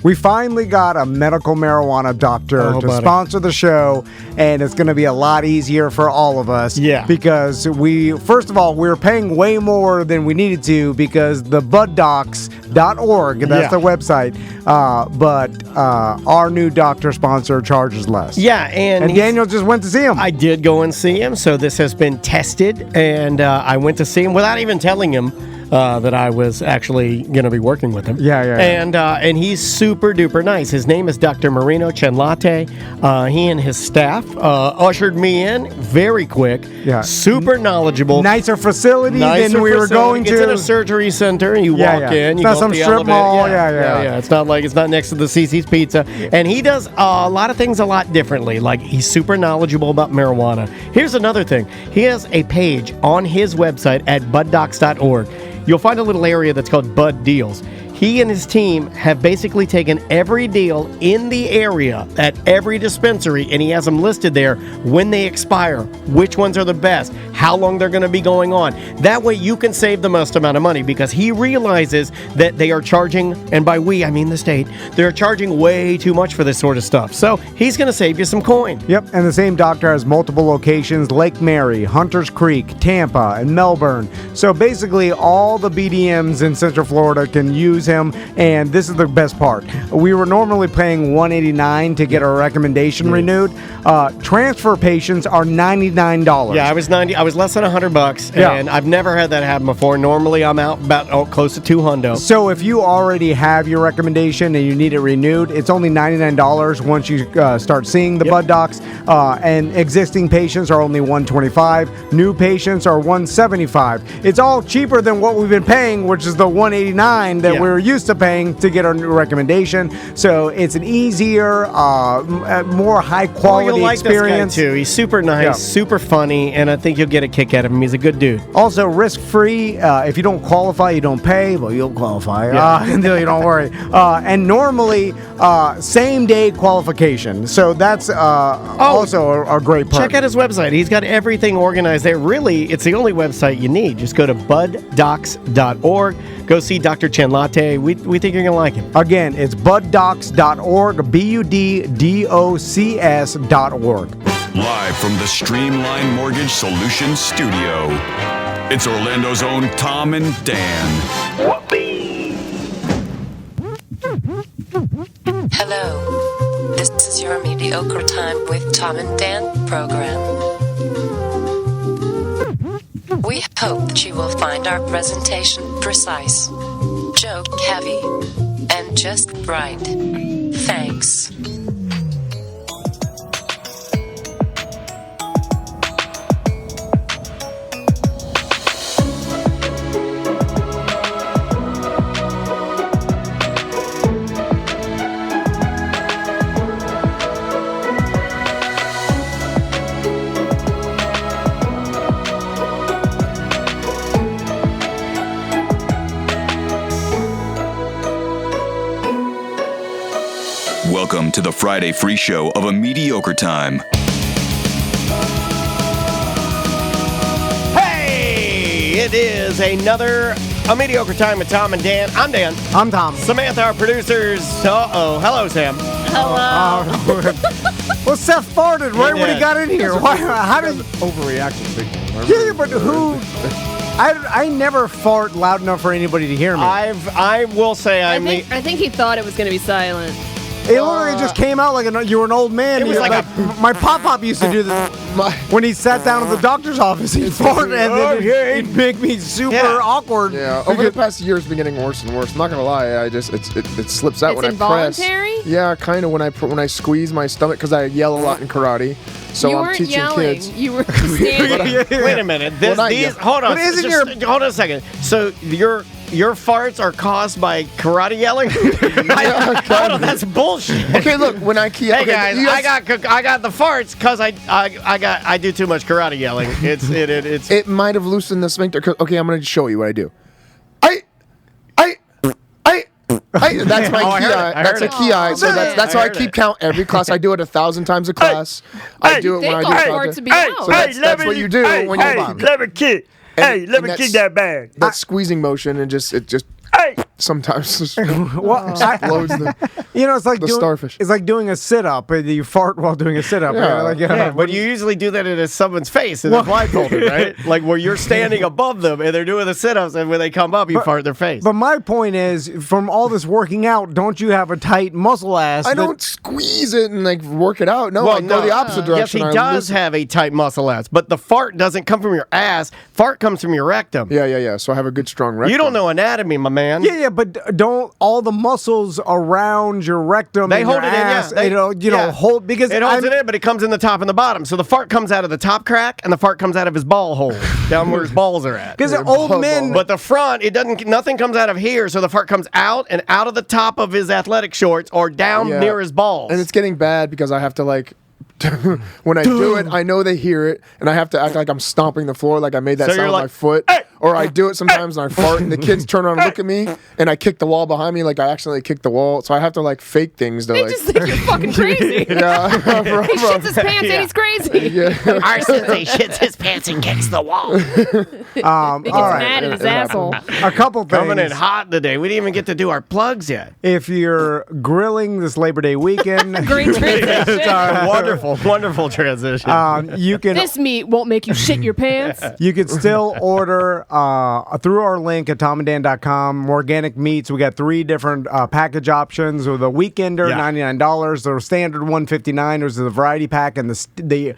We finally got a medical marijuana doctor to sponsor the show, and it's going to be a lot easier for all of us. Yeah. Because first of all, we're paying way more than we needed to because the buddocs.org, that's the website, but our new doctor sponsor charges less. Yeah, and Daniel just went to see him. I did go and see him, so this has been tested, and I went to see him without even telling him that I was actually going to be working with him. Yeah. And he's super duper nice. His name is Dr. Marino Chenlate. He and his staff ushered me in very quick. Yeah. Super knowledgeable. Nicer facility than we were going to. It's in a surgery center. You walk in. You go up the strip elevator. mall. Yeah. It's not next to the CC's Pizza. And he does a lot of things a lot differently. Like, he's super knowledgeable about marijuana. Here's another thing. He has a page on his website at buddocs.org. You'll find a little area that's called Bud Deals. He and his team have basically taken every deal in the area at every dispensary, and he has them listed there when they expire, which ones are the best, how long they're going to be going on. That way you can save the most amount of money because he realizes that they are charging, and by we, I mean the state, they're charging way too much for this sort of stuff. So he's going to save you some coin. Yep, and the same doctor has multiple locations, Lake Mary, Hunters Creek, Tampa, and Melbourne. So basically all the BDMs in Central Florida can use him, and this is the best part. We were normally paying $189 to get our recommendation renewed. Transfer patients are $99. Yeah, I was less than $100, and I've never had that happen before. Normally, I'm out about close to $200. So if you already have your recommendation and you need it renewed, it's only $99 once you start seeing the Bud Docs. And existing patients are only $125. New patients are $175. It's all cheaper than what we've been paying, which is the $189 that we were used to paying to get our new recommendation. So it's an easier, more high quality experience. This guy too. He's super nice, super funny, and I think you'll get a kick out of him. He's a good dude. Also, risk free. If you don't qualify, you don't pay. Well, you'll qualify until you don't worry. And normally, same day qualification. So that's also a great perk. Check out his website. He's got everything organized there. Really, it's the only website you need. Just go to buddocs.org. Go see Dr. Chenlate. We think you're going to like him. Again, it's buddocs.org, buddocs.org. Live from the Streamline Mortgage Solutions studio, it's Orlando's own Tom and Dan. Hello, this is your Mediocre Time with Tom and Dan program. We hope that you will find our presentation precise, joke heavy, and just right. Thanks. Welcome to the Friday free show of A Mediocre Time. Hey! It is another A Mediocre Time with Tom and Dan. I'm Dan. I'm Tom. Samantha, our producers. Hello, Sam. Hello. Well, Seth farted right when he got in here. How did overreacting? Yeah, but who? I never fart loud enough for anybody to hear me. I will say I think he thought it was going to be silent. It literally just came out like you were an old man. It was like my pop used to do this when he sat down at the doctor's office. He'd fart and then it'd make me super awkward. Yeah, over the past year, it's been getting worse and worse. I'm not gonna lie, it slips out when I press. It's involuntary? Yeah, kind of when I squeeze my stomach because I yell a lot in karate. So I'm teaching yelling. kids. You were standing. Wait a minute. Hold on. Hold on a second. So your farts are caused by karate yelling? Hold on, that's bullshit. Okay, look, when I Hey guys, I got the farts because I do too much karate yelling. It might have loosened the sphincter. Okay, I'm gonna show you what I do. That's my key eye. That's a key eye. So that's how I keep count every class. I do it 1,000 times a class. I do it when I do content. So that's what you do when you let me kick. Let me kick that bag. That squeezing motion and it just. sometimes just Well, explodes it's like the doing, starfish. It's like doing a sit-up. You fart while doing a sit-up. Yeah. But you usually do that in someone's face and they're blindfolded, right? Like where you're standing above them and they're doing the sit-ups, and when they come up, you fart in their face. But my point is, from all this working out, don't you have a tight muscle ass? I don't squeeze it and like work it out. No, I go the opposite direction. Yes, he does have a tight muscle ass, but the fart doesn't come from your ass. Fart comes from your rectum. Yeah. So I have a good strong rectum. You don't know anatomy, my man. Yeah, but don't all the muscles around your rectum? They and hold your it ass, in, yeah. hold because it holds it in, but it comes in the top and the bottom. So the fart comes out of the top crack, and the fart comes out of his ball hole, down where his balls are at. Because old men, but the front, nothing comes out of here, so the fart comes out and out of the top of his athletic shorts or down near his balls. And it's getting bad because I have to like. When I do it, I know they hear it, and I have to act like I'm stomping the floor, like I made that sound with my foot. Hey! Or I do it sometimes, and I fart, and the kids turn around and look at me, and I kick the wall behind me, like I accidentally kicked the wall. So I have to like fake things. They just think you're fucking crazy. Yeah, he shits his pants and he's crazy. Yeah. Our sensei shits his pants and kicks the wall. He gets mad at his asshole. a couple things. Coming in hot today. We didn't even get to do our plugs yet. If you're grilling this Labor Day weekend, Great transition. Wonderful transition. you can This meat won't make you shit your pants. You can still order through our link at tomandan.com. Organic meats. We got 3 different package options. With a weekender, $99. The standard, $159. There's the variety pack and the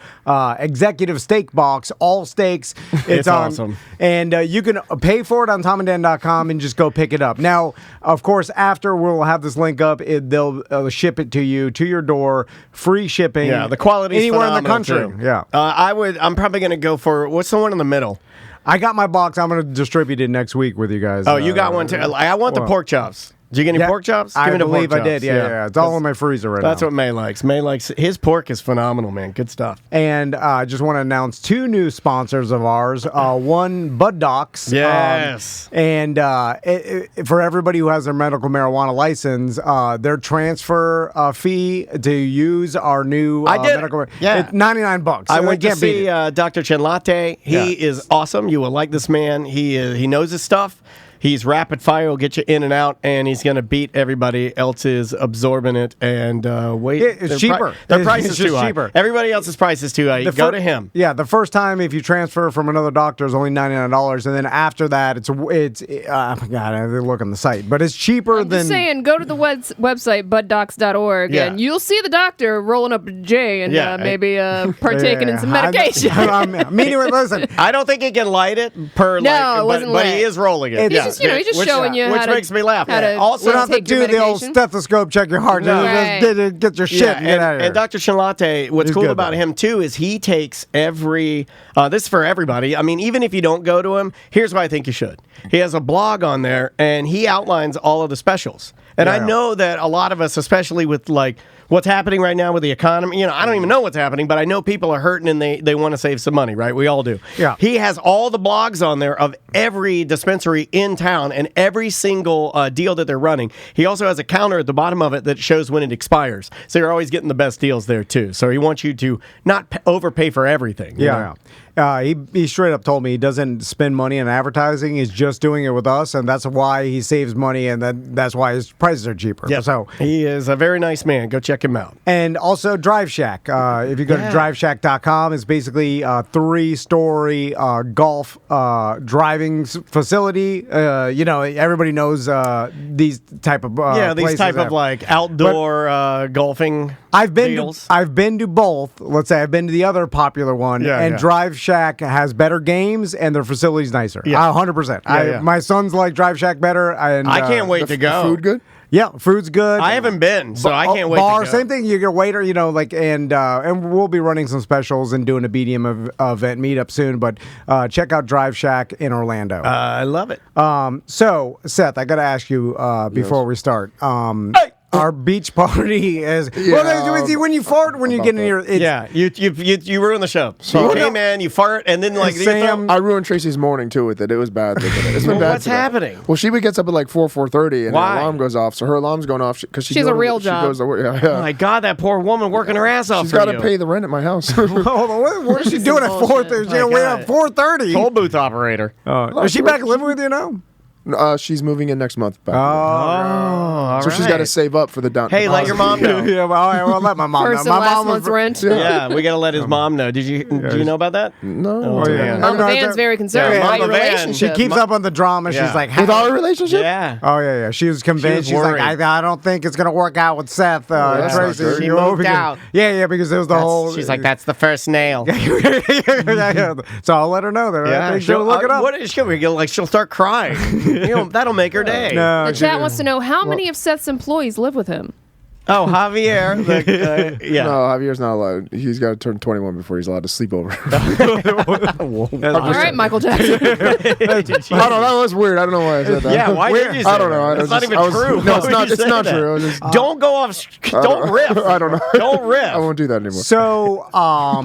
executive steak box, all steaks. It's awesome. And you can pay for it on tomandan.com and just go pick it up. Now, of course, after we'll have this link up, they'll ship it to you, to your door, free shipping. Yeah, the quality anywhere in the country. Too. Yeah. I'm probably going to go for, what's the one in the middle? I got my box. I'm going to distribute it next week with you guys. Oh, you got one too. I want the pork chops. Did you get any pork chops? I Give me the believe pork I did. chops. Yeah. It's all in my freezer right That's now. what May likes. May likes his pork is phenomenal, man. Good stuff. And I just want to announce 2 new sponsors of ours. One, Bud Docs. Yes. And for everybody who has their medical marijuana license, their transfer fee to use our new medical it's $99. I went to can't beat see it. Dr. Chenlatte. He is awesome. You will like this man. He knows his stuff. He's rapid fire. He'll get you in and out, and he's going to beat everybody else's absorbing it. And wait, it's cheaper. Their price It's is just too cheaper. high. Everybody else's price is too high. Go to him. Yeah, the first time if you transfer from another doctor is only $99, and then after that it's God, I have to look on the site, but it's cheaper I'm than. just saying, go to the website buddocs.org and you'll see the doctor rolling up a J and maybe partaking in some medication. Listen, I don't think he can light it but he is rolling it. He's just showing you which how to, makes me laugh. Also, we don't have to do the old stethoscope, check your heart, just get your shit and get out of here. And Dr. Chenlatte, what's cool about him too is he takes every. This is for everybody. I mean, even if you don't go to him, here's why I think you should. He has a blog on there, and he outlines all of the specials. And I know that a lot of us, especially with like what's happening right now with the economy, I don't even know what's happening, but I know people are hurting and they want to save some money, right? We all do. Yeah. He has all the blogs on there of every dispensary in town and every single deal that they're running. He also has a counter at the bottom of it that shows when it expires. So you're always getting the best deals there too. So he wants you to not overpay for everything. Yeah. He straight up told me he doesn't spend money on advertising. He's just doing it with us, and that's why he saves money, and that's why his prices are cheaper. Yeah. So he is a very nice man. Go check him out. And also Drive Shack. If you go to driveshack.com, it's basically a 3-story golf driving facility. Everybody knows these type of these type of like outdoor golfing. I've been to both. Let's say I've been to the other popular one, and Drive Shack has better games and their facility's nicer. 100%. My sons like Drive Shack better. And I can't wait to go. Food good? Yeah, food's good. I haven't been, so I can't wait to go. Same thing. You get a waiter, and we'll be running some specials and doing a BDM event meetup soon. But check out Drive Shack in Orlando. I love it. So, Seth, I got to ask you before we start. Our beach party is when you fart when you get in here. You ruin the show. So you came in, you fart, and then I ruined Tracy's morning too with it. It was bad. It's been bad. What's happening? Well, she gets up at like 4:30, and her alarm goes off. So her alarm's going off because she's a real job. She goes to work. Oh my God, that poor woman working her ass off. She's got to pay the rent at my house. Hold on, what is she doing at 4:30? She's wait at 4:30. Toll booth operator. Is she back living with you now? She's moving in next month. Back so she's got to save up for the down. Hey, let your mom know. Yeah, well, I'll let my mom First know. and My last mom month's rent. Yeah, we got to let his mom know. Do you know about that? No. Mama Van's very concerned Yeah, about your Mama Van. relationship. She keeps up on the drama. Yeah. She's like, With our relationship? Yeah. oh yeah. She was convinced. She was She's like, worried. I don't think it's gonna work out with Seth. that's not Tracy. good. She You know, moved because- out. Yeah, because it was the whole. She's like, that's the first nail. So I'll let her know that. I think she'll look it up. She'll start crying. That'll make her day. No, The chat wants to know how many of Seth's employees live with him. Oh, Javier. Yeah. No, Javier's not allowed. He's got to turn 21 before he's allowed to sleep over. All right, Michael Jackson. I don't know. That was weird. I don't know why I said that. Yeah, why did you say I don't know. that? It's not even true. No, Why it's would not. you It's say not that? true. I just, Don't go off. Don't riff. I don't know. Don't riff. I won't do that anymore. So,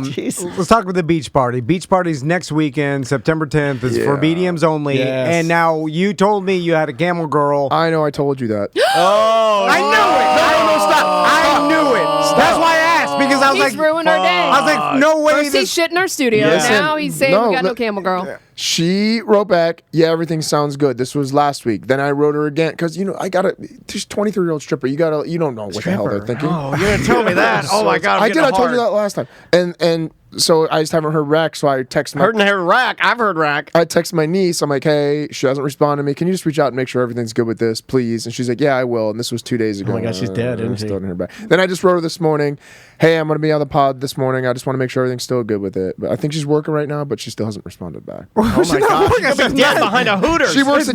Jesus. let's talk about the beach party. Beach party's next weekend, September 10th. It's for BDMs only. Yes. And now you told me you had a camel girl. I know. I told you that. Oh, I knew it. No, stop. I knew it. That's why I asked because I was He's like, ruined our day. I was like, no way. First he's shit in our studio. Listen, Now he's saying no, we got no look- camel girl. She wrote back, yeah, everything sounds good. This was last week. Then I wrote her again because she's 23-year-old stripper. You don't know what the hell they're thinking. Oh, you didn't tell me that. Oh my God. I did. I told you that last time. And so I just haven't heard rack. So I text my rack. I've heard rack. I text my niece. I'm like, hey, she hasn't responded to me. Can you just reach out and make sure everything's good with this, please? And she's like, yeah, I will. And this was 2 days ago. Oh my God, she's dead, isn't she? Still didn't hear back. Then I just wrote her this morning. Hey, I'm going to be on the pod this morning. I just want to make sure everything's still good with it. But I think she's working right now, but she still hasn't responded back. Oh my God. She's gonna be dead behind a Hooters. She works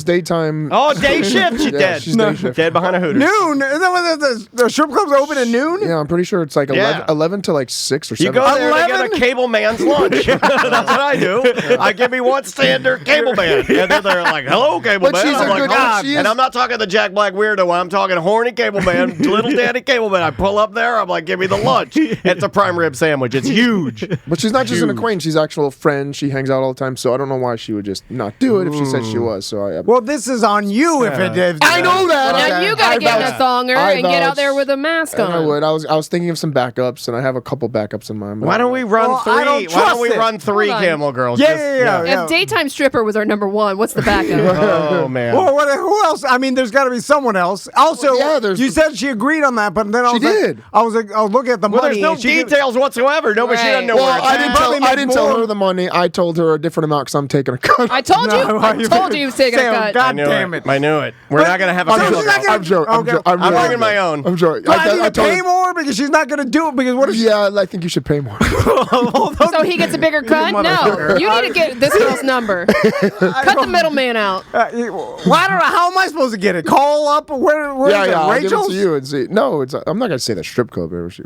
daytime. Oh, day shift. She's dead. She's day shift. Dead behind a Hooters. Noon? Is that when the strip club's open at noon? Yeah, I'm pretty sure it's like 11 to like 6 or 7. You go there to get a 11? cable man's lunch. That's what I do. I give me one standard cable man. And then they're like, hello, cable But man. she's I'm a like, good- God. she is- And I'm not talking the Jack Black weirdo. I'm talking horny cable man, little daddy cable man. I pull up there. I'm like, give me the lunch. It's a prime rib sandwich. It's huge. But she's not just an acquaintance. She's an actual friend. She hangs out all the time. So I don't know why she would just not do it if she said she was. So Well, this is on you if it did. I know that. Now you gotta get in a thonger and get out there with a mask I on. would. I was thinking of some backups, and I have a couple backups in mind. but- Why don't we run Well, three? I don't Why don't we trust it. run three Hold on. camel girls? Yeah. If daytime stripper was our number one, what's the backup? Oh, man. Well, who else? I mean, there's got to be someone else. Also, you said she agreed on that, but then I was did. I was looking at the Well, money. there's no and she details whatsoever. No, but she doesn't know Well, where it's I at. didn't Probably tell. I make didn't tell more. her the money. I told her a different amount because I'm taking a cut. I told you. I told you he was taking a Sam, cut. God I knew damn it. it. I knew it. We're not going to have a So camel she's not girl. gonna- I'm joking. Okay. I'm I'm joking. bringing my own. I'm joking. Do I need to told pay her- more because she's not going to do it? Because what if she... Yeah, I think you should pay more. So he gets a bigger cut? No. You need to get this girl's number. Cut the middleman out. Well, I don't know. How am I supposed to get it? Call up? Where yeah, is it? I'll give it Rachel's? to you and see. No, I'm not gonna say the strip club. There's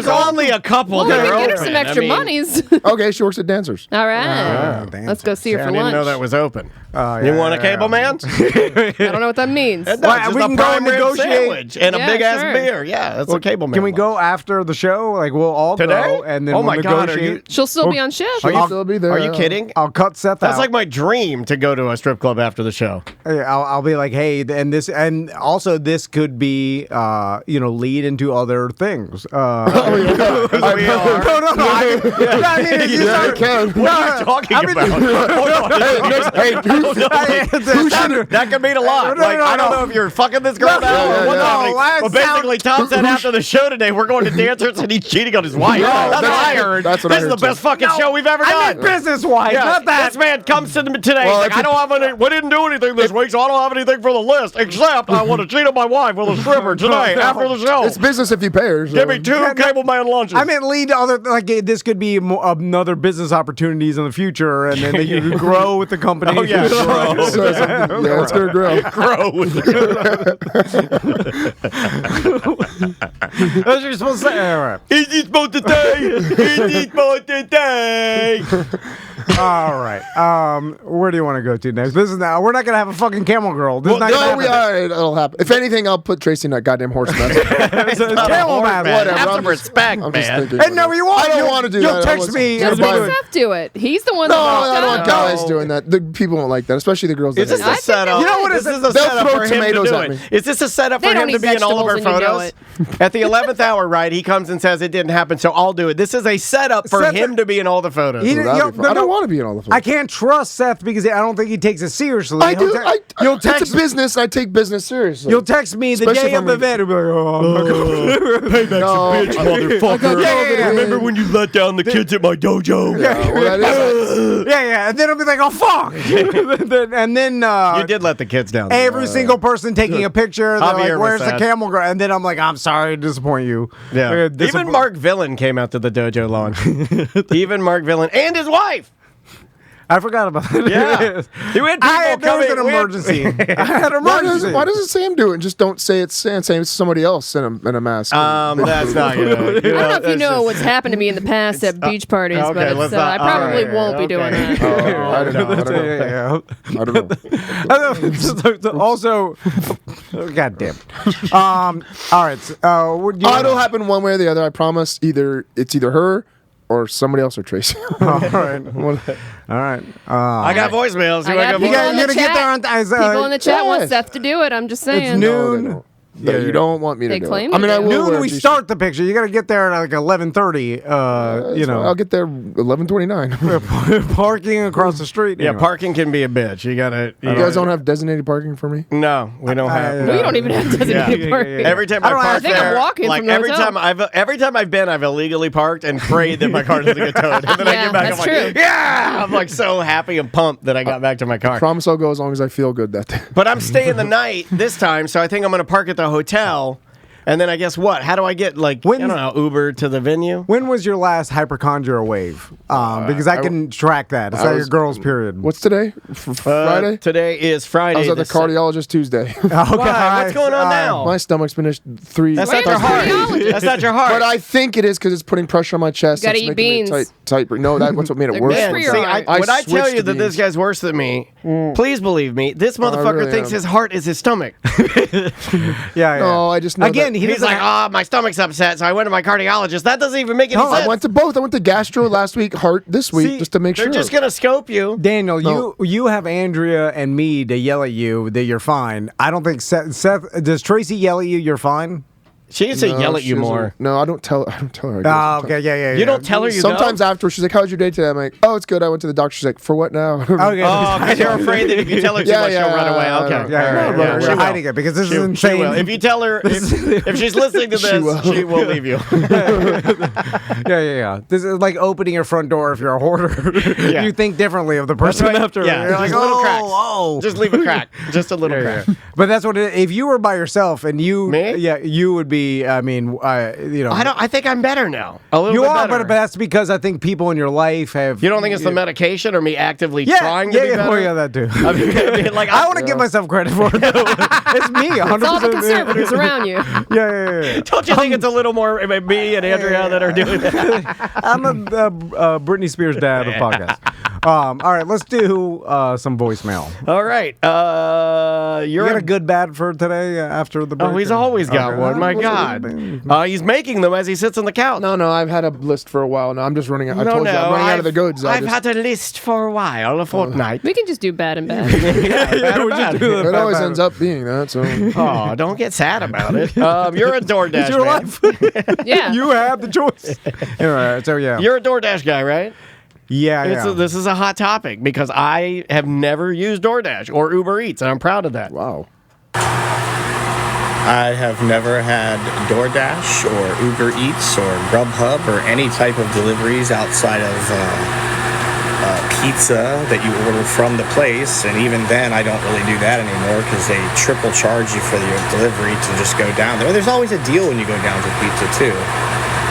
only a couple Well, we that are can get her open. some extra monies. Okay, she works at Dancers. All right. Let's go see her I for didn't lunch. know that was open. Yeah, You want a cable man? I don't know what that means. No, Well, just we a can go prime and rib negotiate. sandwich and Yeah, a big ass sure. beer. Yeah, that's a cable man. Can we go after the show? Like, we'll all Today? go, and then Oh we'll my God, are negotiate. She'll still be on shift. She'll still be there. Are you kidding? I'll cut Seth That's out. like my dream to go to a strip club after the show. I'll be like, hey, and also this could be, lead into other things. We are. No. I mean, Yeah, it can. What are you talking about? Hold on. That could mean a lot. No, Like, no, I don't no. know if you're fucking this girl No, now or what's no, happening. that But basically, Tom said after the show today, we're going to dancers and he's cheating on his wife. That's what I heard. That's what I This is heard the best too. fucking show we've ever I done. meant business wife, Yeah, not that. This man comes to me today. Well, He's like, if I don't have any. We didn't do anything this week, so I don't have anything for the list except I want to cheat on my wife with a stripper today after the show. It's business if you pay her. So. Give me two cable man lunches. I meant lead to other, like, this could be another business opportunities in the future, and then you could grow with the company. Oh, yeah, grow. Yeah, it's gonna grow. grow. That's what you're supposed to say. All right. Is he supposed to say? Is he supposed to say? All right. Where do you want to go to next? This is now. We're not gonna have a fucking camel girl. This is not gonna No, we happen. are. It'll happen. If anything, I'll put Tracy in that goddamn horse mess. It's a camel man. Whatever. Have I'm some just- respect, I'm just man. thinking. And no, you won't. I don't You'll- want to do you'll that. text me. Just Everybody- let Seth do it. He's the one No, that walked I don't out. want guys doing that. The people won't like that, especially the girls. Is that this hate a it. think they setup? would. You know what This is is it? a They'll setup throw for him to tomatoes do at it. me. Is this a setup They for don't him to eat be in all of our vegetables and you know photos? At the 11th hour, right? He comes and says it didn't happen, so I'll do it. This is a setup for Seth- him to be in all the photos. He- That'd yo, be fun. I no, don't want to be in all the photos. I can't trust Seth because I don't think he takes it seriously. I do. You'll text it's a business. I take business seriously. You'll text me the Especially day of the event. You'll be like, Payback's a bitch, motherfucker. Yeah. Remember when you let down the kids at my dojo? Yeah. And then I'll be like, oh, fuck. And then... you did let the kids down. Every single person taking a picture, they're Javier like, where's was the sad. camel girl? And then I'm like, I'm sorry to disappoint you. Yeah. Even Mark Villain came out to the dojo launch. Even Mark Villain and his wife. I forgot about that. Yeah. There was an emergency. I had an emergency. Why doesn't Sam do it and just don't say it's Sam? Say it's somebody else in a mask. That's not good. I don't know if you know what's happened to me in the past at beach parties, but I probably won't be doing that. I don't know. Also, God damn. All right. It'll happen one way or the other. I promise. It's either her or somebody else or Tracy. All right. I got voicemails. I got people in the gonna get there on people in the chat want Seth to do it. I'm just saying. It's noon. No, you don't want me to They do claim it. I mean, they I do. will. Noon we start the picture. You got to get there at like 11:30. I'll get there 11:29. Parking across the street. Yeah, anyway. parking can be a bitch. You guys don't have designated parking for me? No, we don't have. We don't even have designated parking. Every time I park I think there, I'm walking like from the every hotel. time I've been, I've illegally parked and prayed that my car doesn't get towed. And then I get back, that's I'm true. like, yeah, I'm like so happy and pumped that I got back to my car. Promise I'll go as long as I feel good that day. But I'm staying the night this time, so I think I'm going to park at the hotel. And then I guess what? How do I get I don't know, Uber to the venue? When was your last hypochondria wave? Because I can track that. Is that your girl's period? What's today? Friday? Today is Friday. I was at the cardiologist Tuesday. Why? What's going on now? My stomach's been 3. That's not your heart. That's not your heart. But I think it is because it's putting pressure on my chest. You gotta It's eat making me beans. tight. No, that's what made it worse. good for your heart. when I tell switched you to that this beans. guy's worse than me, please believe me. This motherfucker really thinks am. his heart is his stomach. Yeah. No, I just know Again, that. he He's doesn't like, my stomach's upset, so I went to my cardiologist. That doesn't even make any sense. I went to both. I went to gastro last week, heart this week, See, just to make They're sure. just going to scope you. Daniel, No. you have Andrea and me to yell at you that you're fine. I don't think Seth does Tracy yell at you you're fine? She used to yell at she you doesn't- more. No, I don't tell her. Oh, okay, yeah. You don't tell her you Sometimes go? after she's like, "How's your day today?" I'm like, "Oh, it's good. I went to the doctor." She's like, "For what now?" Okay. Oh, because you're afraid that if you tell her too Yeah, much, yeah, she'll run away. Okay. Yeah, she we're will. hiding it because this is She insane. will. If you tell her, if she's listening to this, she will leave you. Yeah. This is like opening your front door if you're a hoarder. Yeah. You think differently of the person Right. after. Yeah, You're like, just little cracks. oh. Just leave a crack. Just a little crack. But that's what if you were by yourself and you, Me? yeah, you would be. I mean, I think I'm better now. A little You bit are, better. but that's because I think people in your life have. You don't think it's the medication or me actively Yeah, trying to be better? Oh, yeah, that too. I mean, like, I want to give myself credit for it. Though. It's me, 100%. It's all the conservatives around you. Yeah. Don't you think it's a little more me and Andrea that are doing that? I'm a Britney Spears dad of podcast. All right, let's do some voicemail. All right. You got a good bad for today after the break? Oh, he's always got one. My God. He's making them as he sits on the couch. No, I've had a list for a while now. I'm just running out. I told you, I'm running out of the goods. I've had a list for a while, a fortnight. We can just do bad and bad. It always ends up being that. So Oh, don't get sad about it. You're a DoorDash It's your man. life. Yeah. You have the choice. Anyway, so yeah. You're a DoorDash guy, right? Yeah. This is a hot topic because I have never used DoorDash or Uber Eats, and I'm proud of that. wow. I have never had DoorDash or Uber Eats or Grubhub or any type of deliveries outside of pizza that you order from the place, and even then I don't really do that anymore because they triple charge you for your delivery to just go down there. There's always a deal when you go down to pizza too.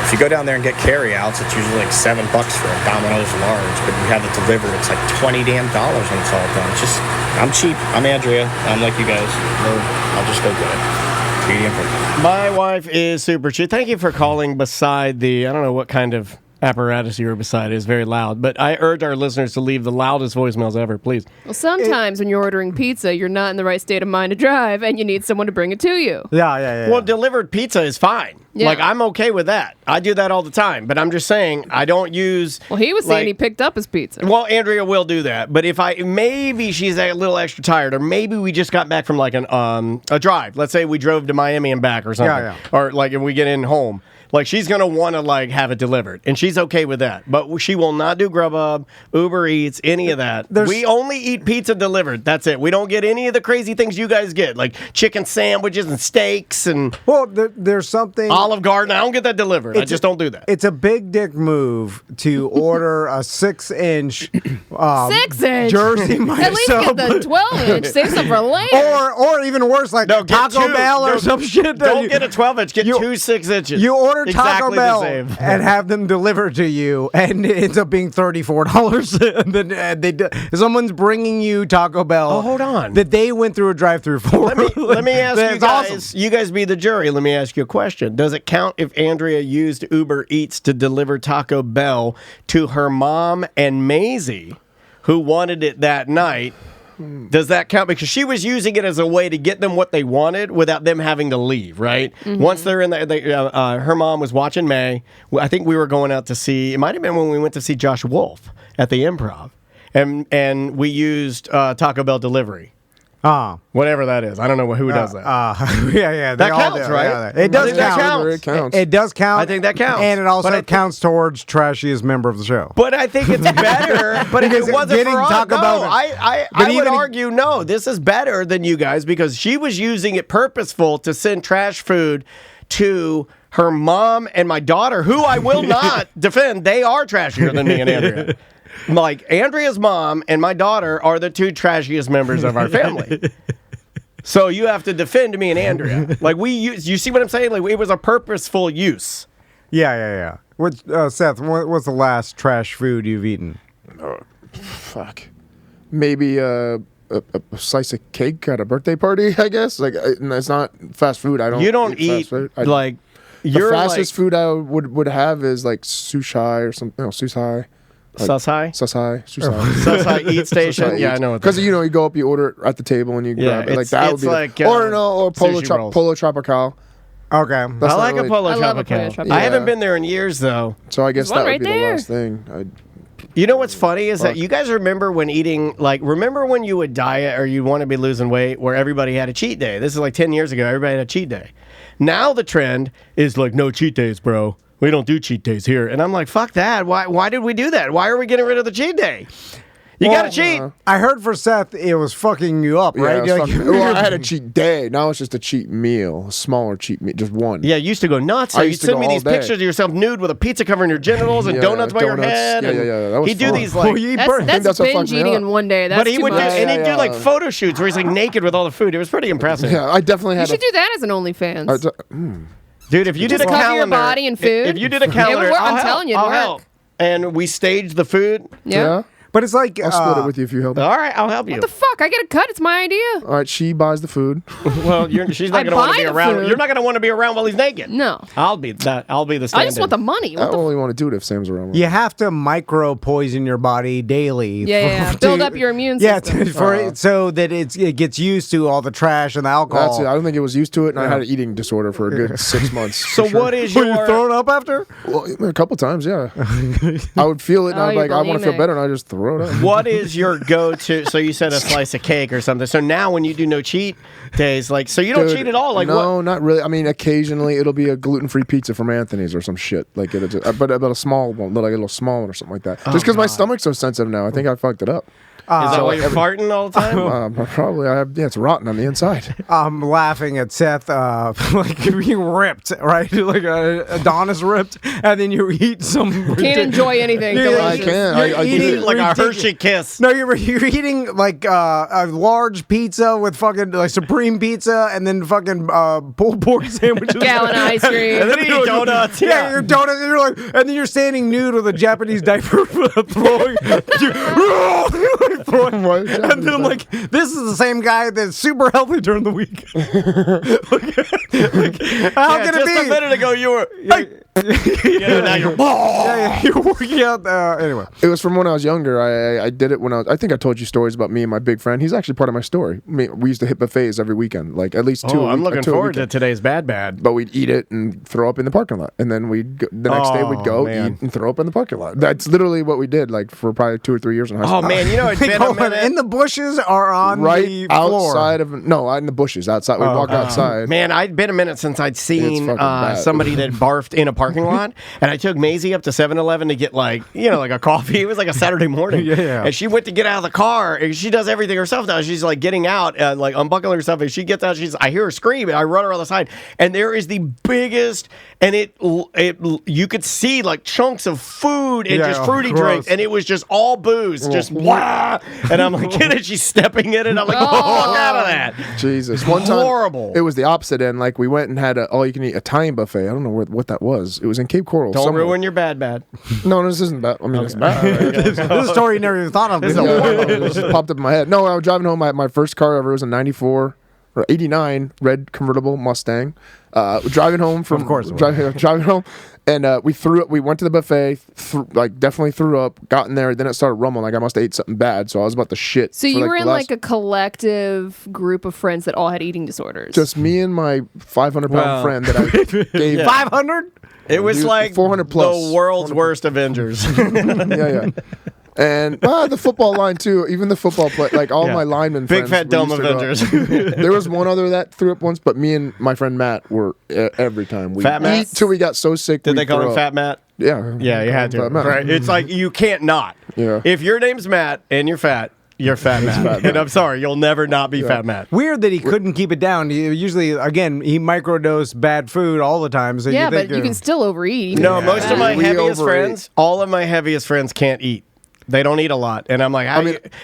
If you go down there and get carry-outs, it's usually like $7 for a Domino's large, but you have it delivered, it's like $20 when it's all done. It's just, I'm cheap. I'm Andrea. I'm like you guys. I'll just go get it. Medium perfect. My wife is super cheap. Thank you for calling beside the, I don't know what kind of apparatus you were beside. It is very loud. But I urge our listeners to leave the loudest voicemails ever, please. Well, sometimes when you're ordering pizza, you're not in the right state of mind to drive, and you need someone to bring it to you. Yeah. Well, delivered pizza is fine. Yeah. Like, I'm okay with that. I do that all the time. But I'm just saying, I don't use... Well, he was saying he picked up his pizza. Well, Andrea will do that. But if maybe she's a little extra tired, or maybe we just got back from like a drive. Let's say we drove to Miami and back or something. Yeah. Or like if we get in home. Like, she's going to want to, like, have it delivered. And she's okay with that. But she will not do Grubhub, Uber Eats, any of that. We only eat pizza delivered. That's it. We don't get any of the crazy things you guys get, like chicken sandwiches and steaks and... Well, there's something... Olive Garden. I don't get that delivered. I just don't do that. It's a big dick move to order a 6-inch... 6-inch? Jersey Mike's. At least get the 12-inch. Save some for later. Or even worse, like Taco Bell or some shit. Don't get a 12-inch. Get 2 6-inches. You order Taco exactly Bell and have them delivered to you, and it ends up being $34. And then someone's bringing you Taco Bell. Oh, hold on. That they went through a drive-through for. Let me ask you guys. Awesome. You guys be the jury. Let me ask you a question. Does it count if Andrea used Uber Eats to deliver Taco Bell to her mom and Maisie, who wanted it that night? Does that count? Because she was using it as a way to get them what they wanted without them having to leave, right? Mm-hmm. Once they're in her mom was watching May. I think we were going out to see, it might have been when we went to see Josh Wolf at the Improv. And we used Taco Bell delivery. Whatever that is. I don't know who does that. Yeah. That counts, right? Yeah, it does count. It counts. It does count. I think that counts. And it also counts towards trashiest member of the show. But I think it's better. But if it wasn't for us, Taco Bell, I would argue, no, this is better than you guys because she was using it purposeful to send trash food to her mom and my daughter, who I will not defend. They are trashier than me and Andrea. Like, Andrea's mom and my daughter are the 2 trashiest members of our family. So you have to defend me and Andrea. Like, you see what I'm saying? Like, it was a purposeful use. Yeah. Seth, what's the last trash food you've eaten? Fuck. Maybe a slice of cake at a birthday party, I guess. Like, it's not fast food. You don't eat like... The fastest food I would have is like sushi or something. No, sushi. Susai? Susai. Susai Eat Station? Yeah, I know. Because, you go up, you order it at the table, and you grab it. Like, that would be... Like, or Polo Tropical. Okay. I like a Polo Tropical. Yeah. I haven't been there in years, though. So I guess that would be the last thing. You know what's funny is that you guys remember when eating, remember when you would diet or you'd want to be losing weight where everybody had a cheat day? This is like 10 years ago. Everybody had a cheat day. Now the trend is like, no cheat days, bro. We don't do cheat days here. And I'm like, fuck that. Why did we do that? Why are we getting rid of the cheat day? You got to cheat. I heard for Seth, it was fucking you up, right? Yeah, well, I had a cheat day. Now it's just a cheat meal, a smaller cheat meal, just one. Yeah, you used to go nuts. So you'd send me these pictures of yourself nude with a pizza covering your genitals and donuts by your head. Yeah. That was he'd do these like... That's binge eating in one day. That's too much. And he'd do like photo shoots where he's like naked with all the food. It was pretty impressive. Yeah, I definitely had... You should do that as an OnlyFans. Dude, if you did a calendar... cover your body and food. If you did a calendar, I'm telling you, I'll help. And we staged the food. Yeah. But it's like... I'll split it with you if you help. All right, I'll help you. What the fuck? I get a cut. It's my idea. All right, she buys the food. Well, she's not going to want to be around. You're not going to want to be around while he's naked. No. I'll be the stand-in. I just want the money. I only want to do it if Sam's around. You have to micro-poison your body daily. Yeah. Build up your immune system. Yeah, so that it gets used to all the trash and the alcohol. That's it. I don't think it was used to it, and I had an eating disorder for a good 6 months. So what is your... Were you throwing up after? Well, a couple times, yeah. I would feel it, and I'd be like, I want to feel better, and I just throw it up. What is your go-to? So you said a slice of cake or something. So now when you do no cheat days, so you don't cheat at all? No, not really. I mean, occasionally it'll be a gluten-free pizza from Anthony's or some shit. Like, but a small one, like a little small one or something like that. Just because my stomach's so sensitive now, I think I fucked it up. Is that why you're farting all the time? Probably. It's rotten on the inside. I'm laughing at Seth, like being ripped, right? Like Adonis ripped, and then you eat some... Can't enjoy anything. I can. I eat like a Hershey Kiss. No, you're eating like a large pizza with fucking like Supreme Pizza, and then fucking pulled pork sandwiches. Gallon ice cream. And then you eat donuts. Yeah, you're donuts, and you're like, and then you're standing nude with a Japanese diaper throwing... and then like, this is the same guy that's super healthy during the week. How can it be? Just a minute ago, you were... Now you're. You're working out. Anyway, it was from when I was younger. I did it when I think I told you stories about me and my big friend. He's actually part of my story. We used to hit buffets every weekend, like at least 2 a week. I'm looking forward to today's bad. But we'd eat it and throw up in the parking lot, and then the next day we'd go eat and throw up in the parking lot. That's literally what we did, like for probably 2 or 3 years in high school. Oh man, it's been a minute. In the bushes or on right the floor? outside of in the bushes outside. We'd walk outside. Man, I'd been a minute since I'd seen somebody that barfed in a parking lot, and I took Maisie up to 7-Eleven to get like a coffee. It was like a Saturday morning. And she went to get out of the car, and she does everything herself now. She's like getting out, like unbuckling herself, and she gets out. I hear her scream, and I run her on the side, and there is the biggest, and you could see like chunks of food and just fruity drinks, and it was just all booze, just wah. And I'm like, she's stepping in it. I'm like, fuck out of that. Jesus, one time horrible. It was the opposite end. Like we went and had all you can eat Italian buffet. I don't know what that was. It was in Cape Coral. Don't ruin your bad. No, this isn't bad. I mean, it's bad. This is a story you never even thought of. It just popped up in my head. No, I was driving home. My first car ever was a 94 or 89 red convertible Mustang. Driving home from, of course, driving home, and we threw up. We went to the buffet, definitely threw up. Got in there, then it started rumbling. Like I must have ate something bad, so I was about to shit. So you were in like a collective group of friends that all had eating disorders. Just me and my 500-pound friend that I gave 500. It was like 400 plus. The world's worst Avengers. Yeah. And the football line too. Even the football play, like all my linemen. Big friends, fat dumb Avengers. There was one other that threw up once, but me and my friend Matt were every time we Fat Matt? eat till we got so sick. Did they call him Fat Matt? Yeah. Yeah, you had to. Right? It's like you can't not. Yeah. If your name's Matt and you're fat. You're Fat Matt. And I'm sorry, you'll never not be Fat Matt. Weird that he couldn't keep it down. Usually, again, he microdosed bad food all the time. So but you can still overeat. No, most of my heaviest friends, all of my heaviest friends can't eat. They don't eat a lot, and I'm like,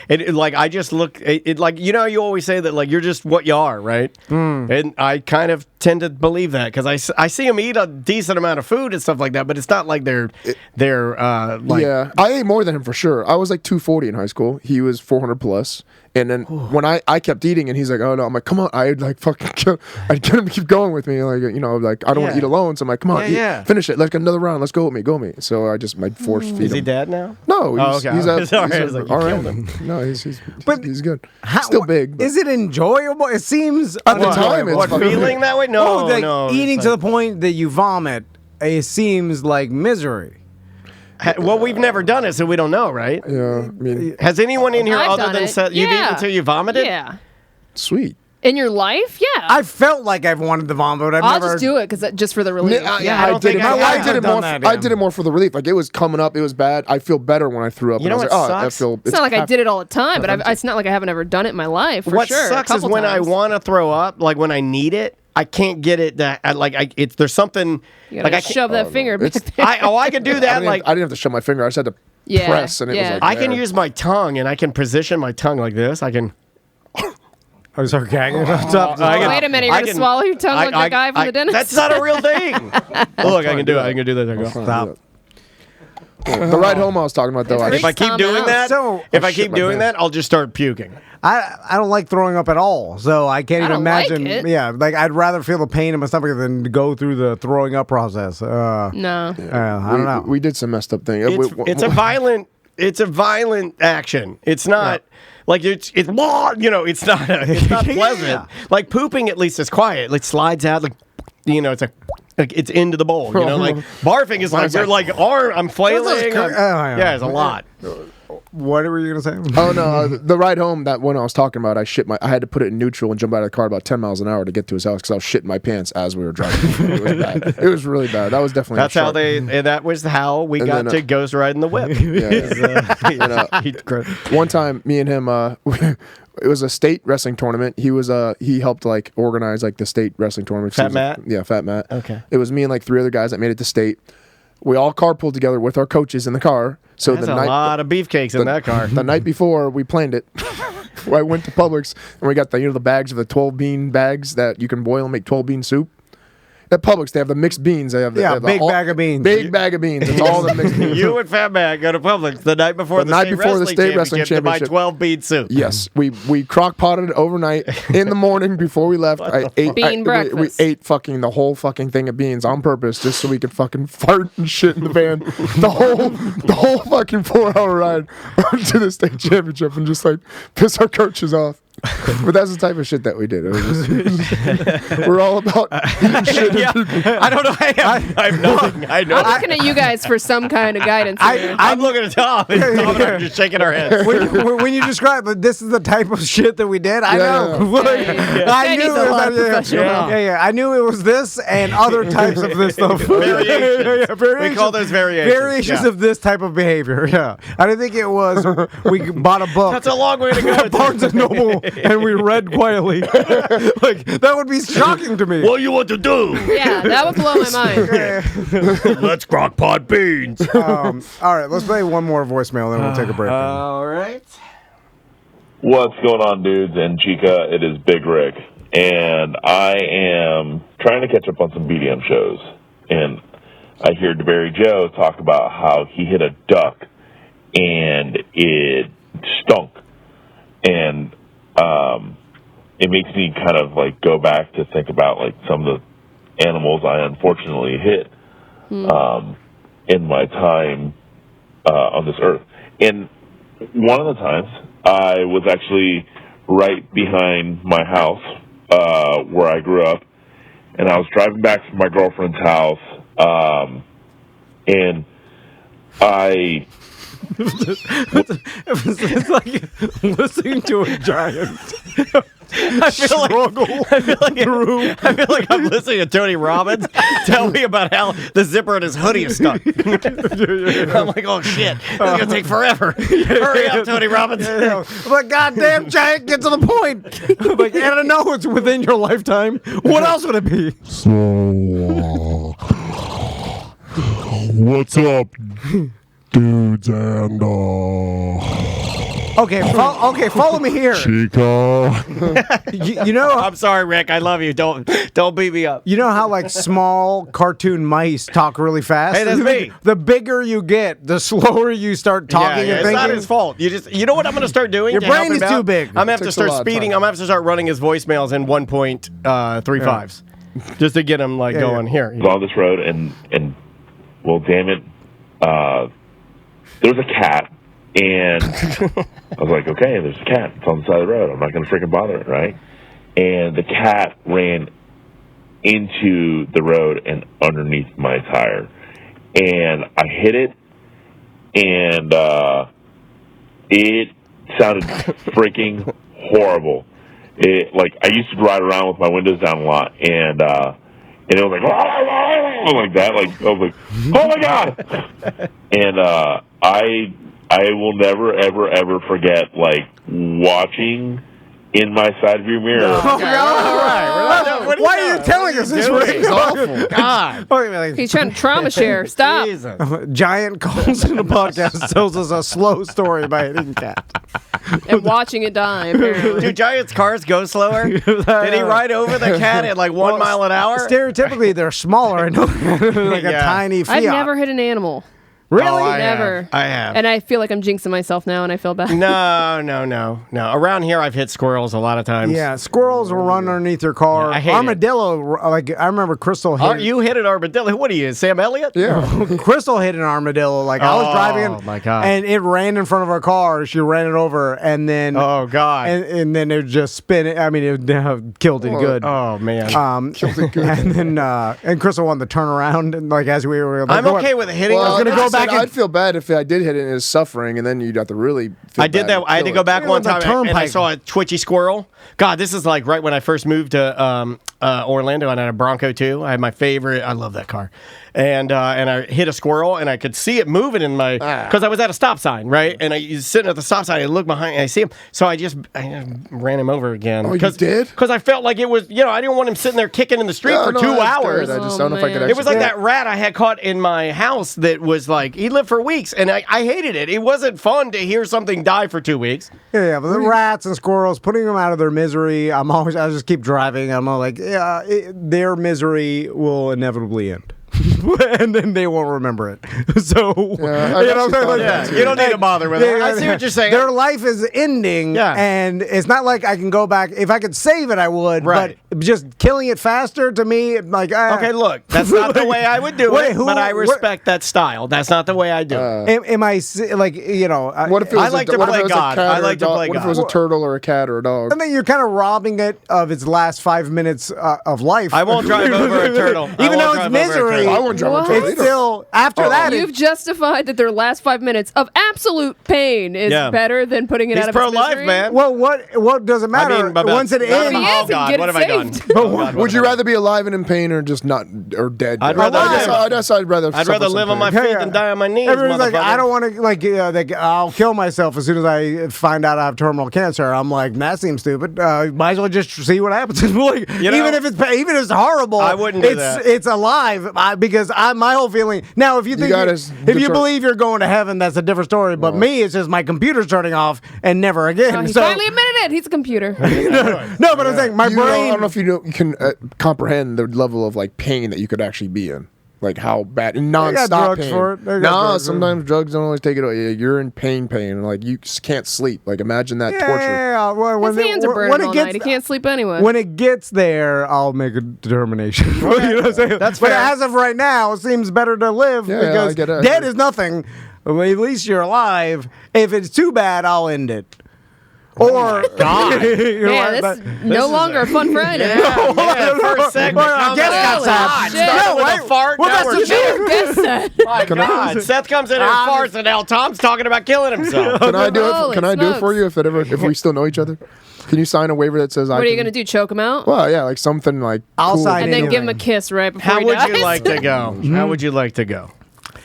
I just look, like you always say that like you're just what you are, right? And I kind of tend to believe that because I see them eat a decent amount of food and stuff like that, but it's not like they're like. Yeah, I ate more than him for sure. I was like 240 in high school. He was 400 plus. And then when I kept eating, and he's like, "Oh no," I'm like, "Come on!" I'd like fucking, I'd get him to keep going with me, like like I don't want to eat alone. So I'm like, "Come on, finish it. Let's get another round. Let's go with me, go with me." So I just force feed him. Is he dead now? No, he's No, he's good. Still big. Is it enjoyable? It seems at the time. What feeling that way? No, eating to the point that you vomit. It seems like misery. Well, we've never done it, so we don't know, right? Yeah. I mean, has anyone in here other than Seth? Yeah. You've eaten until you vomited? Yeah. Sweet. In your life? Yeah. I felt like I've wanted to vomit, but I'll just do it just for the relief. I did it more for the relief. Like it was coming up, it was bad. I feel better when I threw up. You know what sucks? It's not like I did it all the time, but it's not like I haven't ever done it in my life. What sucks is when I want to throw up, like when I need it. I can't get it. There's something. You gotta shove that finger back there. I can do that. I didn't have to shove my finger. I just had to press, and it was like. I can use my tongue, and I can position my tongue like this. I can. I was gagging. Wait a minute, you're gonna swallow your tongue like the guy from the dentist? That's not a real thing. Look, I can do it. I can do that. I go. Stop. The ride home I was talking about, though. If I keep doing that, I'll just start puking. I don't like throwing up at all, so I can't even imagine. Like it. Yeah, like I'd rather feel the pain in my stomach than go through the throwing up process. No, I don't know. We did some messed up thing. It's a violent. It's a violent action. It's not. Like it's it's not pleasant. Yeah. Like pooping at least is quiet. Like slides out like it's into the bowl. Like barfing is like you're like I'm flailing. Yeah, it's a lot. What were you gonna say? Oh no, the ride home, that one I was talking about, I had to put it in neutral and jump out of the car about 10 miles an hour to get to his house because I was shitting my pants as we were driving. It was bad. It was really bad. That was definitely. That was how we got to ghost riding the whip. One time, me and him, it was a state wrestling tournament. He helped like organize like the state wrestling tournament. Fat Matt? Yeah, Fat Matt. Okay. It was me and like 3 other guys that made it to state. We all carpooled together with our coaches in the car. So That's a lot of beefcakes in that car. The night before we planned it, I went to Publix and we got the bags of the 12 bean bags that you can boil and make 12 bean soup. At Publix, they have the mixed beans. They have the big bag of beans. Big bag of beans. It's all the mixed beans. You and Fat Man go to Publix the night before the state wrestling championship to buy 12 bean soup. Yes, we crock potted it overnight. In the morning before we left, we ate fucking the whole fucking thing of beans on purpose just so we could fucking fart and shit in the van the whole fucking 4-hour ride to the state championship and just like piss our coaches off. But that's the type of shit that we did. It was just, we're all about eating shit. Yeah. I don't know. I'm nothing. I know. I'm looking at you guys for some kind of guidance. I'm looking at Tom. And Tom and I are just shaking our heads. When you describe it, this is the type of shit that we did. I know. I knew it was I knew it was this and other types of this stuff. Variations. We call those variations. Variations of this type of behavior. Yeah. I didn't think it was. We bought a book. That's a long way to go. At Barnes and Noble. And we read quietly. Like, that would be shocking to me. What do you want to do? Yeah, that would blow my mind. Let's crock pot beans. All right, let's play one more voicemail, then we'll take a break. All right. What's going on, dudes and Chica? It is Big Rick, and I am trying to catch up on some BDM shows. And I hear DeBerry Joe talk about how he hit a duck, and it stunk. And it makes me kind of like go back to think about like some of the animals I unfortunately hit in my time on this earth. And one of the times I was actually right behind my house where I grew up, and I was driving back from my girlfriend's house, and I... it's like listening to a giant I feel like I'm listening to Tony Robbins tell me about how the zipper in his hoodie is stuck. I'm like, oh shit, this is gonna take forever. Hurry up, Tony Robbins. I'm like, goddamn giant, get to the point. I'm like, and I know it's within your lifetime. What else would it be? So, what's up, dudes and Okay, follow me here. Chica. You know, I'm sorry, Rick. I love you. Don't beat me up. you know how like small cartoon mice talk really fast? Hey, that's me. The bigger you get, the slower you start talking and it's thinking. not his fault. You know what I'm going to start doing? Your to help brain is him too out? big. I'm going to have to Takes a start lot of speeding. time. I'm going to have to start running his voicemails in 1.35s just to get him going here. was on this road, and well, damn it, there was a cat, and I was like, okay, there's a cat. It's on the side of the road. I'm not going to freaking bother it, right? And the cat ran into the road and underneath my tire, and I hit it, and it sounded freaking horrible. It I used to ride around with my windows down a lot, and it was like that. Like I was like, oh my god! And I will never ever ever forget watching in my side view mirror. All right. Why are you telling us this? It's awful. God. He's trying to trauma share. Stop. Jesus. Giant calls in the podcast tells us a slow story about hitting cat. And watching it die, apparently. Do Giant's cars go slower? Did he ride over the cat at 1 mile an hour? Stereotypically, they're smaller. I know, like a tiny Fiat. I've never hit an animal. Really? Oh, I Never. have. And I feel like I'm jinxing myself now, and I feel bad. No. Around here, I've hit squirrels a lot of times. Yeah, squirrels will run underneath your car. Yeah, I hate armadillo, I remember Crystal hit. You hit an armadillo. What are you, Sam Elliott? Yeah. Crystal hit an armadillo. I was driving. Oh, my God. And it ran in front of our car. She ran it over, and then. Oh, God. And then it just spin it. I mean, it killed it good. Oh, man. Killed it good. And then and Crystal wanted to turn around, and as we were. I'm okay with hitting. Well, I was gonna go back. I'd feel bad if I did hit it and it's suffering, and then you'd have to really feel I did bad that. I had to go back one time, and I turnpike. saw a twitchy squirrel. God, this is right when I first moved to Orlando, and I had a Bronco too. I had my favorite. I love that car. And I hit a squirrel, and I could see it moving in my because I was at a stop sign, right? And I was sitting at the stop sign. I look behind, and I see him. So I ran him over again. Oh, you did? Because I felt like it was, I didn't want him sitting there kicking in the street for 2 hours. Good. I just don't know if I could. It was like that rat I had caught in my house that was Like, he lived for weeks, and I hated it. It wasn't fun to hear something die for 2 weeks. Yeah, but the rats and squirrels, putting them out of their misery, I just keep driving. I'm all like, yeah, their misery will inevitably end. And then they won't remember it. So, you don't need to bother with it. I see what you're saying. Their life is ending, and it's not like I can go back. If I could save it, I would. Right. But just killing it faster, to me, like... okay, look, that's not the way I would do it, but I respect that style. That's not the way I do it. Am I, like, you know... What if it was I like to play God. I like to play God. What if it was a turtle or a cat or a dog? I mean, you're kind of robbing it of its last 5 minutes of life. I won't drive over a turtle. Even though it's misery. I won't drive over a turtle. It's still, after that... You've justified that their last 5 minutes of absolute pain is better than putting it out of its misery? He's pro-life, man. Well, what does it matter? Once it ends... Oh, God, what have I done? Would you rather be alive and in pain or just not, or dead? I'd rather I'd rather live on my feet than die on my knees, Everyone's like, I don't want to, like, I'll kill myself as soon as I find out I have terminal cancer. I'm like, that seems stupid. Might as well just see what happens. Like, even if it's horrible, I wouldn't do that. It's alive because my whole feeling. Now, if you think if you believe you're going to heaven, that's a different story. But me, it's just my computer's turning off and never again. He finally admitted it. He's a computer. No, but I'm saying my brain. I don't know if you can comprehend the level of like pain that you could actually be in. Like how bad and non-stop pain. For it. No, sometimes drugs don't always take it away. You're in pain. Like you just can't sleep. Like imagine that torture. Yeah, well, His hands are burning all night. He can't sleep anyway. When it gets there, I'll make a determination. You know what I'm saying? That's but fair. as of right now, it seems better to live because dead is nothing. Well, at least you're alive. If it's too bad, I'll end it. Or God, this no longer a fun Friday. First segment. Shit. Fart. Well, that's what you guess that. My God, Seth comes in and farts, and now Tom's talking about killing himself. Can I do it? Can I do it for you if we still know each other? Can you sign a waiver that says What are you going to do? Choke him out? Well, yeah, like something like I'll sign and then give him a kiss right before How he would dies. you like to go? How would you like to go?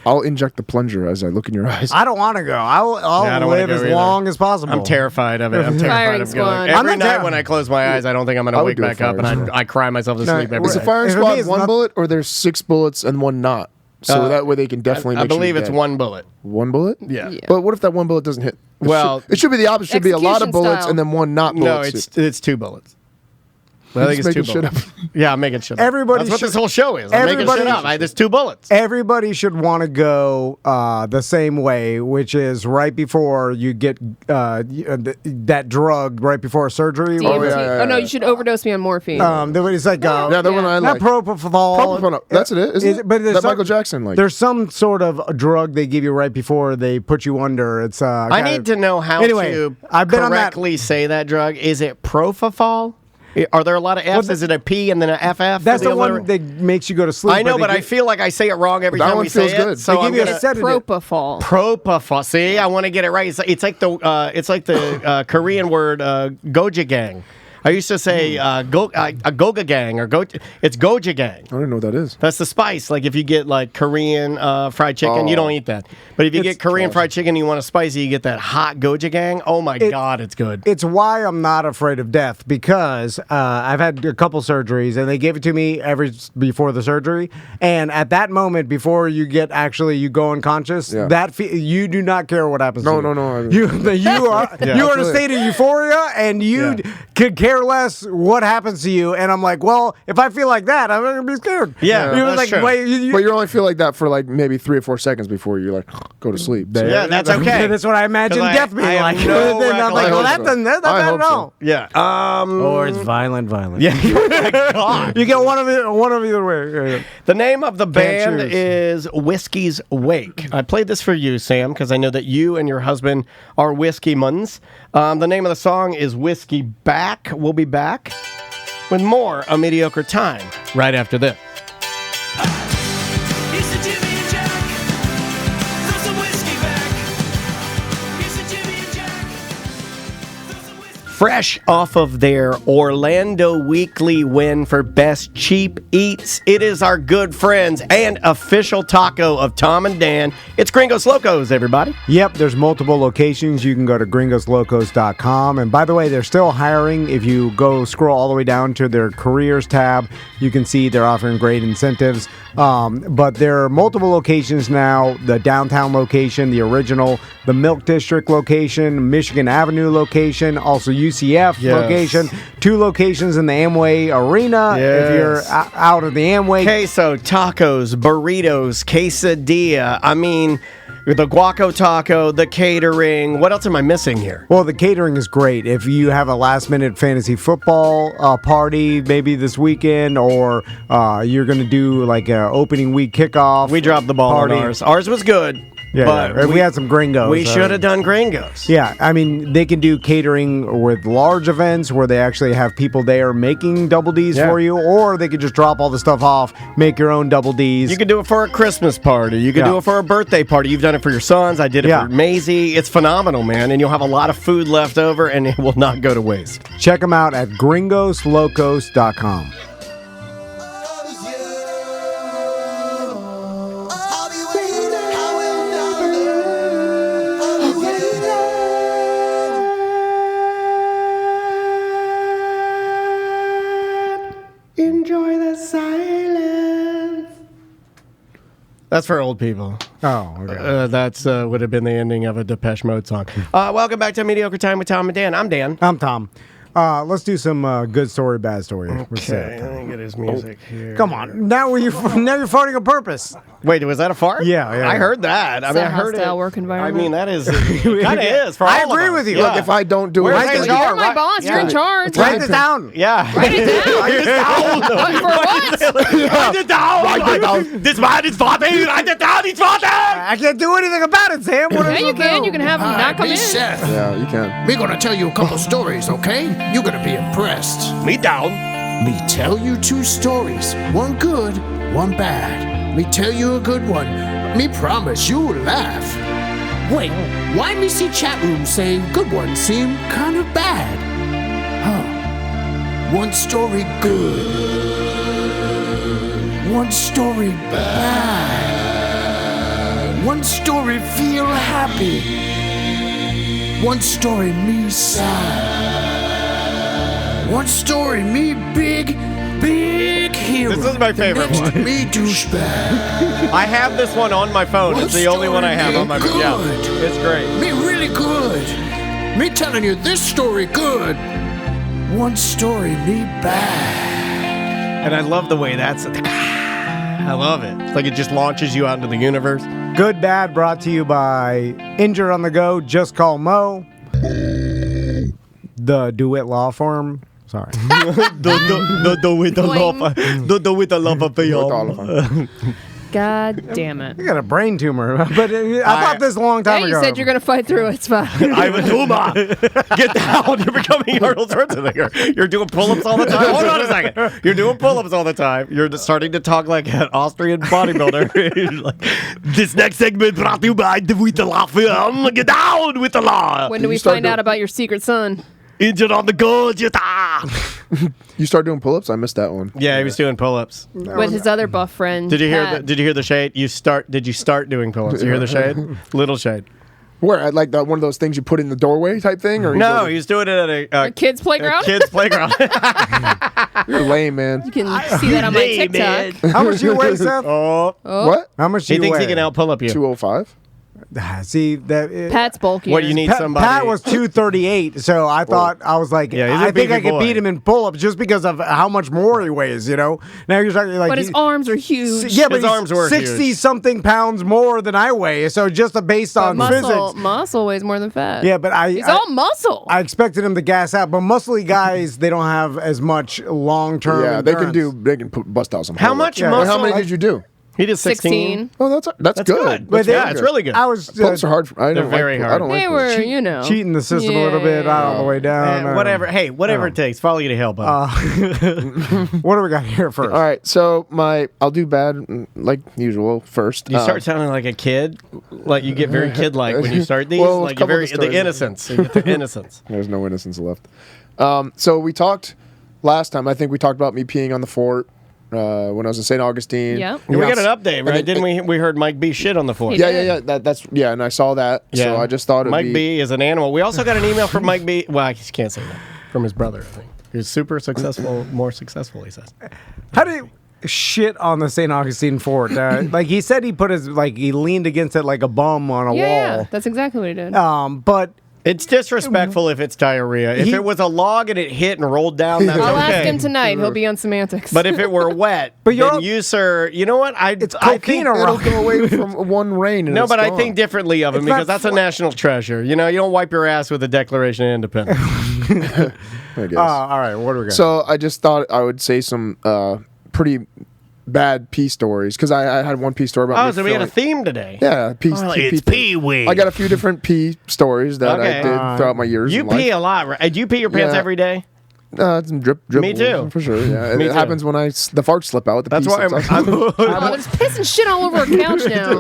I'll inject the plunger as I look in your eyes. I don't want to go. I'll live as long as possible. I'm terrified of it. I'm terrified of going. Every night when I close my eyes, I don't think I'm going to wake back up, and I cry myself to sleep every day. Is the firing squad one bullet, or there's 6 bullets and 1 not? So that way they can definitely make I believe it's 1 bullet. 1 bullet? Yeah. But what if that 1 bullet doesn't hit? It should be the opposite. It should be a lot of bullets and then 1 not bullet. No, it's 2 bullets. I think it's 2 bullets. Yeah, I'm making shit up. That's what this whole show is. I'm making shit up. There's 2 bullets. Everybody should want to go the same way, which is right before you get that drug, right before surgery. Oh, no, you should overdose me on morphine. It's like the one I like. Not propofol. That's it, isn't it? But that Michael Jackson like. There's some sort of drug they give you right before they put you under. It's I need to know how to correctly say that drug. Is it propofol? Are there a lot of F's? Is it a P and then an FF? That's the one that makes you go to sleep. I know, but I feel like I say it wrong every time we say it. So they give you a propofol. Propofol. See, I want to get it right. It's like the Korean word goja gang. I used to say goga gang or it's goja gang. I don't know what that is. That's the spice. Like if you get like Korean fried chicken, you don't eat that. But if you get Korean fried chicken and you want a spicy, you get that hot goja gang. Oh my God, it's good. It's why I'm not afraid of death because I've had a couple surgeries and they gave it to me before the surgery. And at that moment, before you you go unconscious, you do not care what happens to you. No. You are in a state of euphoria and you could care less what happens to you, and I'm like, well, if I feel like that, I'm gonna be scared. That's true. But you only feel like that for like maybe 3 or 4 seconds before you like go to sleep. Yeah, that's okay. That's what I imagine death being like. Then I'm like, well, that's not bad at all. Yeah. Or it's violent. Yeah. God. You get one of either way. The name of the band is Whiskey's Wake. I played this for you, Sam, because I know that you and your husband are whiskey muns. The name of the song is Whiskey Back. We'll be back with more A Mediocre Time right after this. Fresh off of their Orlando Weekly win for Best Cheap Eats, it is our good friends and official taco of Tom and Dan. It's Greeno Locos, everybody. Yep, there's multiple locations. You can go to gringoslocos.com. And by the way, they're still hiring. If you go scroll all the way down to their careers tab, you can see they're offering great incentives. But there are multiple locations now. The downtown location, the original, the Milk District location, Michigan Avenue location, also UCF location. 2 locations in the Amway Arena if you're out of the Amway. Queso, tacos, burritos, quesadilla. I mean, the guaco taco, the catering. What else am I missing here? Well, the catering is great. If you have a last-minute fantasy football party maybe this weekend, or you're going to do like an opening week kickoff. We dropped the ball party. on ours. Ours was good. But we had some gringos. We should have done gringos. Yeah, I mean, they can do catering with large events where they actually have people there making double Ds for you, or they could just drop all the stuff off, make your own double Ds. You can do it for a Christmas party. You can do it for a birthday party. You've done it for your sons. I did it for Maisie. It's phenomenal, man. And you'll have a lot of food left over, and it will not go to waste. Check them out at gringoslocos.com. Enjoy the silence. That's for old people. Oh, okay. That's would have been the ending of a Depeche Mode song. Welcome back to Mediocre Time with Tom and Dan. I'm Dan. I'm Tom. Let's do some good story, bad story. Okay, let me get his music here. Come on, now you're farting on purpose. Wait, was that a fart? Yeah. I heard that. I mean, I heard it. Hostile work environment. I mean, that is kind of is. For I all agree of us. with you. Yeah. Look, if I don't do it, Where's You're HR? my boss. You're in charge. Write this down. Yeah. Write it down. Write it down. For what? Write it down. Write it down. This man is farting. Write it down. He's farting. I can't do anything about it, Sam. What Yeah, you can. You can have him not come me in. Seth. yeah, you can. We're gonna tell you a couple stories, okay? You're gonna be impressed. Me down. Me tell you 2 stories. One good, one bad. Me tell you a good one. Me promise you'll laugh. Wait, why me see chat room saying good ones seem kind of bad? Huh. One story good. One story bad. One story feel happy. One story me sad. One story me big hero. This is my favorite Next, one. me douchebag. I have this one on my phone. It's the only one I have on my phone. Yeah, it's great. Me really good. Me telling you this story good. One story me bad. And I love the way that's. I love it. It's like it just launches you out into the universe. Good Bad brought to you by Injured on the Go, Just Call Mo. The DeWitt Law Firm. Sorry. The with the love of the God damn it. You got a brain tumor. But I thought this a long time Yeah, ago. you said you're going to fight through it. It's fine. I'm a tumor. Get down. You're becoming Arnold Schwarzenegger. You're doing pull-ups all the time. Hold on a second. You're doing pull-ups all the time. You're starting to talk like an Austrian bodybuilder. Like, this next segment brought to you by the with the law firm. Get down with the law. When do we find out about your secret son? Injured on the go. You start doing pull-ups? I missed that one. Yeah, he was doing pull-ups. With his other buff friend. Did you hear Pat. Did you hear the shade? Did you start doing pull-ups? You hear the shade? Little shade. Where? At like one of those things you put in the doorway type thing? Or No, he was doing it at A kid's playground? A kid's playground. You're lame, man. You can see that on my TikTok. How much do you weigh, Seth? Oh. What? How much do He you thinks weigh? he can out pull up you. 205? See, that... Pat's bulky. What, you need somebody? Pat was 238, so I thought, I was like, Yeah, he's a I think beefy I could boy. beat him in pull-ups just because of how much more he weighs, you know? Now you're talking like... But his arms are huge. Yeah, but His arms were 60-something pounds more than I weigh, so just based on physics... Muscle weighs more than fat. Yeah, but He's all muscle. I expected him to gas out, but muscly guys, they don't have as much long-term Yeah, they can endurance. bust out some How pull-ups. much But muscle? how many did you do? He did 16. Oh, that's good. But Yeah, it's really good. I was Pumps are hard. They're very hard. I don't They like were, those. you know. cheating the system a little bit, not all the way down. Whatever. Hey, whatever it takes. Follow you to hell, buddy. What do we got here first? All right, so I'll do bad like usual first. You start sounding like a kid. Like you get very kid-like when you start these. Well, like a couple you're of very the the stories- innocence. You get the innocence. There's no innocence left. So we talked last time. I think we talked about me peeing on the fort when I was in St. Augustine. Yeah. We got an update, And right? then- Didn't we? We heard Mike B shit on the fort. Yeah. That's and I saw that. So I just thought Mike B is an animal. We also got an email from Mike B. Well, I can't say that. From his brother, I think. He's super successful, more successful, he says. How do you shit on the St. Augustine fort? Like he said, he put he leaned against it like a bum on a Yeah, wall. that's exactly what he did. But it's disrespectful if it's diarrhea. If it was a log and it hit and rolled down, that's I'll okay. ask him tonight. He'll be on semantics. But if it were wet, But you're- then you, sir, you know what? it's I think cocaine or it'll go away from one rain. And no, it's but I gone. think differently of him It's not because that's a national treasure. You know, you don't wipe your ass with the Declaration of Independence. I guess. all right, what do we got? So I just thought I would say some pretty bad pee stories because I had one pee story about. Oh, me so we had a feeling- theme today. Yeah, pee. It's pee week. I got a few different pee stories that I Okay. did throughout my years. You in pee life. a lot, right? Do you pee your pants Yeah. every day? It's drip. Me too. For sure. Yeah, Me it too. happens when the farts slip out. The That's pee why slips I'm out. oh, there's piss and shit all over our couch now.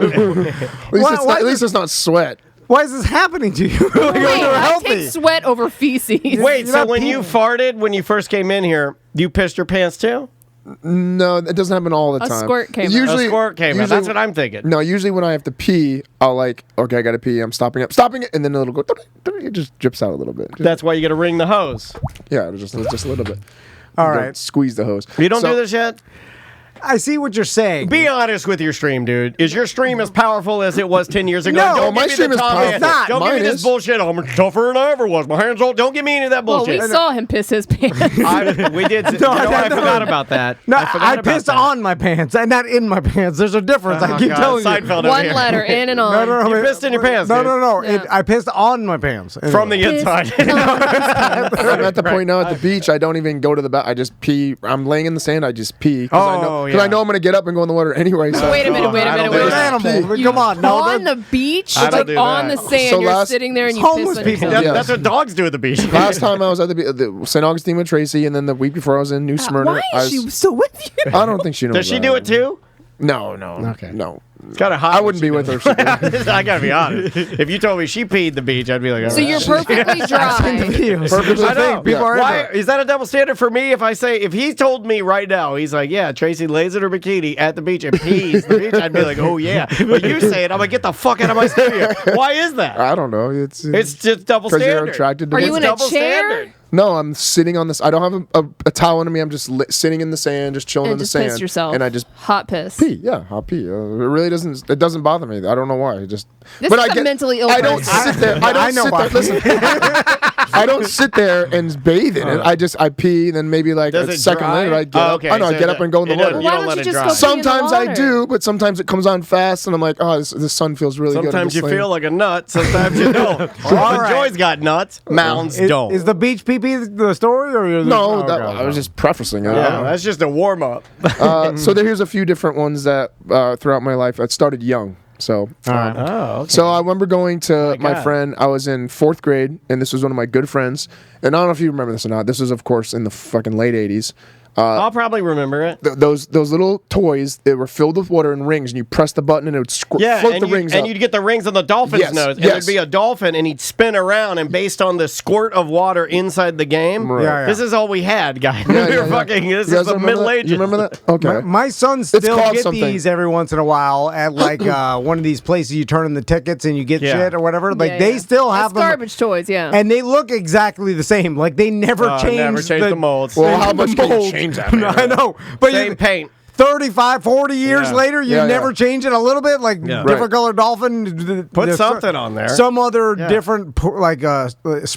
At least it's not sweat. Why is this happening to you? Like, Wait, you're I healthy. take sweat over feces. Wait, so not when you farted when you first came in here, you pissed your pants too? No, it doesn't happen all the A time. squirt came out. Usually, A squirt came out. That's what I'm thinking. No, usually when I have to pee, I'll okay, I gotta pee. I'm stopping it, and then it'll go. It just drips out a little bit. That's why you got to ring the hose. Yeah, just a little bit. All Don't right. squeeze the hose. You don't So- do this yet? I see what you're saying. Be honest with your stream, dude. Is your stream as powerful as it was 10 years ago? No, don't my give me stream the is Tom powerful. Hanks. It's not. Don't give me Mine this is. bullshit. I'm tougher than I ever was. My hands all. Don't give me any of that Well, bullshit. we saw him piss his pants. We did. I forgot about that. No, I forgot I about pissed that. on my pants and not in my pants. There's a difference. I Oh, keep God, telling you. Seinfeld over One here. letter, in and on. No, You wait. pissed in your pants, No, dude. no. Yeah. I pissed on my pants. From the Piss inside. I'm at the point now at the beach. I don't even go to the bath. I just pee. I'm laying in the sand. I just pee because Oh, I know I'm gonna get up and go in the water anyway. So Wait a minute, I don't do You're an that. animal. You Come on. No, on the beach, I don't like do on that. the sand, So you're last- sitting there and you Homeless piss on people. yourself. Yeah. That's what dogs do at the beach. last time I was at the St. Augustine with Tracy, and then the week before I was in New Smyrna. Why I is was- she still with you? I don't think she knows. Does she that. do it too? No. Okay. No. It's kind of hot. I when wouldn't she be with does her. it. I gotta be honest. If you told me she peed the beach, I'd be like, all So right. you're perfectly dry. Perfectly I know. fake. People are Why into it. is that a double standard for me? If he told me right now, he's like, yeah, Tracy lays in her bikini at the beach and pees the beach, I'd be like, oh yeah. But you say it, I'm gonna get the fuck out of my studio. Why is that? I don't know. It's Just double because standard. you're attracted to Are it. you in a double chair? standard. No, I'm sitting on this. I don't have a towel under me. I'm just sitting in the sand, just chilling And in the just sand. piss yourself. And I just Hot piss. pee. Yeah, I'll pee. It really doesn't. It doesn't bother me. I don't know why. It just. This but is I a get, mentally ill I don't person. sit there. I don't I know sit why. there. Listen. I don't sit there and bathe in it. I pee. Then maybe like Does a it second dry? later I get Oh, up. okay, I know. so I get up and go in the it water. doesn't- Why don't don't let you it just dry. go pee in the Sometimes I water? do, but sometimes it comes on fast, and I'm like, oh, this sun feels really good. I'm Sometimes just you laying- feel like a nut. Sometimes you don't. All right. Joy's got nuts. Mounds don't. Is the beach pee-pee the story? Or No, Oh, that, okay. I was just prefacing it. yeah, that's just a warm up. So here's a few different ones that throughout my life that started young. So, Oh, okay. so I remember going to my God. friend. I was in 4th grade, and this was one of my good friends. And I don't know if you remember this or not. This was, of course, in the fucking late 80s. I'll probably remember it. Those little toys, they were filled with water and rings, and you press the button, and it would Yeah, float and, the rings and up. you'd get the rings on the dolphin's Yes, nose. And yes. there'd be a dolphin, and he'd spin around, and based on the squirt of water inside the game, Right. Yeah, yeah. this is all we had, guys. Yeah, we yeah, were yeah. fucking, this You is guys the remember Middle that? Ages. You remember that? Okay. My sons It's still called get something. these every once in a while at like one of these places you turn in the tickets and you get Yeah. shit or whatever. Like Yeah, they yeah. still have That's them, garbage toys, yeah. and they look exactly the same. Like they never change. Never changed the molds. Well, how much can you mold. change that? No, I know, but Same paint. 35, 40 years Yeah. later, you Yeah, never yeah. change it a little bit, like Yeah. different Right. color dolphin. Put There's something on there. Some other Yeah. different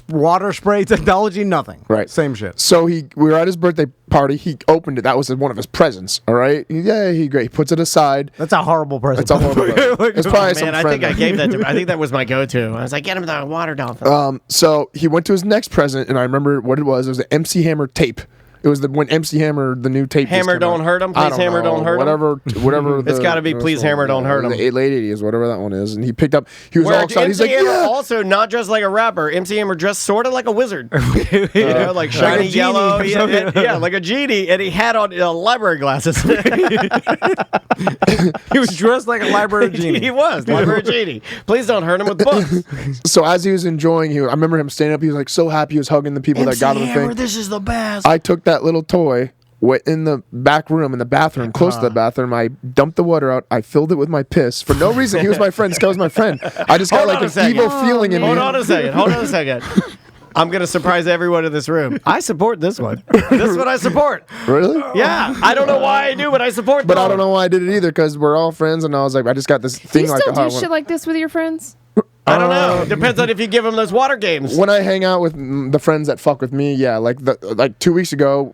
water spray technology. Nothing. Right. Same shit. So we were at his birthday party. He opened it. That was one of his presents. All right. Yeah, he great. He puts it aside. That's a horrible present. It's a horrible present. Like, It's probably Oh, some man, I friend. think I gave that to I think that was my go-to. I was like, get him the water dolphin. So he went to his next present, and I remember what it was. It was an MC Hammer tape. It was when MC Hammer, the new tape. Hammer Don't Hurt 'Em. Please Hammer Don't Hurt 'Em. Whatever. It's got to be Please Hammer Don't Hurt 'Em. The late 80s, whatever that one is. And he picked up. He was all excited. He's like, Hammer also not dressed like a rapper. MC Hammer dressed sort of like a wizard. Like shiny yellow. Yeah, like a genie. And he had on library glasses. He was dressed like a library genie. He was library genie. Please don't hurt him with books. So as he was enjoying, I remember him standing up. He was like so happy. He was hugging the people that got him the thing. This is the best. I took that little toy, went in the back room, in the bathroom, close to the bathroom. I dumped the water out. I filled it with my piss for no reason. He was my friend. This guy was my friend. I just got like an evil feeling in me. Hold on a second. I'm going to surprise everyone in this room. I support this one. This is what I support. Really? Yeah. I don't know why I do, but I support But I don't know why I did it either, because we're all friends, and I was like, I just got this Do thing you like still do shit like this with your friends? I don't know. It depends on if you give them those water games. When I hang out with the friends that fuck with me, yeah. Like 2 weeks ago,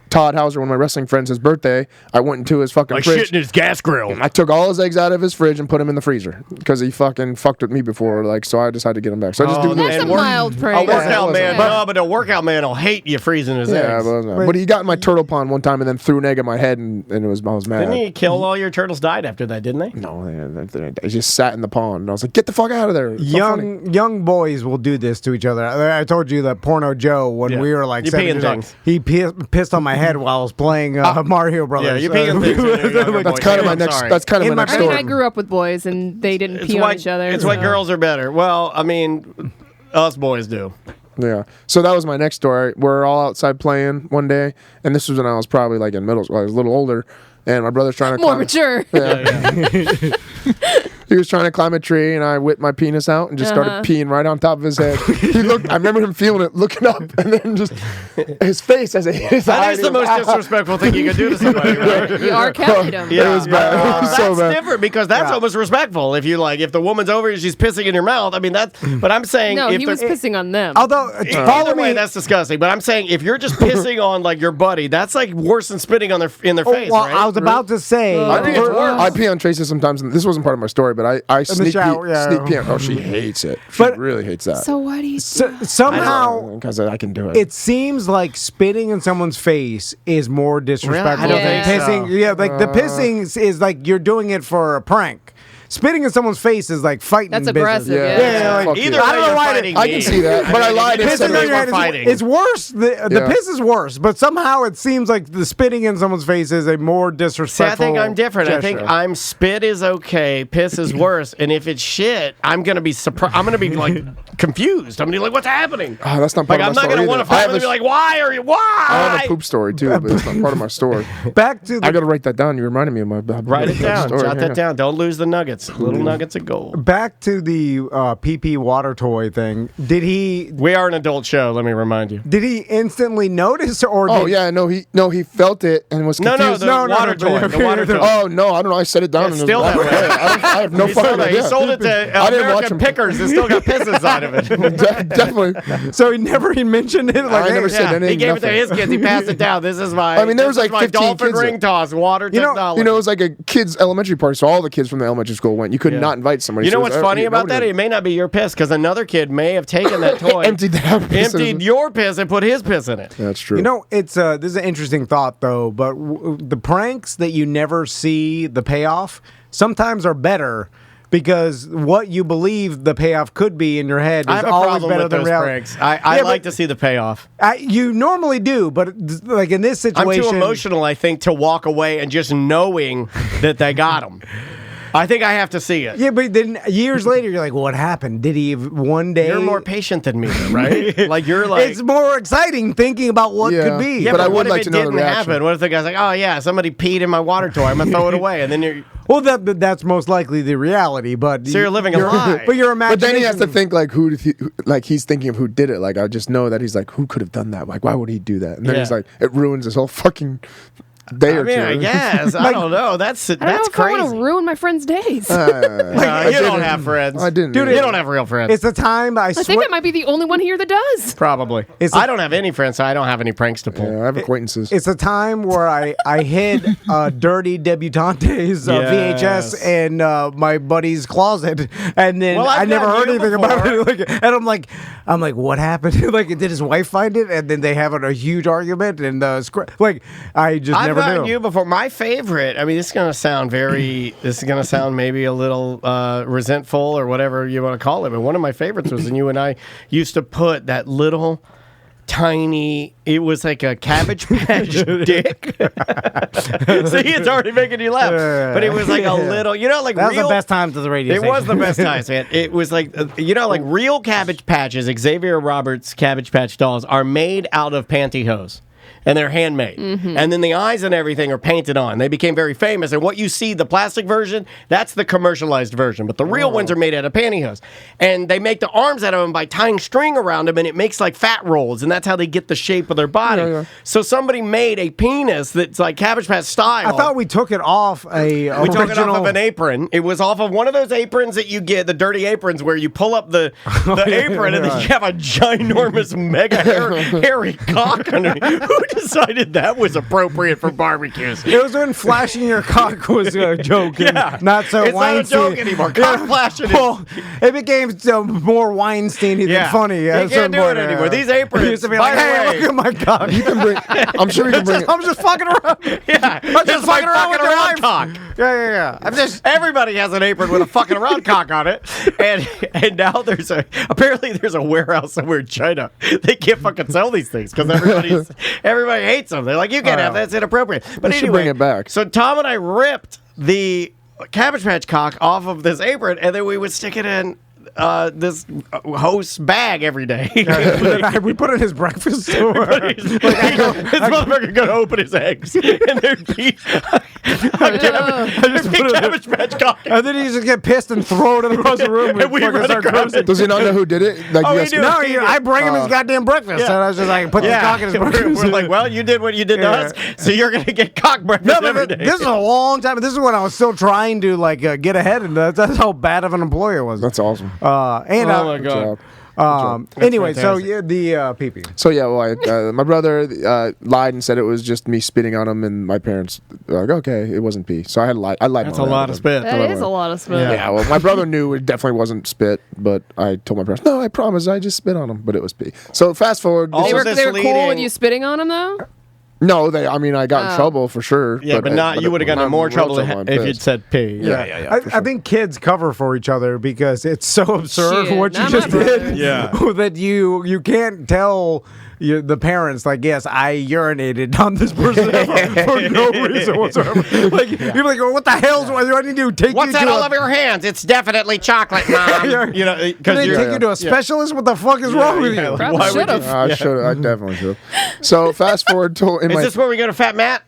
Todd Hauser, one of my wrestling friends, his birthday, I went into his fucking fridge. Shit in his gas grill. I took all his eggs out of his fridge and put them in the freezer because he fucking fucked with me before. So I decided to get him back. So I just do That's a mild prank. A workout man, but a workout man will hate you freezing his eggs. But he got in my turtle pond one time and then threw an egg at my head, and I was mad. Didn't he kill all your turtles? Died after that, didn't they? No, they just sat in the pond. And I was like, get the fuck out of there. Young boys will do this to each other. I told you that Porno Joe, when we were like 7 years old, he pissed on my head while I was playing Mario Brothers. Yeah, you're peeing things. That's kind of my next. That's kind of my next story. I grew up with boys, and they didn't pee on each other. It's why girls are better. Well, I mean, us boys do. Yeah. So that was my next story. We're all outside playing one day, and this was when I was probably like in middle school. I was a little older, and my brother's trying to more mature. Yeah. He was trying to climb a tree, and I whipped my penis out and just started peeing right on top of his head. He looked. I remember him feeling it, looking up, and then just his face as it hit his eye. That is the most disrespectful thing you could do to somebody. Right? You are counting him. Yeah. It was bad. That's different because that's almost respectful. If the woman's over you, she's pissing in your mouth. I mean that's. But I'm saying no, he was pissing on them. Although either way, that's disgusting. But I'm saying if you're just pissing on like your buddy, that's like worse than spitting on in their face. Well, right? I was about to say. I pee on Tracy sometimes, and this wasn't part of my story, but I sneak pee. Oh, she hates it. She really hates that. So why do you? Somehow, because I can do it. It seems like spitting in someone's face is more disrespectful than pissing. So. Yeah, like the pissing is like you're doing it for a prank. Spitting in someone's face is like fighting. That's business. aggressive. Yeah. Like, either I don't know why I can see that, but I lied. It's worse. The piss is worse, but somehow it seems like the spitting in someone's face is a more disrespectful. See, I think I'm different. Gesture. I think spit is okay, piss is worse, and if it's shit, I'm gonna be surprised. I'm gonna be like confused. I'm gonna be like, what's happening? Oh, that's not part like of my story. I'm not gonna want to finally be like, why are you? Why? I have a poop story too, but it's not part of my story. Back to I gotta write that down. You reminded me of my. Write it down. Jot that down. Don't lose the nuggets. Little nuggets of gold. Back to the PP water toy thing. Did he? We are an adult show. Let me remind you. Did he instantly notice, or? He felt it and was confused. The water toy. The water toy. Oh no, I don't know. I set it down. It's still that way. I have no fucking idea. He sold it to American Pickers. It's still got piss inside of it. Definitely. So he never mentioned it. Like, I never said anything. He gave it to his kids. He passed it down. This is my. I mean, there was like 15 Dolphin kids. Ring toss water technology. It was like a kids' elementary party, so all the kids from the elementary school went. You could not invite somebody. You know what's funny about that? It may not be your piss because another kid may have taken that toy, emptied your piss, and put his piss in it. That's true. You know, it's this is an interesting thought though. But the pranks that you never see the payoff sometimes are better. Because what you believe the payoff could be in your head is always better than reality. Pranks. I like to see the payoff. You normally do, but like in this situation, I'm too emotional, I think, to walk away and just knowing that they got him. I think I have to see it. Yeah, but then years later, you're like, what happened? Did he one day? You're more patient than me, right? Like you're like. It's more exciting thinking about what could be. Yeah, but I would like to know the reaction. Happen? What if the guy's like, oh yeah, somebody peed in my water toy. I'm gonna throw it away, and then you're. Well, that's most likely the reality, but so you're living a lie. But your imagination. But then he has to think like he's thinking of who did it. Like I just know that he's like, who could have done that? Like why would he do that? And then he's like, it ruins his whole fucking. day or I mean, two. I guess. I don't know. That's I don't know if crazy. I want to ruin my friends' days. You don't have friends. I didn't. Dude, you don't have real friends. It's the time I think I might be the only one here that does. Probably. I don't have any friends, so I don't have any pranks to pull. Yeah, I have acquaintances. It's a time where I hid Dirty Debutante's VHS in my buddy's closet, and then I never heard anything about it. Like, and I'm like, what happened? Like, did his wife find it? And then they have a huge argument, and like, I just never knew. I've gotten you before. My favorite. I mean, this is gonna sound maybe a little resentful or whatever you want to call it. But one of my favorites was when you and I used to put that little tiny, it was like a Cabbage Patch dick. See, it's already making you laugh. But it was like a little, like that was the best times of the radio It station. was the best times, man. It was like, like real Cabbage Patches, Xavier Roberts' Cabbage Patch dolls are made out of pantyhose. And they're handmade. And then the eyes and everything are painted on. They became very famous. And what you see, the plastic version, that's the commercialized version. But the real ones are made out of pantyhose. And they make the arms out of them by tying string around them, and it makes like fat rolls. And that's how they get the shape of their body. Yeah. So somebody made a penis that's like Cabbage Patch style. I thought we took it off We took it off of an apron. It was off of one of those aprons that you get, the dirty aprons, where you pull up the apron and then you have a ginormous, mega hairy cock underneath. Who decided that was appropriate for barbecues? It was when flashing your cock was a joke. Yeah. Not so It's not a Weinstein. joke anymore. Cock flashing Well, it became more Weinsteiny than funny. You can't do it anymore. These aprons, He used to be by like, the hey, way, look at my cock. You can bring. I'm sure you can bring. I'm just fucking around. yeah, I'm just fucking around with your wife. cock. Yeah. I'm just. Everybody has an apron with a fucking around cock on it, and now there's a warehouse somewhere in China. They can't fucking sell these things because everybody hates them. They're like, you can't have that. That's inappropriate. But should anyway, bring it back. So Tom and I ripped the Cabbage Patch cock off of this apron, and then we would stick it in this host's bag every day. We put it in his breakfast store. This motherfucker gonna open his eggs, and there'd be Cabbage Patch cock. And then he just get pissed and throw it across the room. And we run start across cursing. Does he not know who did it? Like, Oh, you he guys- knew. No, I bring him his goddamn breakfast. And I was just like, put the cock in his breakfast. We're like, well, you did what you did to us, so you're gonna get cock breakfast every day. This is a long time. This is when I was still trying to get ahead, and that's how bad of an employer I was. That's awesome. And Oh my god. anyway, so fantastic. the pee-pee. So yeah, well, my brother lied and said it was just me spitting on him, and my parents were like, okay, it wasn't pee. So I lied. That's a lot of spit. That is a lot of spit. Yeah, well, my brother knew it definitely wasn't spit, but I told my parents, no, I promise, I just spit on him, but it was pee. So fast forward. All They of were, this they were cool with leading- you spitting on them, though? No, I got in trouble for sure. Yeah, but not. You would have gotten in more trouble if you'd said pee. I think kids cover for each other because it's so absurd Shit, what you not just my did. brothers. Yeah. That you can't tell the parents, like, yes, I urinated on this person for no reason whatsoever. Like, you're like, well, what the hell do I need to take What's you that to all over your hands? It's definitely chocolate, Mom. Can Because they take you to a specialist? What the fuck is wrong with you? Probably Why would should have. I should. I definitely should. So fast forward to Is this where we go to Fat Matt?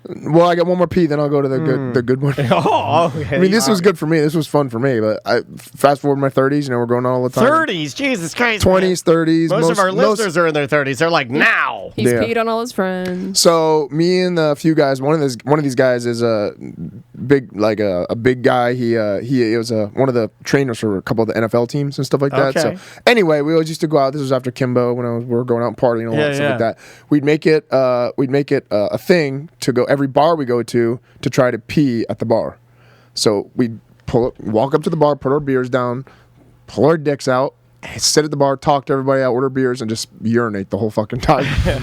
Well, I got one more pee, then I'll go to the good one. Oh, I mean, this was good for me. This was fun for me. But I fast forward my 30s. We're going on all the time. 30s, Jesus Christ. 20s, 30s. Most of our listeners are in their 30s. They're like, now. He's Yeah. peed on all his friends. So me and a few guys. One of these guys is a big guy. He was one of the trainers for a couple of the NFL teams and stuff like that. Okay. So anyway, we always used to go out. This was after Kimbo when we were going out and partying and all that stuff like that. We'd make it a thing to go every bar we go to try to pee at the bar. So we'd walk up to the bar, put our beers down, pull our dicks out, sit at the bar, talk to everybody out, order beers, and just urinate the whole fucking time. At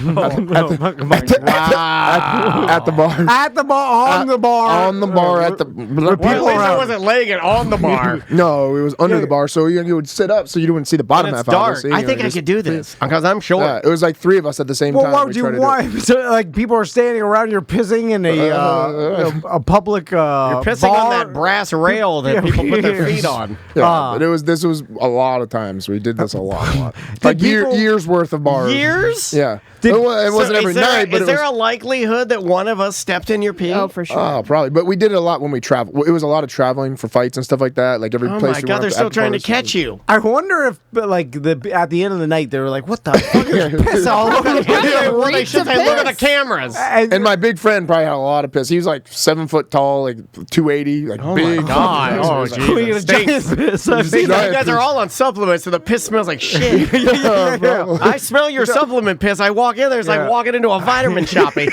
the bar. At the bar, on the bar. On the bar, at the... Well, at least I wasn't laying it on the bar. No, it was under the bar, so you would sit up so you wouldn't see the bottom It's half. dark. Obviously. I think I could do this because I'm sure. Yeah, it was like three of us at the same Well, time. why We would you tried to do want? So, like, people are standing around, you're pissing in a public You're pissing bar. on that brass rail that people put their feet on. Yeah, but this was a lot of times this. We did this a lot. Did Like people- years worth of bars. Years? Yeah. Did- it wasn't every night, but is it there was. a likelihood that one of us stepped in your pee? Oh, for sure. Oh, probably. But we did it a lot when we traveled. It was a lot of traveling for fights and stuff like that. Like every Oh place my we God, went they're up still after trying to parties. catch you. I wonder if, like, at the end of the night, they were like, "What the fuck is piss all over the place?" Well, they should say, look at the cameras. And my big friend probably had a lot of piss. He was like 7 foot tall, like 280, like big. God. fucking Oh, piss. Jesus. Giant piss. See, you giant guys are piss. all on supplements, so the piss smells like shit. Yeah, bro. I smell your supplement piss. I walk in there, it's like walking into a vitamin shopping.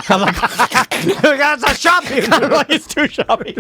I'm like, it's a shopping. I'm like, it's too shopping.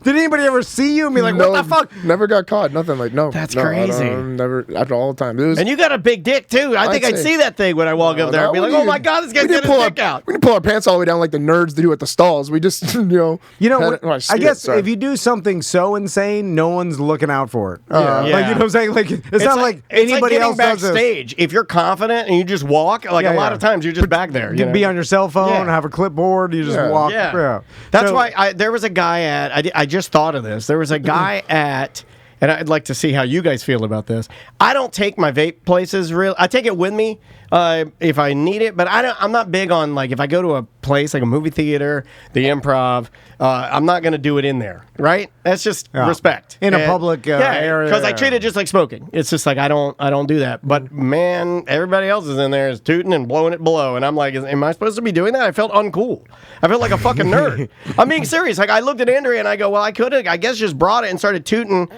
Did anybody ever see you and be like, No, "What the fuck?" Never got caught. Nothing like no. That's no, crazy. Never after all the time. It was, And you got a big dick, too. I think I'd say- see that thing when I walk up there and be like, oh my God, this guy's got his dick out. We didn't pull our pants all the way down like the nerds do at the stalls. We just, You know, had what, it- oh, I skid, guess sorry. if you do something so insane, no one's looking out for it. Yeah. Like, you know what I'm saying? Like, it's not like it's anybody getting else does this. backstage. If you're confident and you just walk, like Yeah, a lot yeah. of times you're just back there. You can be on your cell phone, Yeah. have a clipboard, you just Yeah. walk. Yeah. That's So- why there was a guy at, I just thought of this. There was a guy at, and I'd like to see how you guys feel about this. I don't take my vape places I take it with me if I need it, but I'm not big on, like, if I go to a place like a movie theater, the Improv, I'm not going to do it in there, right? That's just respect. In a public area. Because I treat it just like smoking. It's just like I don't do that. But man, everybody else is in there is tooting and blowing it below, and I'm like, am I supposed to be doing that? I felt uncool. I felt like a fucking nerd. I'm being serious. Like, I looked at Andrea and I go, well, I could have, I guess, just brought it and started tooting.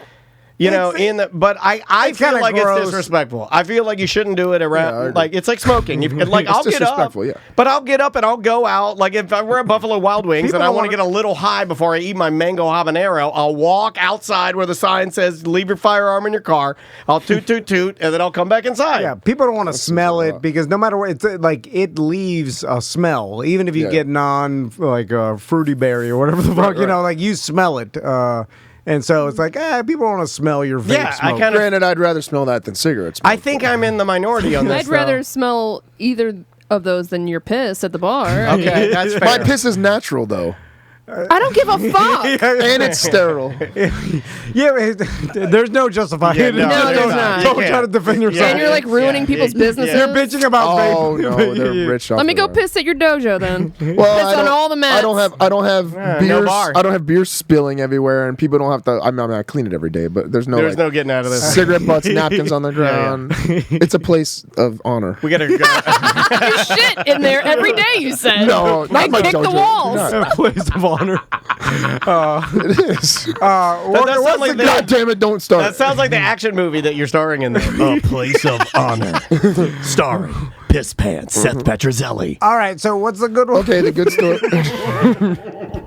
You know, but I feel kinda like gross. it's disrespectful. I feel like you shouldn't do it Yeah, I around. agree. Like, it's like smoking. Like, It's I'll get up, disrespectful, yeah. but I'll get up and I'll go out. Like, if we're at Buffalo Wild Wings People and I don't want to wanna- get a little high before I eat my mango habanero, I'll walk outside where the sign says "Leave your firearm in your car." I'll toot toot toot, and then I'll come back inside. Yeah, people don't want to smell it because no matter what, it's like it leaves a smell. Even if you Yeah. get like fruity berry or whatever the fuck, you right. know, like you smell it. And so it's like, people want to smell your vape Yeah, I smoke. kind of. Granted, I'd rather smell that than cigarettes. I think I'm in the minority on this. I'd rather smell either of those than your piss at the bar. Okay, that's fair. My piss is natural though, I don't give a fuck. and it's sterile. Yeah, there's no justifying Yeah, it. no, No, there's not. Don't You try to can't. defend yourself. And you're like ruining people's businesses. You're bitching about Oh vape. no, they're rich. Let me go piss at your dojo then. Well, piss on all the mats. I don't have no beers. bar. I don't have beer spilling everywhere, and people don't have to. I mean, I clean it every day, but there's no There's like, no getting out of this. cigarette butts, napkins on the ground. It's a place of honor. We gotta go. You shit in there every day, you said. No, not I my kick the dojo. walls. No, A place of honor. it is. That sounds like God damn it! Don't start. That sounds like the action movie that you're starring in there. A Place of Honor. Starring Piss Pants, Seth Petrozelli. All right, so what's the good one? Okay, the good story.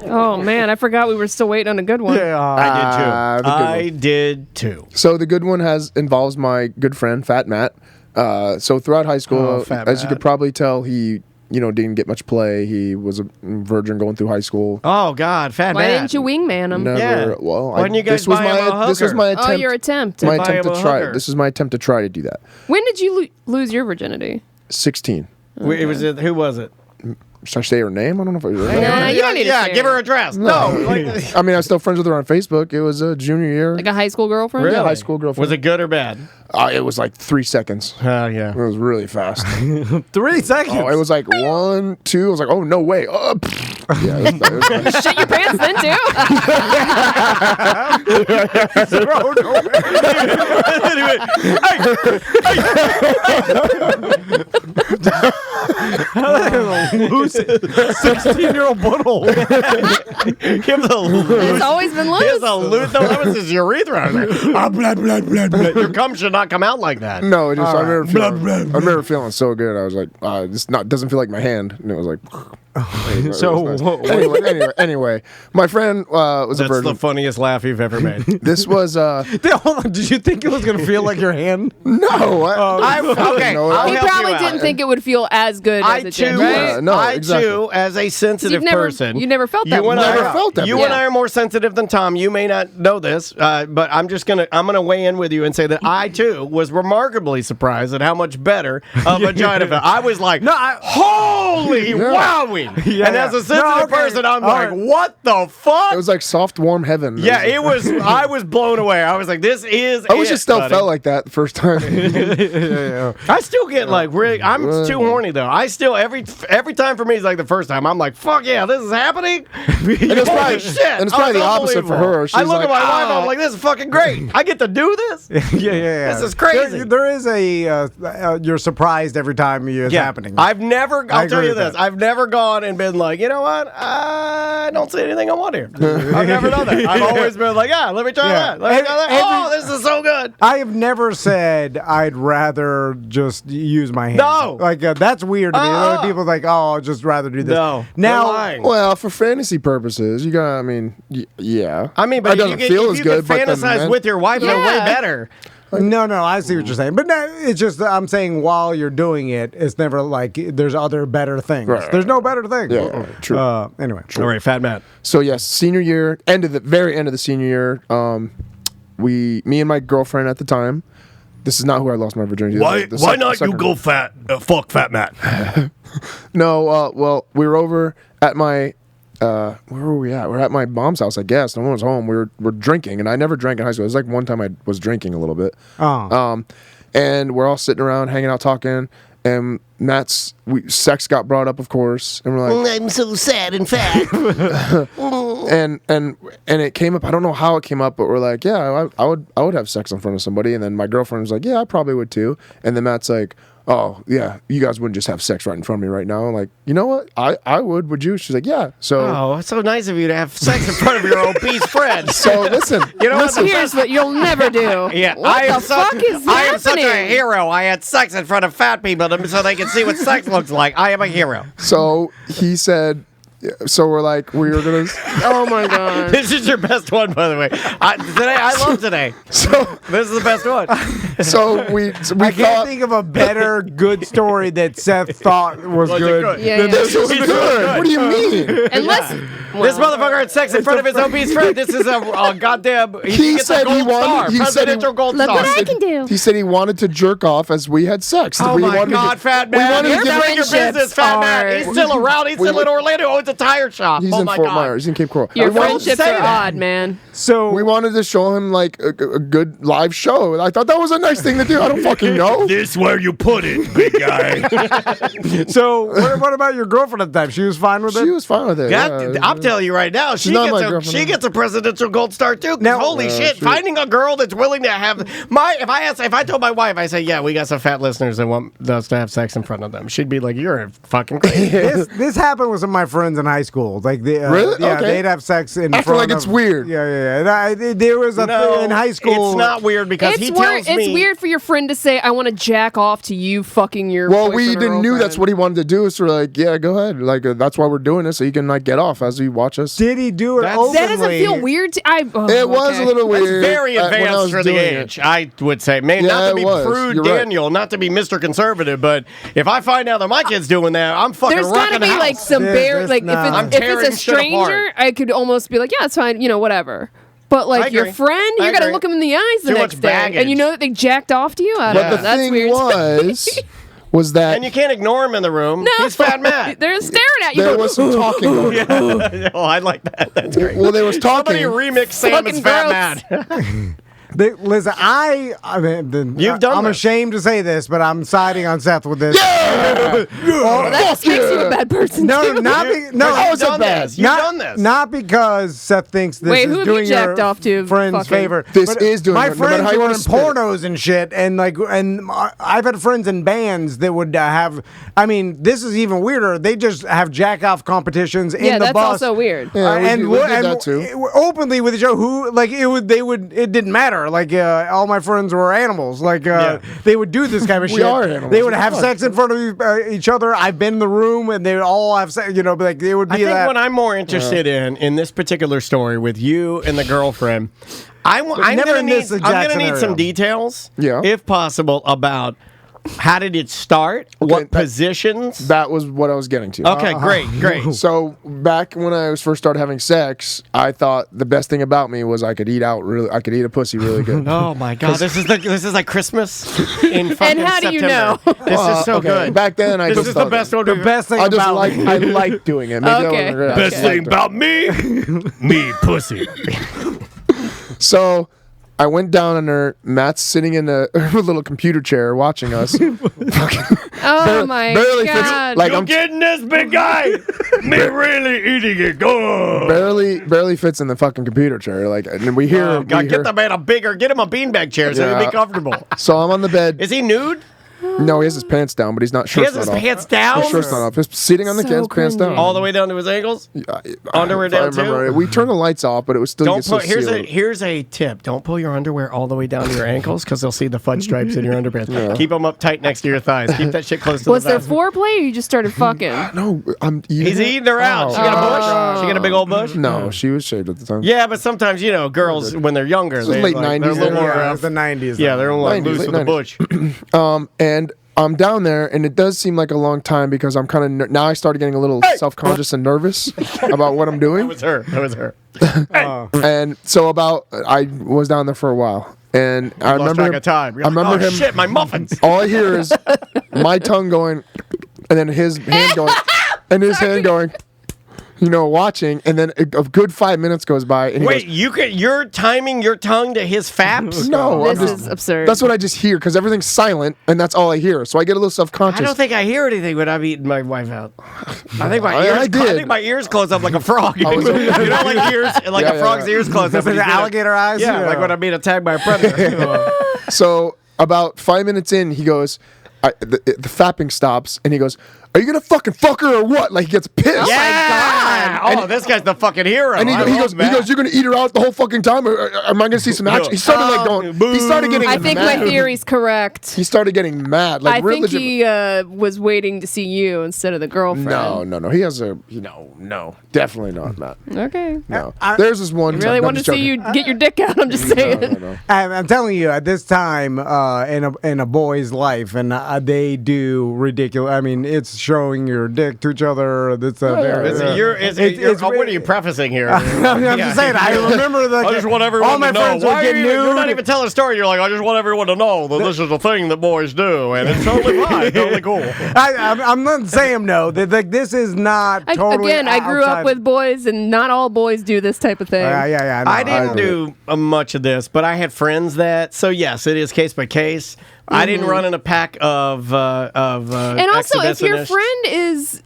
Oh man, I forgot we were still waiting on a good one. I the good one. I did too. So the good one involves my good friend Fat Matt. So throughout high school, Fat as you Matt. could probably tell, he didn't get much play. He was a virgin going through high school. Oh God, Fat Why Matt. didn't you wingman him? Never. Yeah. Well, Why didn't you guys this was buy him a this was hooker? my attempt. Oh, your attempt. my buy attempt him to a try. hooker. This was my attempt to try to do that. When did you lose your virginity? 16. It was who was it? Should I say her name? I don't know if it was her No, name. you don't need to Yeah, say give it. her address. No, like, I mean, I was still friends with her on Facebook. It was a junior year. Like a high school girlfriend? really? high school girlfriend. Was it good or bad? It was like 3 seconds. Oh yeah. It was really fast. 3 seconds. Oh, it was like 1, 2. I was like, oh no way. Oh, pfft. Yeah, it was Shit your pants then too? Loose 16-year-old butthole. Give the It's always been loose. Here's a loot. No, that was his urethra. I was like, blah, blah, blah, blah. Your cum should not come out like that. No, it just, I remember feeling so good. I was like, this doesn't feel like my hand, and it was like. So, anyway, my friend was a That's virgin. the funniest laugh you've ever made. This was hold on, did you think it was going to feel like your hand? no. Okay, No, I'll He help probably you out. didn't think it would feel as good I as it too, did, right? Yeah, no, I exactly. too, as a sensitive person, You never felt that you and way. I Never felt that You before. and I are more sensitive than Tom. You may not know this, but I'm gonna weigh in with you and say that I too was remarkably surprised at how much better a vagina felt. I was like, holy wowie! moving. And as a sensitive person, I'm like, what the fuck? It was like soft, warm heaven. Yeah, it was. I was blown away. I was like, this is. I wish it still felt like that the first time. I still get like really. I'm too horny though. I still every time for me is like the first time. I'm like, fuck yeah, this is happening. And it's probably, shit! And it's probably the opposite for her. She's I look like, at my wife. I'm like, this is fucking great. I get to do this. Yeah. This is crazy. There is a you're surprised every time it's happening. I've never. I'll tell you this. that. I've never gone and been like, you know what? I don't see anything I want here. I've never done that. I've always been like, yeah, let me try that. Let me try that. This is so good. I have never said I'd rather just use my hands. No. Like, that's weird to me. Other people like, oh, I'd just rather do this. No. Now, well, for fantasy purposes, you got, I mean, yeah. I mean, but it doesn't feel as good. But fantasize with your wife, they're way better. No, I see what you're saying. But no, it's just, I'm saying while you're doing it, it's never like there's other better things. Right. There's no better thing. Yeah, true. Anyway. All right, Fat Matt. So, yes, senior year, very end of the senior year, me and my girlfriend at the time, this is not who I lost my virginity to. Why not you go fuck Fat Matt? No, well, we were over at my, where were we at? We're at my mom's house, I guess. No one was home. We're drinking, and I never drank in high school. It was like one time I was drinking a little bit. And we're all sitting around, hanging out, talking, and sex got brought up, of course, and we're like, I'm so sad and fat. and it came up. I don't know how it came up, but we're like, yeah, I would have sex in front of somebody. And then my girlfriend was like, yeah, I probably would too. And then Matt's like, oh yeah, you guys wouldn't just have sex right in front of me right now. I'm like, you know what? I would you? She's like, yeah. So it's so nice of you to have sex in front of your obese friend. So listen, you know what? Here's what you'll never do. Yeah, What the fuck is I am such a happening? hero. I had sex in front of fat people so they can see what sex looks like. I am a hero. So he said. So we're like, we were gonna. Oh my god! This is your best one, by the way. I love today. So this is the best one. So we I can't think of a better good story that Seth thought was good. Yeah. This was good. What do you mean? Unless This motherfucker had sex in front of his obese friend. This is a goddamn. He said he wanted. Presidential gold Look star. what I can do. He said he wanted to jerk off as we had sex. Oh we my wanted God, Fat Man! wanted to You're give running your business, Fat Man. He's still around. He's still in Orlando. Owns a tire shop. He's Oh in my Fort God. Myers. He's in Cape Coral. Your We wanted to friendships say are that. odd, man. So we wanted to show him like a good live show. And I thought that was a nice thing to do. I don't fucking know. This where you put it, big guy. So what about your girlfriend at the time? She was fine with it? She was fine with it. God, yeah. I'm telling you right now, she not my gets girlfriend. she gets a presidential gold star too. 'Cause Now- holy shit, shoot. finding a girl that's willing to have if I told my wife, I say, yeah, we got some fat listeners that want us to have sex in front of them. She'd be like, you're fucking crazy. This happened with some of my friends in high school. Like they, Really? yeah, Okay. they'd have sex in I feel front like it's of- weird. Yeah. And there was a thing in high school. It's not weird because he tells me It's weird for your friend to say, "I want to jack off to you fucking your." Well, we boyfriend or didn't knew girlfriend." that's what he wanted to do. So we're like, yeah, go ahead. Like that's why we're doing this, so you can like get off as you watch us. Did he do it That's- openly? That doesn't feel weird. It was a little That's weird. very when I advanced was for the doing it. age, I would say. Man, Yeah, not to it be was. prude You're right. Daniel, not to be Mr. Conservative, but if I find out that my kid's doing that, I'm fucking There's rocking gotta the be house. like some There's like not. I'm if it's tearing a shit apart. stranger, I could almost be like, yeah, it's fine, whatever. But I like your agree. friend, I you're gonna agree. look him in the eyes the Too next much day, baggage. and you know that they jacked off to you. I don't But know. the That's thing weird. was that And you can't ignore him in the room. No, He's Fat Matt. They're staring at you. there going, was some talking going on. Oh, I like that. That's great. Well, they was talking. Somebody remix Sam as Fucking Fat gross. Matt. Listen, You've done I'm this. ashamed to say this, but I'm siding on Seth with this. Well, that just makes you a bad person. No, too. not You've not done this. You've done this. Not because Seth thinks this Wait, is who have you doing jacked your off to, friend's fucking- favor. This But is doing my it, no matter friends how you were wanna in spin it. pornos and shit, and I've had friends in bands that would have. I mean, this is even weirder. They just have jack off competitions in Yeah, the that's bus. also weird. Yeah, we did that too. Openly with each other. Who like it would? They would. It didn't matter. Like all my friends were animals. Like they would do this kind of We shit. are animals. They would have Fuck. sex in front of each other. I've been in the room, and they would all have sex. Like they would be I think that. what I'm more interested in this particular story with you and the girlfriend, I'm never gonna in need this exact I'm gonna need scenario. some details, Yeah. if possible, about How did it start? What positions? That was what I was getting to. Okay, great. So back when I was first started having sex, I thought the best thing about me was I could eat a pussy really good. Oh my god, this is like Christmas in fucking And how do you September. know? This is so good. Back then, I This just is the thought best that. one. The best thing I just about I like doing it. Maybe I Okay. wasn't good. I Best just thing liked it. about me pussy. So I went down on her. Matt's sitting in a little computer chair watching us. Oh my barely fits- god! like, You I'm- getting this, big guy? Me really eating it. Go. barely fits in the fucking computer chair. Like, and we hear. Oh, God, we hear get the man get him a beanbag chair so he'll Yeah. be comfortable. so I'm on the bed. Is he nude? No, he has his pants down, but he's not. He Shirt's has his not off. pants down? His shirt's not off. He's sitting on the So kid's pants down. cringy. All the way down to his ankles? Underwear If I down remember too? right. We turned the lights off, but it was still. Don't gets so put sealed. here's a tip. Don't pull your underwear all the way down to your ankles because they'll see the fudge stripes in your underpants. Keep them up tight next to your thighs. Keep that shit close to Was the there vest. foreplay, or you just started fucking? No, I'm eating. He's eating her out. She got a bush. She got a big old bush. No, she was shaved at the time. Yeah, but sometimes girls when they're younger, was they late they're a 90s, little more. Yeah, it was the 90s. Yeah, they're like 90s, loose late with the 90s. bush. And I'm down there, and it does seem like a long time because I'm kind of now I started getting a little self-conscious and nervous about what I'm doing. That was her. And so I was down there for a while, and I Lost remember track of time. You're I like, remember oh, him. shit, my muffins. All I hear is my tongue going, and then his hand going, and his hand going. Watching, and then a good 5 minutes goes by, and he Wait, goes, you're timing your tongue to his faps? No, This is absurd. That's what I just hear because everything's silent, and that's all I hear. So I get a little self-conscious. I don't think I hear anything when I'm eating my wife out. I think my I ears. I did. think my ears close up like a frog. I was- like ears, like Yeah, a frog's yeah. ears close up. The alligator eyes? Yeah, Yeah. like when I'm being attacked by a predator. So about 5 minutes in, he goes, the fapping stops, and he goes, "Are you gonna fucking fuck her or what?" Like he gets pissed. Yeah! Oh, this guy's the fucking hero. And he goes, "You're gonna eat her out the whole fucking time, or am I gonna see some action?" He started like going. He started getting. I think mad. my theory's correct. He started getting mad. Like I real think legit- he was waiting to see you instead of the girlfriend. No. He has a no, definitely not, Matt. Okay. No, there's this one. Really no, want to I'm just see joking. you get your dick out. I'm just saying. No. I'm telling you, at this time in a boy's life, and they do ridiculous. I mean, it's showing your dick to each other. That's what are you prefacing here? I'm just saying. I remember the. I just want everyone all my to know. friends would Why get you're not nude. even telling a story. You're like, I just want everyone to know that this is a thing that boys do, and it's totally fine, totally cool. I'm not saying no. This is not totally. Again, I grew up with boys, and not all boys do this type of thing. Yeah. I didn't do much of this, but I had friends that. So yes, it is case by case. I didn't run in a pack of. And also, if your friend is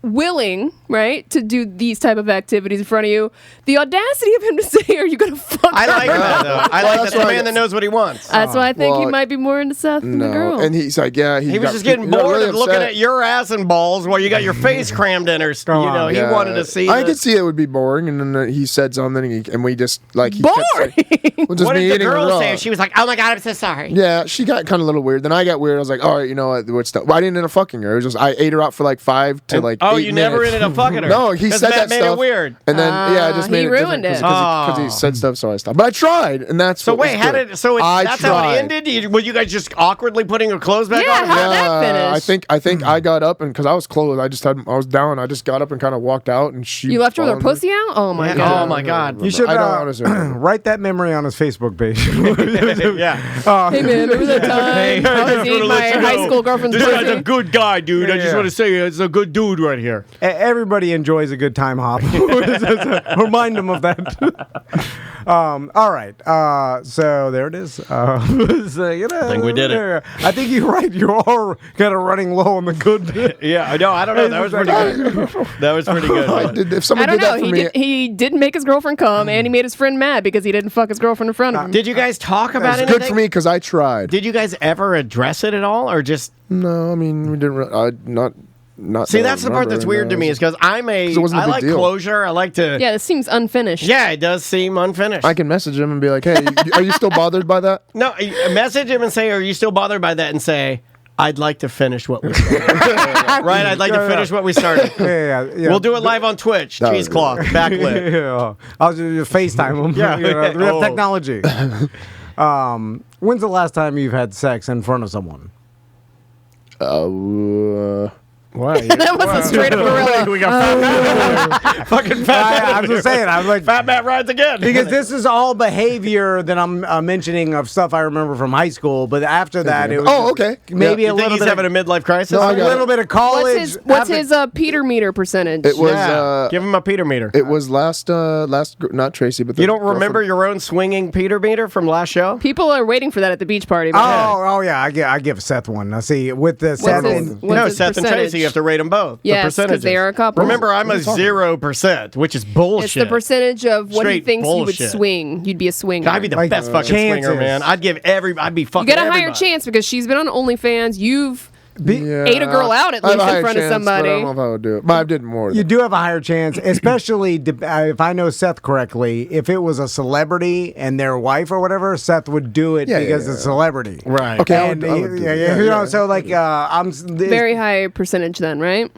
willing, right, to do these type of activities in front of you, the audacity of him to say, "Are you gonna fuck?" I like her?" that though. I like that the man that knows what he wants. That's why I think he Well, might be more into Seth than the girl. And he's like, yeah, He was just getting bored of looking at your ass and balls while you got your face crammed in her. He wanted to see. I could see it would be boring, and then he said something, and we just like he kept boring. saying- well, just What me did the eating girl raw. say? She was like, "Oh my god, I'm so sorry." Yeah, she got kind of a little weird. Then I got weird. I was like, all right, you know what? What's the? Well, I didn't end up fucking her. It was just I ate her out for like 5 to like. Oh, 8 you never minutes. ended up fucking her. No, he 'Cause said that that made stuff it weird. and then I just he made it ruined different it. because he said stuff, so I stopped. But I tried, and that's So what was wait, how good. did so? I That's how it tried. ended. Were you guys just awkwardly putting your clothes back Yeah, on? how'd that finish? I think I got up and because I was clothed, I was down. I just got up and kind of walked out, and she. You left her with her followed me. pussy out? Oh my Yeah. god. Oh my god. You should I don't honestly remember. write that memory on his Facebook page. Yeah. Hey man, remember that time I was eating my high school girlfriend's This guy's a pussy? good guy, dude. I just Yeah. want to say it's a good dude right here. Everybody enjoys a good time hop. Remind them of that. All right. So there it is. So, I think we did it. I think you're right. You are kind of running low on the good. Yeah, I know. I don't know. That was pretty good. That was pretty good. If I someone don't did know. that for He, me, he didn't make his girlfriend come, and he made his friend mad because he didn't fuck his girlfriend in front of him. Did you guys talk about it's anything? good for me because I tried. Did you guys ever address it at all, or just No, I mean we didn't. Not. see? that I That's the part that's remember, weird to me is because it wasn't a I big like deal. closure. I like to. Yeah, this seems unfinished. Yeah, it does seem unfinished. I can message him and be like, "Hey, are you still bothered by that?" No, message him and say, "Are you still bothered by that?" And say, "I'd like to finish what we started." Right? I'd like to finish what we started. Yeah. We'll do it live on Twitch. That Cheesecloth, backlit. Yeah. I'll just FaceTime them. Yeah. We have Oh. technology. When's the last time you've had sex in front of someone? Wow, That was a straight up gorilla. We got Fat Matt. Fucking Fat Matt. I'm just saying. I'm like, Fat Matt rides again. because this is all behavior that I'm mentioning of stuff I remember from high school. But after that, it was okay. maybe You a think little he's bit having a midlife crisis? No, I a got little bit of college. What's his Peter meter percentage? It was Give him a Peter meter. it was last not Tracy, but the You don't remember girlfriend. your own swinging Peter meter from last show? People are waiting for that at the beach party. Oh yeah, I give Seth one. Now see with the Seth. What's his Seth and percentage? Tracy, you have to rate them both. Yes, the 'cause percentages. they are a couple. Remember, I'm a 0%, which is bullshit. It's the percentage of what he Straight thinks you would bullshit. swing. You'd be a swinger. I'd be the Like, best fucking chances. swinger, man. I'd be You fucking get a higher everybody. chance because she's been on OnlyFans. You've Yeah, ate a girl out at I have least a in higher front of chance, but somebody. I don't know if I would do it. But I did more. You do have a higher chance, especially if I know Seth correctly. If it was a celebrity and their wife or whatever, Seth would do it because it's a celebrity. Right. Okay, And I would do it. you know, so like I'm Very high percentage then, right?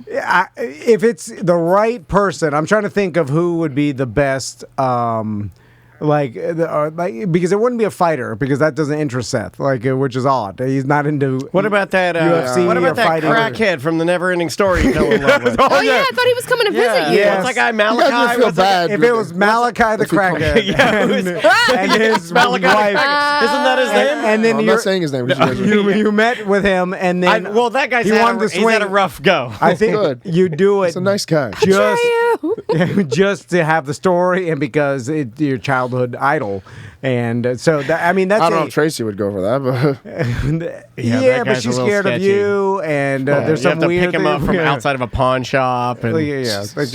if it's the right person, I'm trying to think of who would be the best. Like because it wouldn't be a fighter because that doesn't interest Seth, which is odd. He's not into. What about that UFC What or about that fighting? crackhead from the Never-Ending Story you fell in love with? Oh, yeah, I thought he was coming to visit you. Yeah. What's that guy You guys Malachi? would feel bad. If it was Malachi the crackhead, Yeah, it was- and his Malachi the wife, crackhead. Isn't that his name? and then I'm not saying his name. Which you met with him, and then well, that guy's he wanted to he's had a swing. rough go. I think Good. you do it He's a nice guy. just to have the story and because it's your childhood idol. And so, that's I don't know if Tracy would go for that, but that but guy's she's a little scared of sketchy. you, and there's you some have to weird pick him up thing- from yeah. outside of a pawn shop. And Yeah. Like,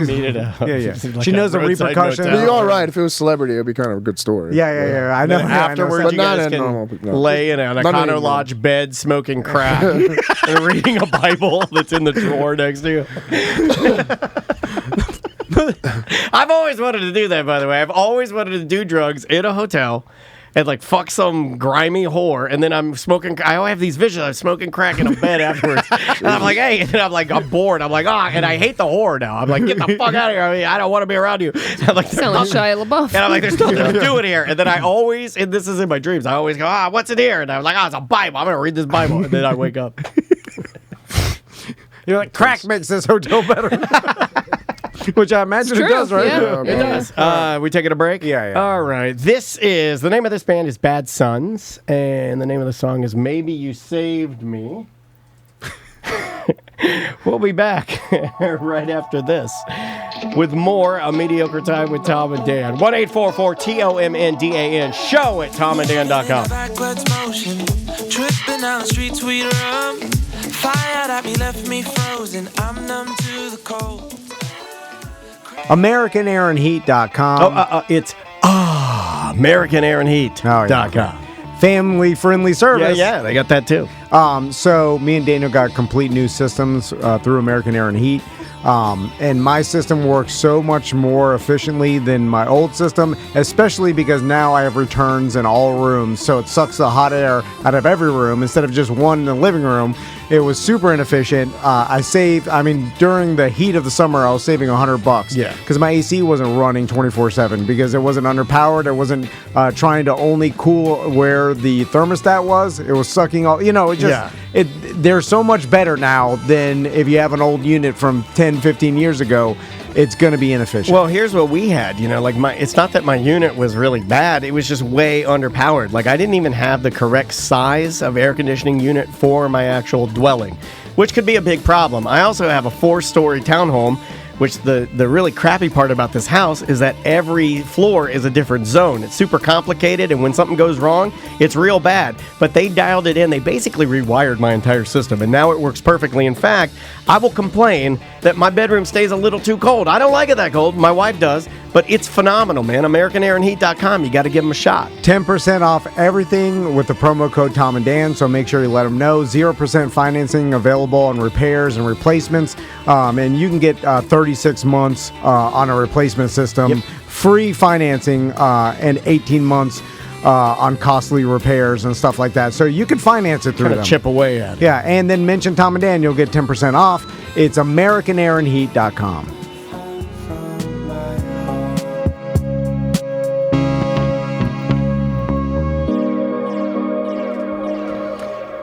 meet at a, Yeah. like She knows the roadside repercussions. motel. you're all right. If it was celebrity, it'd be kind of a good story. Yeah. I know. And I know. afterwards, But you not guys in can normal- no. lay in an Not Econo anymore. Lodge bed smoking crack and reading a Bible that's in the drawer next to you. I've always wanted to do that, by the way. I've always wanted to do drugs in a hotel and like fuck some grimy whore, and then I'm smoking. I always have these visions. I'm smoking crack in a bed afterwards, and I'm like, hey, and then I'm bored. I'm like, and I hate the whore now. I'm like, get the fuck out of here. I mean, I don't want to be around you. I'm like, Sound like Shia LaBeouf. and I'm like, there's nothing to do in here. And then I always, and this is in my dreams, I always go, what's in here? And I'm like, it's a Bible. I'm going to read this Bible. And then I wake up. You're like, crack makes this hotel better. Which I imagine it does, right? Yeah, It does. We taking a break? Yeah. All right. The name of this band is Bad Sons, and the name of the song is Maybe You Saved Me. We'll be back right after this with more A Mediocre Time with Tom and Dan. 1-844-TOMNDAN. Show at TomandDan.com. Backwards motion, tripping down the streets we run. Fired at me, left me frozen. I'm numb to the cold. AmericanAirandHeat.com. It's AmericanAirandHeat.com. Family-friendly service. Yeah, they got that too. So me and Daniel got complete new systems through American Air and Heat. And my system works so much more efficiently than my old system, especially because now I have returns in all rooms. So it sucks the hot air out of every room instead of just one in the living room. It was super inefficient. During the heat of the summer, I was saving $100. Yeah. Because my AC wasn't running 24/7 because it wasn't underpowered. It wasn't trying to only cool where the thermostat was. It was sucking all, they're so much better now than if you have an old unit from 10, 15 years ago. It's going to be inefficient. Well, here's what we had. It's not that my unit was really bad. It was just way underpowered. Like, I didn't even have the correct size of air conditioning unit for my actual dwelling, which could be a big problem. I also have a 4-story townhome, which the really crappy part about this house is that every floor is a different zone. It's super complicated, and when something goes wrong, it's real bad. But they dialed it in. They basically rewired my entire system, and now it works perfectly. In fact, I will complain that my bedroom stays a little too cold. I don't like it that cold. My wife does, but it's phenomenal, man. AmericanAirandHeat.com. You got to give them a shot. 10% off everything with the promo code Tom and Dan, so make sure you let them know. 0% financing available on repairs and replacements, and you can get 36 months on a replacement system. Yep. Free financing and 18 months on costly repairs and stuff like that. So you can finance it through Kind them. of chip away at it. Yeah, and then mention Tom and Dan, you'll get 10% off. It's AmericanAirandHeat.com.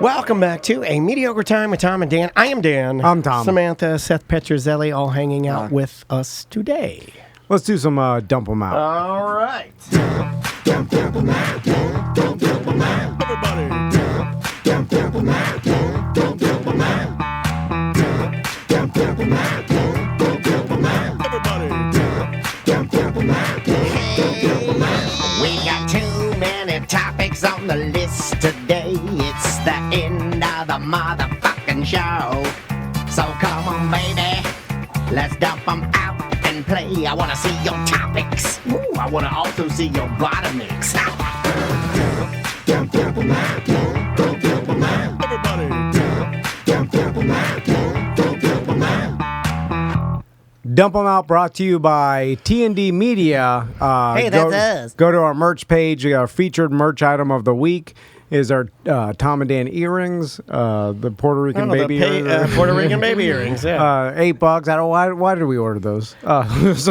Welcome back to A Mediocre Time with Tom and Dan. I am Dan. I'm Tom. Samantha, Seth Petrozelli, all hanging out with us today. Let's do some dump them out. All right. We got too many topics on the list today. It's the end of the motherfucking show. So come on, baby, let's dump them out and play. I wanna see your topics. Ooh, I wanna also see your bottom mix. Dump 'em Out brought to you by T&D Media. Hey, that's us. Go to our merch page. Our featured merch item of the week is our Tom and Dan earrings, the Puerto Rican baby earrings. Puerto Rican baby earrings, yeah. $8. I don't. Why did we order those? So who's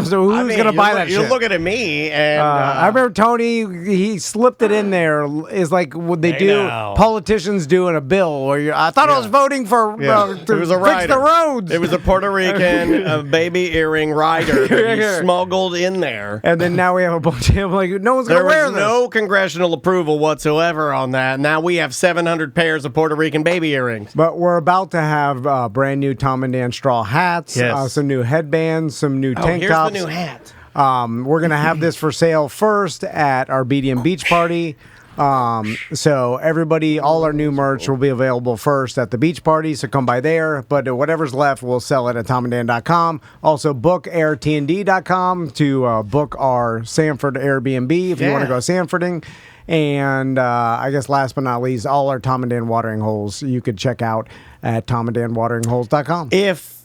gonna buy that shit? You're looking at me, and I remember Tony. He slipped it in there. Is like what they do. Politicians do in a bill. Where I thought I was voting for to it was a fix rider. the roads. It was a Puerto Rican baby earring rider that he smuggled in there. And then now we have a bunch of like no one's There gonna wear was this. no congressional approval whatsoever on that. Now we have 700 pairs of Puerto Rican baby earrings. But we're about to have brand new Tom and Dan straw hats, Yes. some new headbands, some new tank here's tops. the new hat. We're going to have this for sale first at our BDM Beach Party. So everybody, all our new merch will be available first at the beach party, so come by there. But whatever's left, we'll sell it at tomanddan.com. Also, book airtnd.com to book our Sanford Airbnb if you want to go Sanfording. And I guess last but not least, all our Tom and Dan watering holes you could check out at tomanddanwateringholes.com. If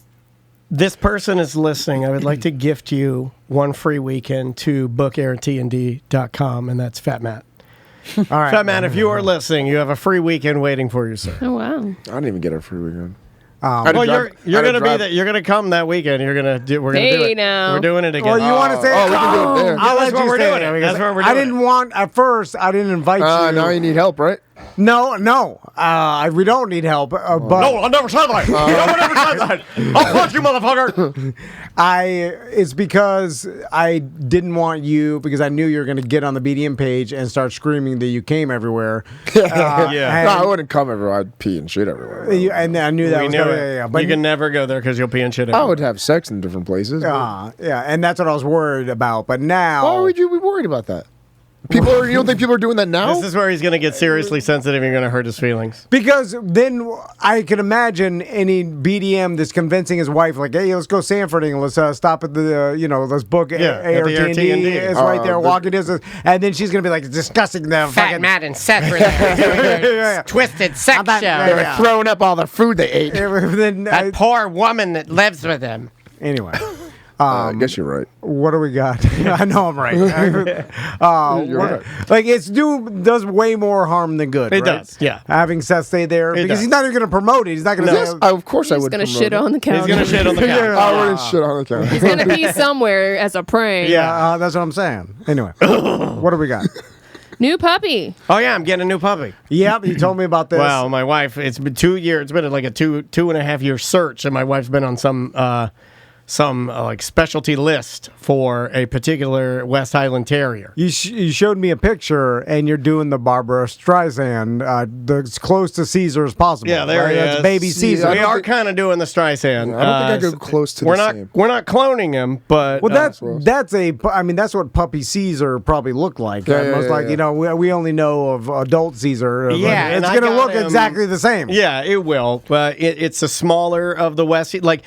this person is listening, I would like to gift you one free weekend to bookairtnd.com, and that's Fat Matt. All right. Fat Matt, if you are listening, you have a free weekend waiting for you, sir. Oh, wow. I didn't even get a free weekend. Well, you're gonna be that. You're gonna come that weekend. We're gonna do Hey, it. now. We're doing it again. Well, you want to say we can do it there. I'll that's let what you we're say doing it, it. because That's what we're I doing didn't want, at first, I didn't invite you. Now you need help, right? No. We don't need help. But No, I never said that. No one ever said that. I'll punch you, motherfucker. It's because I didn't want you, because I knew you were going to get on the BDM page and start screaming that you came everywhere. No, I wouldn't come everywhere. I'd pee and shit everywhere. And I knew that We was knew going it. to But you can never go there because you'll pee and shit. I would have sex in different places. and that's what I was worried about. But now, why would you be worried about that? You don't think people are doing that now? This is where he's going to get seriously sensitive and you're going to hurt his feelings. because then I can imagine any BDM that's convincing his wife, like, hey, let's go Sanfording, and let's stop at the, let's book at the AirTND. It's right there, walking distance. And then she's going to be like, it's disgusting. The Fat fucking Matt and Seth were there. Twisted sex show. They're throwing up all the food they ate. That poor woman that lives with him. Anyway. I guess you're right. What do we got? I know I'm right. You're right. Like does way more harm than good. It right? does, yeah. Having Seth stay there because does. he's not even going to promote it. He's not going to. Yes, of course I would. He's going to promote shit it. on the couch. He's going to shit on the couch. I wouldn't shit on the couch. He's going to pee somewhere as a prank. Yeah, that's what I'm saying. Anyway, what do we got? New puppy. Oh, yeah, I'm getting a new puppy. Yep, you told me about this. Well, my wife, it's been 2 years. It's been like a two and a half year search, and my wife's been on some like specialty list for a particular West Highland Terrier. You showed me a picture, and you're doing the Barbara Streisand, as close to Caesar as possible. Yeah, there right? he That's is. baby Caesar. We are kind of doing the Streisand. I don't think I go close to the same. We're not cloning him, but Well, that's what puppy Caesar probably looked like. Most like we only know of adult Caesar. Yeah, it's and going to I look got him- exactly the same. Yeah, it will, but it's a smaller of the West. Like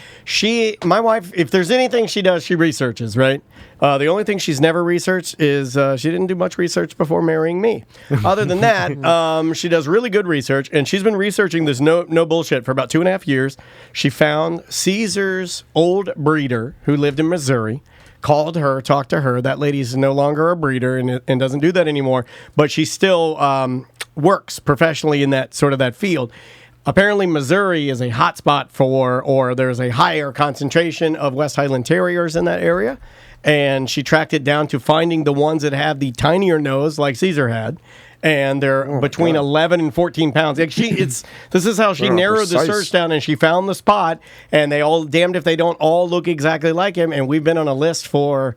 my wife, if there's anything she does, she researches, right? The only thing she's never researched is she didn't do much research before marrying me. Other than that, she does really good research, and she's been researching this no bullshit for about 2.5 years. She found Caesar's old breeder who lived in Missouri, called her, talked to her. That lady's no longer a breeder and doesn't do that anymore, but she still works professionally in that field. Apparently, Missouri is a hotspot or there's a higher concentration of West Highland Terriers in that area. and she tracked it down to finding the ones that have the tinier nose like Caesar had. And they're between 11 and 14 pounds. Like this is how she narrowed the search down, and she found the spot. And they all, damned if they don't all look exactly like him. And we've been on a list for,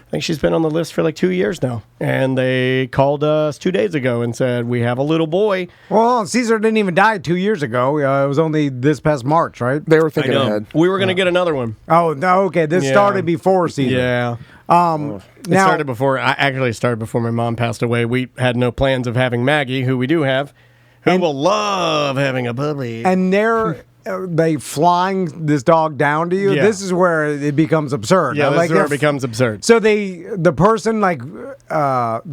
I think she's been on the list for like 2 years now. And they called us 2 days ago and said, we have a little boy. Well, Caesar didn't even die 2 years ago. It was only this past March, right? They were thinking ahead. We were going to get another one. Oh, no, okay. This started before Caesar. Yeah. It started before my mom passed away. We had no plans of having Maggie, who we do have, who will love having a puppy. And they flying this dog down to you. Yeah. This is where it becomes absurd. Yeah, this is where it becomes absurd. So the person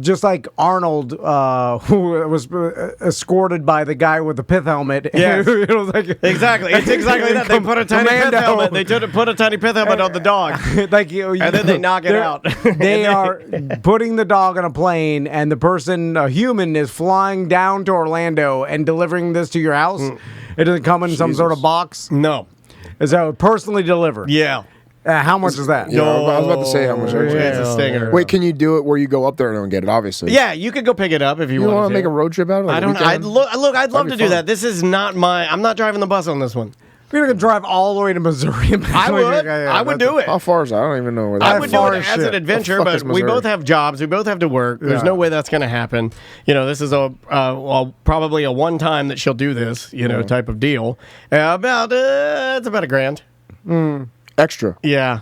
just like Arnold, who was escorted by the guy with the pith helmet. Yeah, it was like, exactly. It's exactly that. They put a tiny pith helmet. They put a tiny pith helmet on the dog, and then they knock it out. They are putting the dog on a plane, and the person, a human, is flying down to Orlando and delivering this to your house. It doesn't come in some sort of box? No. Is that personally delivered? Yeah. How much is that? Yeah, I was about to say how much. It's a stinger. Wait, can you do it where you go up there and get it? Obviously. Yeah, you could go pick it up if you want to make a road trip out of it. I don't. I'd love to do that. This is not I'm not driving the bus on this one. We're going to drive all the way to Missouri. I would do it. How far is that? I don't even know where that is. I would do it as an adventure, but we both have jobs. We both have to work. There's no way that's going to happen. This is probably a one time that she'll do this, type of deal. It's about $1,000. Extra. Yeah.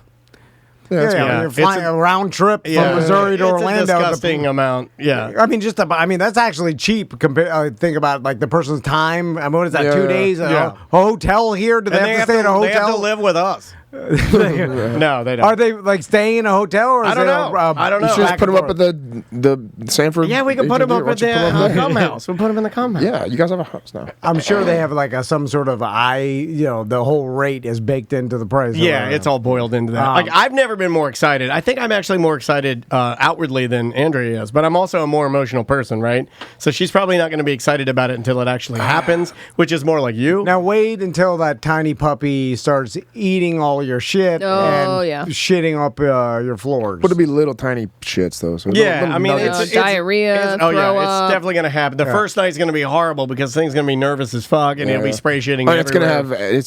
Yeah, you're flying a round trip from Missouri to Orlando. It's a disgusting amount. Yeah, I mean, that's actually cheap. Think about like the person's time. I mean, what is that? 2 days? A hotel here? Do they have to stay in a hotel? They have to live with us. No, they don't. Are they like staying in a hotel, or I don't know. I don't know. You should just put them up at the Sanford. Yeah, we can put them up at the cum house. We'll put them in the cum house. Yeah, you guys have a house now. I'm sure they have like some sort of the whole rate is baked into the price. Yeah, it's all boiled into that. I've never been more excited. I think I'm actually more excited outwardly than Andrea is, but I'm also a more emotional person, right? So she's probably not going to be excited about it until it actually happens, which is more like you. Now wait until that tiny puppy starts eating all your shit and shitting up your floors. But it'd be little tiny shits though. So it's diarrhea. It's definitely going to happen. The first night's going to be horrible because thing's going to be nervous as fuck, and it'll be spray shitting. It's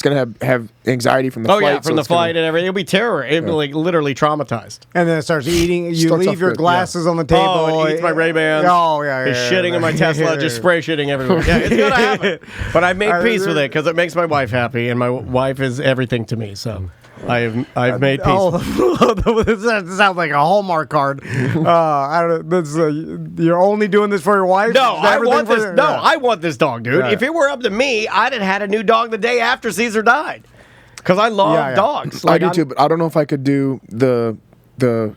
going to have anxiety from the flight. Oh yeah, from the flight and everything. It'll be terror. It'll be like literally traumatized. And then it starts eating. You leave your glasses on the table. Oh, it eats my Ray-Bans. Oh yeah, He's shitting in my Tesla, just spray shitting everywhere. Yeah, it's going to happen. But I've made peace with it because it makes my wife happy, and my wife is everything to me. So. I've made peace. That sounds like a Hallmark card. I don't know. You're only doing this for your wife? No, I want this. I want this dog, dude. Yeah. If it were up to me, I'd have had a new dog the day after Caesar died. Because I love dogs. I do too, but I don't know if I could do the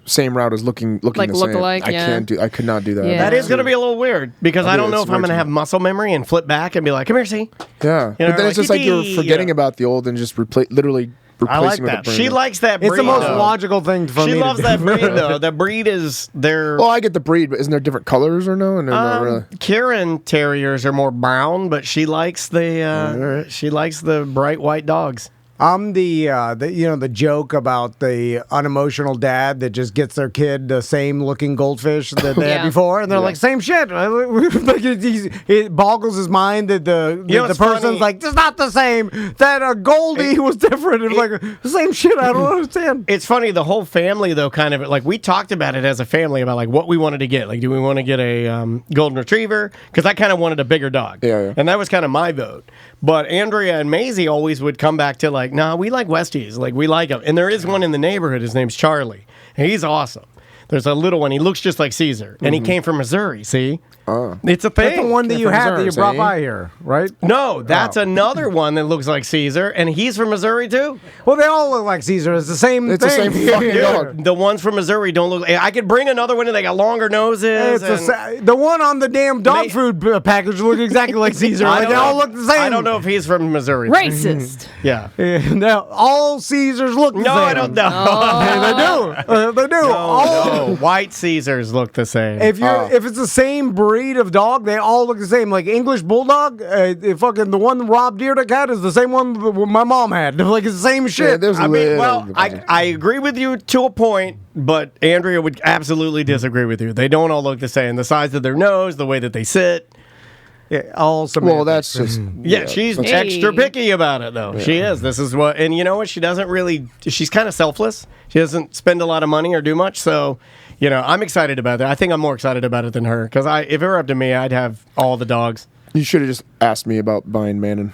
same route as looking like the same. Look-alike, I could not do that. Yeah. That is going to be a little weird because I don't know if I'm going to have muscle memory and flip back and be like, "Come here, see." Yeah, but then it's just like you're forgetting about the old and just literally. I like that. She likes that breed. It's the most logical thing for me. She loves that breed, though. The breed is their. Well, I get the breed, but isn't there different colors or no? Not really. Kieran Terriers are more brown, but she likes the bright white dogs. I'm the joke about the unemotional dad that just gets their kid the same looking goldfish that they had before, and they're like, same shit. It boggles his mind that the person's funny? Like, it's not the same. That Goldie was different. It's like the same shit. I don't understand. It's funny. The whole family though, kind of like we talked about it as a family about like what we wanted to get. Like, do we want to get a golden retriever? Because I kind of wanted a bigger dog. Yeah. And that was kind of my vote. But Andrea and Maisie always would come back to like, nah, we like westies. Like, we like them. And there is one in the neighborhood. His name's Charlie. And he's awesome. There's a little one. He looks just like Caesar. And he came from Missouri, see? It's a thing. That's the one that you had that you brought by here, right? No, that's another one that looks like Caesar, and he's from Missouri too. Well, they all look like Caesar. It's the same thing. The same fucking dog. The ones from Missouri don't look. I could bring another one, and they got longer noses. The one on the damn dog food package looks exactly like Caesar. They all look the same. I don't know if he's from Missouri. Racist. Yeah. Now, all Caesars look the same. No, I don't know. They do. They do. No, white Caesars look the same. If it's the same breed of dog, they all look the same. Like English Bulldog, the one Rob Dyrdek had is the same one my mom had. Like it's the same shit. I agree with you to a point, but Andrea would absolutely disagree with you. They don't all look the same. The size of their nose, the way that they sit. Yeah, all well, that's just she's extra picky about it though. Yeah. She is. This is what, and you know what? She doesn't really. She's kind of selfless. She doesn't spend a lot of money or do much. So, I'm excited about that. I think I'm more excited about it than her because if it were up to me, I'd have all the dogs. You should have just asked me about buying Manon.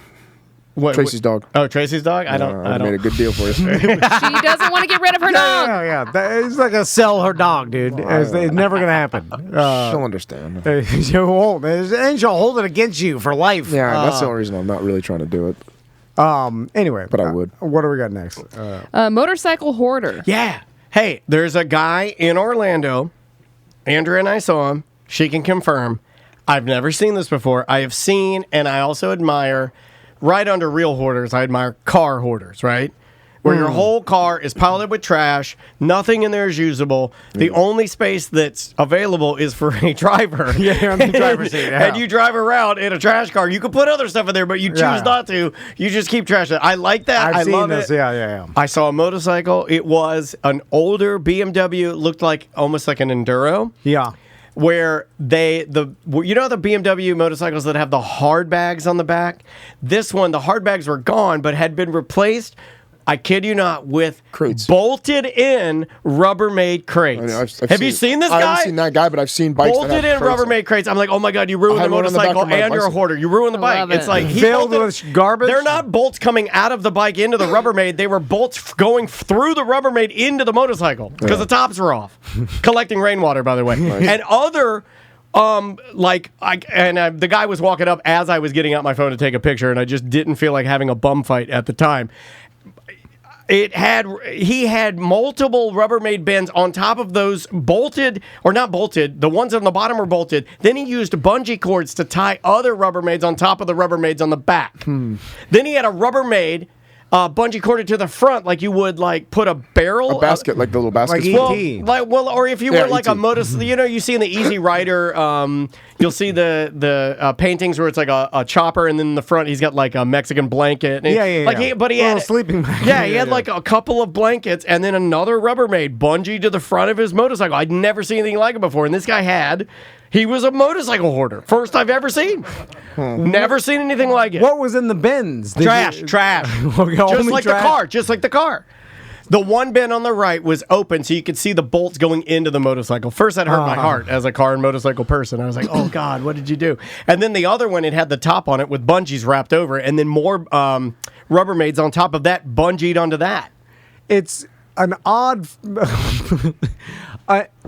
Tracy's dog. Oh, Tracy's dog? I made a good deal for you. She doesn't want to get rid of her dog. Yeah. It's like a sell her dog, dude. It's never going to happen. She'll understand. She won't. And she'll hold it against you for life. Yeah, that's the only reason I'm not really trying to do it. Anyway. But I would. What do we got next? Motorcycle hoarder. Yeah. Hey, there's a guy in Orlando. Andrea and I saw him. She can confirm. I've never seen this before. I have seen, and I also admire... Right under real hoarders, I admire car hoarders, right? Where your whole car is piled up with trash, nothing in there is usable. The only space that's available is for a driver. Yeah, on the driver's seat. Yeah. And you drive around in a trash car. You can put other stuff in there, but you choose not to. You just keep trash. I like that. I've seen love this. It. Yeah. I saw a motorcycle. It was an older BMW. It looked like almost like an Enduro. Yeah. Where the BMW motorcycles that have the hard bags on the back? This one, the hard bags were gone, but had been replaced, I kid you not, with crates. Bolted in Rubbermaid crates. Have you seen this guy? I haven't seen that guy, but I've seen bikes bolted that have in Rubbermaid crates. I'm like, oh my God, you ruined the motorcycle and you're a hoarder. You ruined the bike. It's like filled with garbage. They're not bolts coming out of the bike into the Rubbermaid. They were bolts going through the Rubbermaid into the motorcycle because the tops were off. Collecting rainwater, by the way. Nice. And other... the guy was walking up as I was getting out my phone to take a picture, and I just didn't feel like having a bum fight at the time. He had multiple Rubbermaid bins on top of those bolted, or not bolted, the ones on the bottom were bolted. Then he used bungee cords to tie other Rubbermaids on top of the Rubbermaids on the back. Then he had a Rubbermaid bungee corded to the front, like you would put a barrel, a basket, like the little basket. Like or if you were like a motor, you see in the Easy Rider, you'll see the paintings where it's like a chopper, and then in the front he's got like a Mexican blanket. But he had a sleeping bag. Yeah, he had like a couple of blankets, and then another Rubbermaid bungee to the front of his motorcycle. I'd never seen anything like it before, and this guy he was a motorcycle hoarder. First I've ever seen. Never seen anything like it. What was in the bins? Trash. Just like the car. The one bin on the right was open, so you could see the bolts going into the motorcycle. First, that hurt my heart as a car and motorcycle person. I was like, oh, God, what did you do? And then the other one, it had the top on it with bungees wrapped over it, and then more Rubbermaids on top of that, bungeed onto that. It's an odd...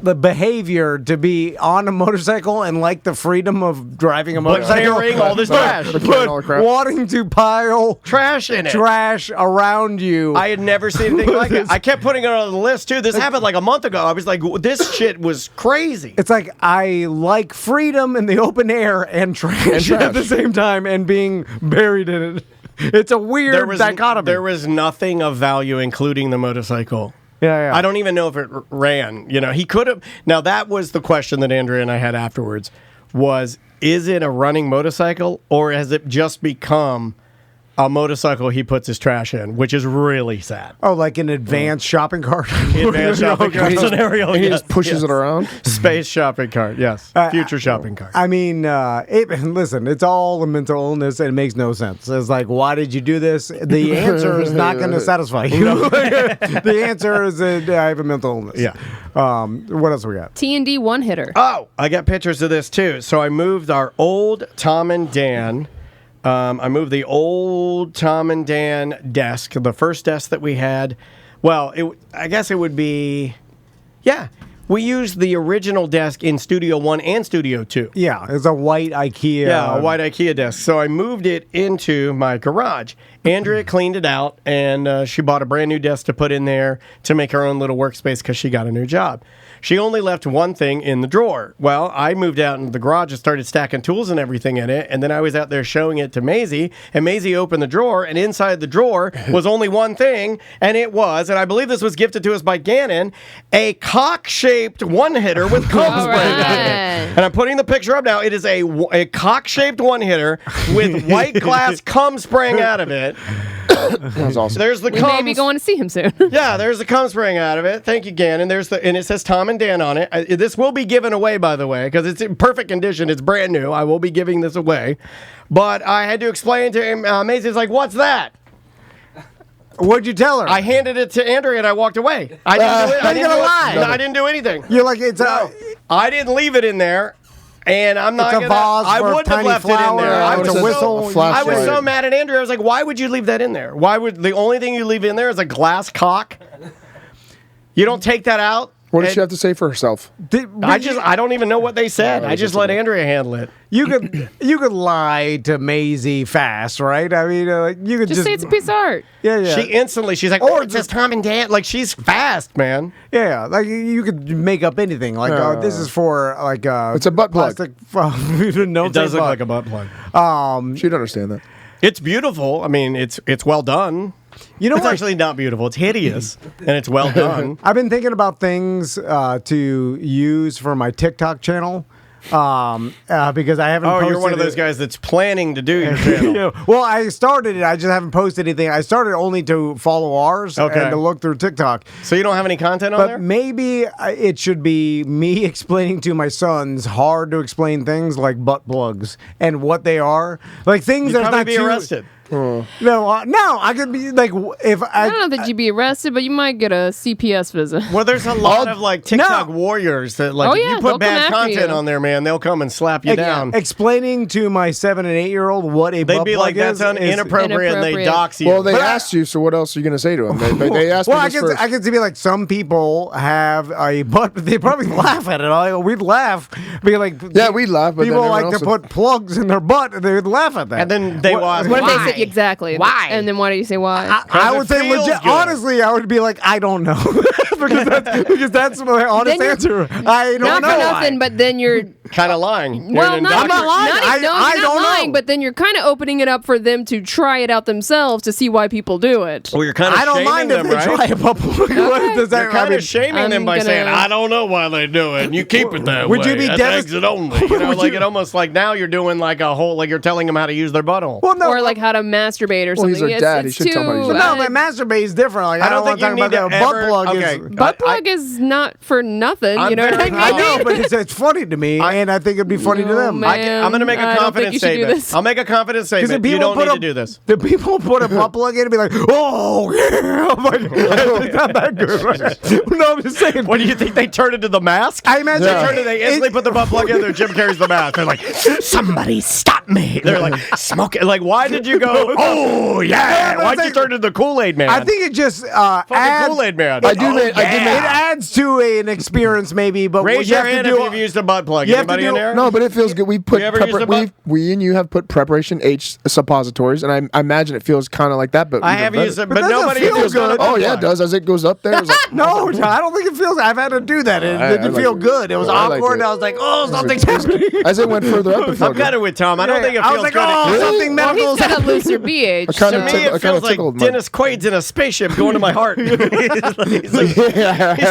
the behavior to be on a motorcycle and like the freedom of driving a motorcycle, carrying all this trash, but wanting to pile trash around you. I had never seen anything like it. I kept putting it on the list too. This happened like a month ago. I was like, this shit was crazy. It's like I like freedom in the open air and trash at the same time and being buried in it. It's a weird dichotomy. There was nothing of value, including the motorcycle. Yeah. I don't even know if it ran. He could have. Now, that was the question that Andrea and I had afterwards was, is it a running motorcycle or has it just become a motorcycle he puts his trash in, which is really sad. Oh, like an advanced shopping cart? Advanced shopping cart scenario. He just pushes it around? Space shopping cart, yes. Future shopping cart. I mean, listen, it's all a mental illness and it makes no sense. It's like, why did you do this? The answer is not going to satisfy you. The answer is that I have a mental illness. Yeah. What else we got? T&D one hitter. Oh, I got pictures of this too. So I moved our old Tom and Dan. I moved the old Tom and Dan desk, the first desk that we had. Well, I guess it would be, yeah. We used the original desk in Studio 1 and Studio 2. Yeah, it's a white IKEA. Yeah, a white IKEA desk. So I moved it into my garage. Andrea cleaned it out, and she bought a brand new desk to put in there to make her own little workspace because she got a new job. She only left one thing in the drawer. Well, I moved out into the garage and started stacking tools and everything in it, and then I was out there showing it to Maisie, and Maisie opened the drawer, and inside the drawer was only one thing, and it was, and I believe this was gifted to us by Gannon, a cock-shaped one-hitter with cum spray on it. And I'm putting the picture up now. It is a cock-shaped one-hitter with white glass cum spraying out of it. That was awesome. There's the We may be going to see him soon. Yeah, there's the cum spraying out of it. Thank you, Gannon. And it says Tom and Dan on it. This will be given away, by the way, because it's in perfect condition. It's brand new. I will be giving this away. But I had to explain to him. Maisie's like, "What's that?" What'd you tell her? I handed it to Andrea and I walked away. I didn't do it. How you gonna lie? No, I didn't do anything. You're like, it's I didn't leave it in there. And I'm not It's a gonna. vase I for a wouldn't have tiny left it in flower. there. I It's was a whistle. I was so mad at Andrea. I was like, "Why would you leave that in there? Why would the only thing you leave in there is a glass cock? You don't take that out." What did she have to say for herself? I don't even know what they said. I just let Andrea handle it. You could lie to Maisie fast, right? I mean, you could just say it's a piece of art. Yeah. She's like, or it says Tom and Dan. Like, she's fast, man. Yeah, like you could make up anything. Like, this is for like it's a butt plug. Plastic, It does look like a butt plug. She'd understand that. It's beautiful. I mean, it's well done. You know it's what? actually not beautiful. It's hideous, and it's well done. I've been thinking about things to use for my TikTok channel because I haven't. Oh, you're posted one of those guys that's planning to do your channel. Yeah. Well, I started it. I just haven't posted anything. I started only to follow ours and to look through TikTok. So you don't have any content on there? But maybe it should be me explaining to my sons hard to explain things like butt plugs and what they are, like things You'd that's probably not be too. arrested. No, I could be like if I don't know that you'd be arrested, but you might get a CPS visit. Well, there's a lot of like TikTok warriors that like if you they'll put bad come after content you. on there, man, they'll come and slap you down. Explaining to my 7 and 8 year old what a They'd butt be plug like, "That's is inappropriate," and they dox you. Well, they asked you, so what else are you going to say to them? They asked me this first. I can see like some people have a butt, but they probably laugh at it. We'd laugh, be like, yeah, we'd laugh. But people then like to put plugs in their butt, and they would laugh at that. And then they What if they say exactly? Why? And then why do you say why? I would say legit. Honestly, I would be like, I don't know, because that's my honest answer. I don't know. Not for nothing, but then you're kind of lying. Well, I'm not lying. I You're don't not lying, know. but then you're kind of opening it up for them to try it out themselves to see why people do it. Well, you're kind of I don't shaming mind them, if they right? try a butt plug. What does that? You're kind of shaming them by saying, "I don't know why they do it," and you keep it that way. Would you be That's exit only? You know, like it almost like now you're doing like a whole like you're telling them how to use their butthole. Well, no, or like how to masturbate or something. he's our dad. He should tell them how to use it. No, but masturbate is different. Like I don't want to talk about that. Butt plug is butt plug is not for nothing. You know what I mean? I know, but it's funny to me, and I think it'd be funny to them. man. I'm going to make a I don't confident think you should do statement. this. I'll make a confident statement. You don't need to do this. The people put a butt plug in and be like, "Oh, yeah!" I'm like, it's not that good. Right? No, I'm just saying. What do you think they turn into the mask? I imagine They instantly put the butt plug in there. Jim carries the mask. They're like, "Somebody stop me!" They're like, "Smoke it!" Like, why did you go? Oh yeah! Why'd you turn into the Kool-Aid Man? I think it just Kool-Aid Man. It adds to an experience, maybe. But raise you your have hand to if do. you've used a butt plug. You have to Anybody in do- there? No, but it feels good. We put You ever used a butt- we and you have put preparation H suppositories, and I imagine it feels kind of like that. But I even have better. used it, But but doesn't nobody feel feels good. Oh yeah, it does. As it goes up there, it's like, No, I don't think it feels. I've had to do that. It didn't feel good. It was I liked awkward. it. I was like, "Oh, something's happening." As it went further up, it I'm felt kind of with Tom. I don't think it I feels was like, good. "Oh, something Well, medical." he's got a looser BH. I kinda To me, tick- I it kinda feels like tickled my- Dennis Quaid's in a spaceship going to my heart. He's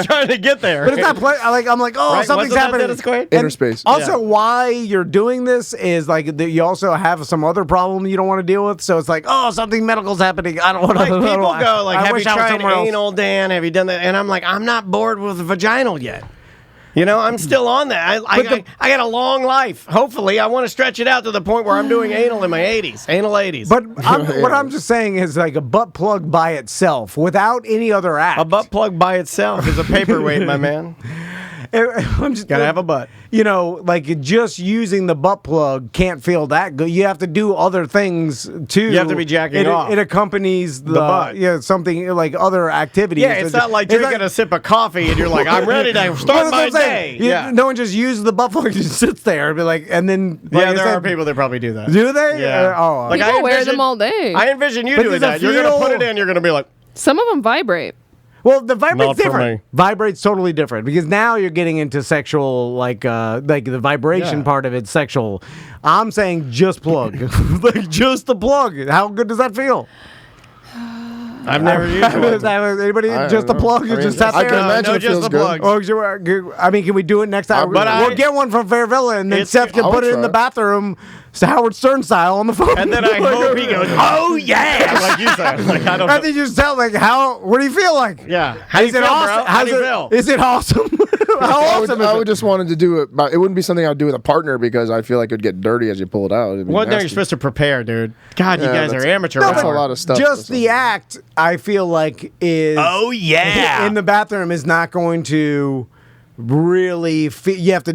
trying to get there. But it's not I'm like, "Oh, Right? something's Wasn't that happening." Dennis Quaid? And Inner space. Also, why you're doing this is like you also have some other problem you don't want to deal with. So it's like, "Oh, something medical's happening. I don't want to." Like people go like, I "Have you wish I was tried somewhere else." anal, Dan? Have you done that?" And I'm like, I'm not bored with vaginal yet. You know, I'm still on that. I got a long life. Hopefully, I want to stretch it out to the point where I'm doing anal in my 80s. Anal 80s. But what I'm just saying is like a butt plug by itself, without any other act. A butt plug by itself is a paperweight, my man. I'm just Gotta have a butt. You know, like just using the butt plug can't feel that good. You have to do other things too. You have to be jacking off. It accompanies the butt. Yeah, something like other activities. Yeah, it's not like drinking a sip of coffee and you're like, I'm ready to start my day. Yeah. No one just uses the butt plug and just sits there and be like, and then. Like Yeah, I there said, are people that probably do that. Do they? Yeah. Oh, People wear them all day. I envision you But doing does it that. You're going to feel- put it in, you're going to be like, Some of them vibrate. Well, the vibrate's Not for different. me. Vibrate's totally different because now you're getting into sexual, like the vibration part of it's sexual. I'm saying just plug, like just the plug. How good does that feel? I've never used one. Anybody just the plug? You just sat there. I can imagine no, it just feels the good. plug. I mean, can we do it next time? But we'll get one from Fair Villa, and then It's- Seth can I put would it in the try. bathroom, so Howard Stern style on the phone. And then I hope he goes, oh yeah, like you said. Like I don't know. And then you just tell like what do you feel like? Yeah. How do you Is it feel, awesome? bro? How do you feel? Is it awesome? How awesome I is would it? just wanted to do it, but it wouldn't be something I'd do with a partner because I feel like it'd get dirty as you pull it out. It'd be Well, no, nasty. you're supposed to prepare, dude. God, you Yeah, guys are that's- amateur. that's a hour. lot of stuff. Just the act, I feel like is Oh, yeah. in the bathroom is not going to really. You have to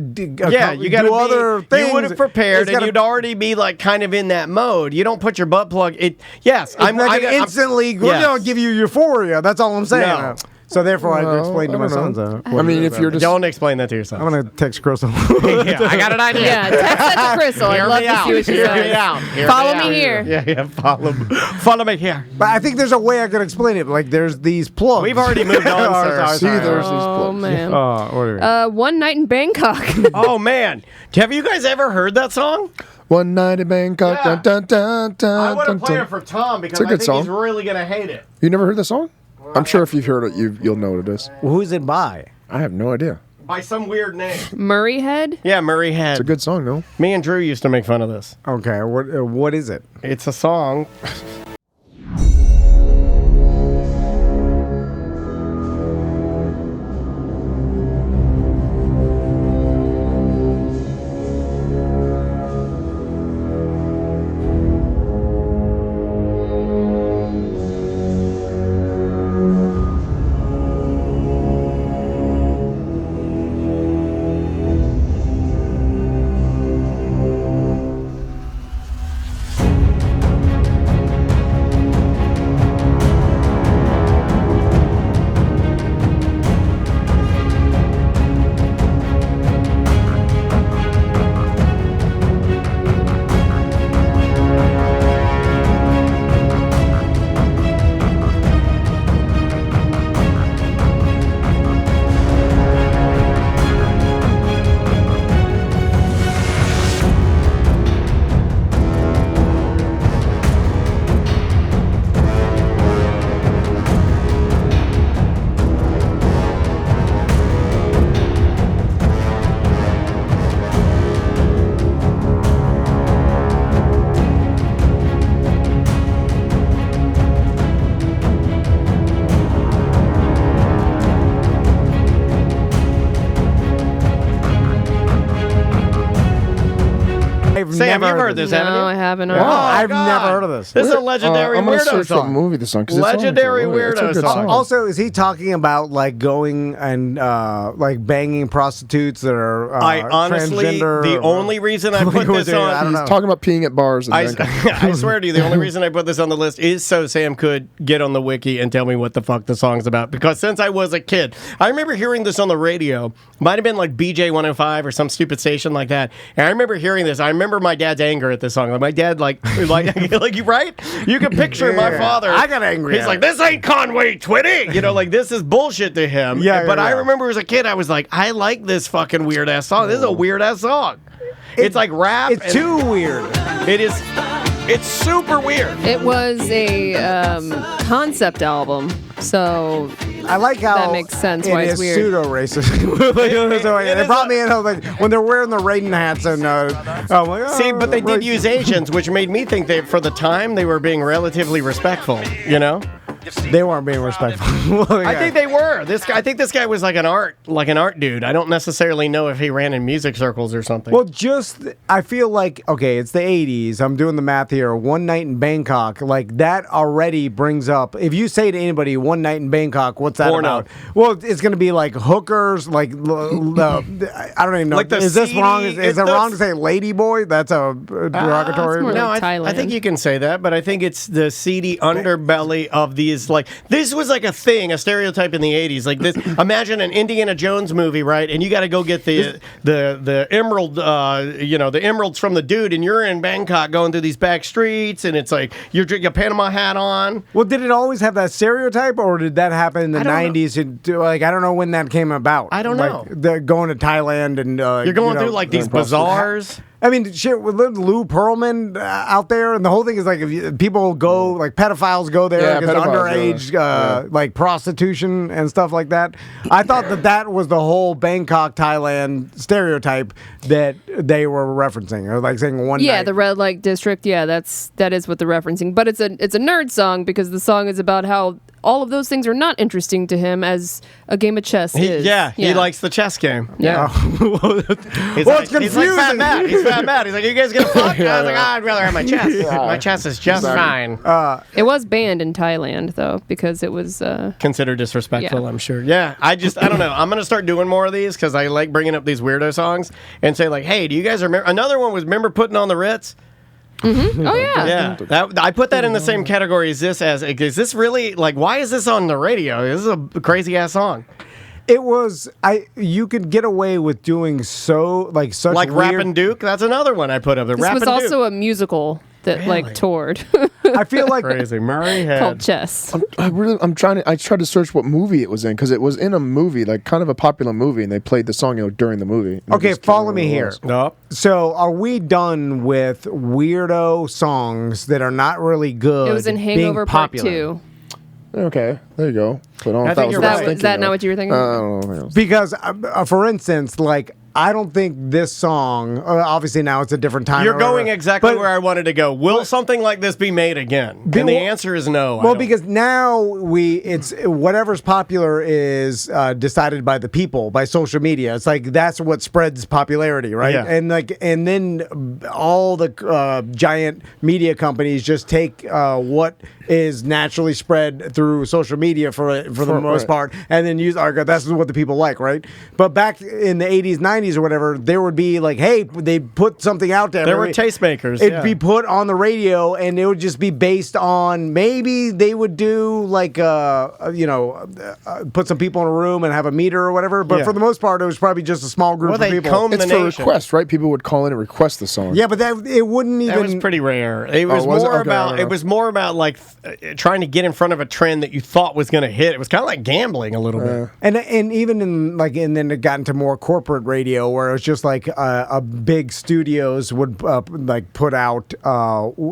Yeah, you got to do other things. You would have prepared, It's and gotta- you'd already be like kind of in that mode. You don't put your butt plug. Yes, It's not gonna instantly. yes. Don't give you euphoria. That's all I'm saying. No. So therefore, I Well, explained to I my don't sons. know. What I mean, it if is. you're just Don't explain that to your son. I'm gonna text Crystal. Yeah, I got an idea. Yeah, text that to Crystal. I'd Hear love me to out. see what she Hear me says. out. Hear Follow me me out. here. Yeah, follow me here. But I think there's a way I could explain it. Like there's these plugs. We've already moved on, sir. see, there's these Oh plugs. man. Whatever. One night in Bangkok. Oh man, have you guys ever heard that song? One night in Bangkok. Yeah. Dun, dun, dun, I dun, want to dun, play dun. it for Tom because It's a I good think he's song. really gonna hate it. You never heard the song? I'm sure if you've heard it, you'll know what it is. Who's it by? I have no idea. By some weird name. Murray Head. Yeah, Murray Head. It's a good song, though. Me and Drew used to make fun of this. Okay, what is it? It's a song. Sam, you've heard this, haven't you? No, I haven't. Oh, heard it. I've God. never heard of this. This is a legendary I'm gonna weirdo search what song. movie the song. 'Cause it's on Legendary for a movie. It's a weirdo good song. Also, is he talking about like going and like banging prostitutes that are I honestly, transgender? the or- only reason I put Was this it- on, I don't know. He's talking about peeing at bars. And I, Bangkok. I swear to you, the only reason I put this on the list is so Sam could get on the wiki and tell me what the fuck the song's about. Because since I was a kid, I remember hearing this on the radio. Might have been like BJ 105 or some stupid station like that. And I remember hearing this. I remember my dad's anger at this song. Like my dad, like you right? You can picture my Yeah. father. I got angry He's at like, it. this ain't Conway Twitty. You know, like this is bullshit to him. Yeah, But yeah, I yeah. remember as a kid, I was like, I like this fucking weird ass song. This is a weird ass song. It's like rap. It's too weird. It is. It's super weird. It was a concept album, so I like how that makes sense. It Why it's is weird. pseudo racist. They brought me in. I was like, when they're wearing the Raiden hats and I'm like, See, but they did racist. use Asians, which made me think that for the time they were being relatively respectful. You know, They weren't being respectful. I think they were. I think this guy was like an art dude. I don't necessarily know if he ran in music circles or something. Well, I feel like, okay, it's the 80s. I'm doing the math here. One night in Bangkok, like that already brings up, if you say to anybody, one night in Bangkok, what's that Porno. about? Well, it's going to be like hookers, like, I don't even know. Like the is this seedy- wrong? Is it's it wrong the- to say lady boy? That's a derogatory. more no, like I think Thailand. you can say that, but I think it's the seedy underbelly of the 80s. Like, this was like a thing, a stereotype in the 80s. Like this, imagine an Indiana Jones movie, right? And you got to go get the emerald, the emeralds from the dude, and you're in Bangkok going through these back streets, and it's like you're drinking a Panama hat on. Well, did it always have that stereotype, or did that happen in the 90s? I don't know when that came about. I don't know. Going to Thailand and you're going through like these bazaars. I mean, shit, with Lou Pearlman out there, and the whole thing is like, if people go, like pedophiles go there because underage, like prostitution and stuff like that. I thought that was the whole Bangkok, Thailand stereotype that they were referencing, or like saying one. Yeah, night. the red light district. Yeah, that is what they're referencing. But it's a nerd song because the song is about how all of those things are not interesting to him as a game of chess is. He likes the chess game. Yeah. It's confusing. He's like Fat Matt. He's Fat Matt. He's like, you guys gonna fuck? I was like, I'd rather have my chess. My chess is just fine. It was banned in Thailand, though, because it was... considered disrespectful, I'm sure. Yeah, I don't know. I'm going to start doing more of these because I like bringing up these weirdo songs and say, like, hey, do you guys remember? Another one was, remember Putting on the Ritz? Mm-hmm. Oh, yeah. Yeah. I put that in the same category as this. Is this really, like, why is this on the radio? This is a crazy-ass song. It was you could get away with doing such like weird... Rappin' Duke. That's another one I put up there. This was also a musical that like toured. I feel like crazy Murray had called Chess. I tried to search what movie it was in because it was in a movie, like kind of a popular movie, and they played the song during the movie. Okay, follow me here. Nope. So, are we done with weirdo songs that are not really good? It was in Hangover Part 2. Okay, there you go. But I think is that not what you were thinking? I don't know. Because, for instance, like, I don't think this song, obviously now it's a different time. You're going exactly where I wanted to go. Will something like this be made again? And the answer is no. Well, because now it's whatever's popular is decided by the people, by social media. It's like that's what spreads popularity, right? Yeah. And then all the giant media companies just take what is naturally spread through social media for the most part, and then use that's what the people like, right? But back in the 80s, 90s or whatever, there would be like, hey, they put something out there. There were tastemakers. It'd be put on the radio, and it would just be based on maybe they would do like put some people in a room and have a meter or whatever. But for the most part, it was probably just a small group of people. It's for request, right? People would call in and request the song. Yeah, but it wouldn't even. That was pretty rare. It was It was more about like trying to get in front of a trend that you thought was going to hit. It was kind of like gambling a little bit. And even in and then it got into more corporate radio where it was just like big studios would put out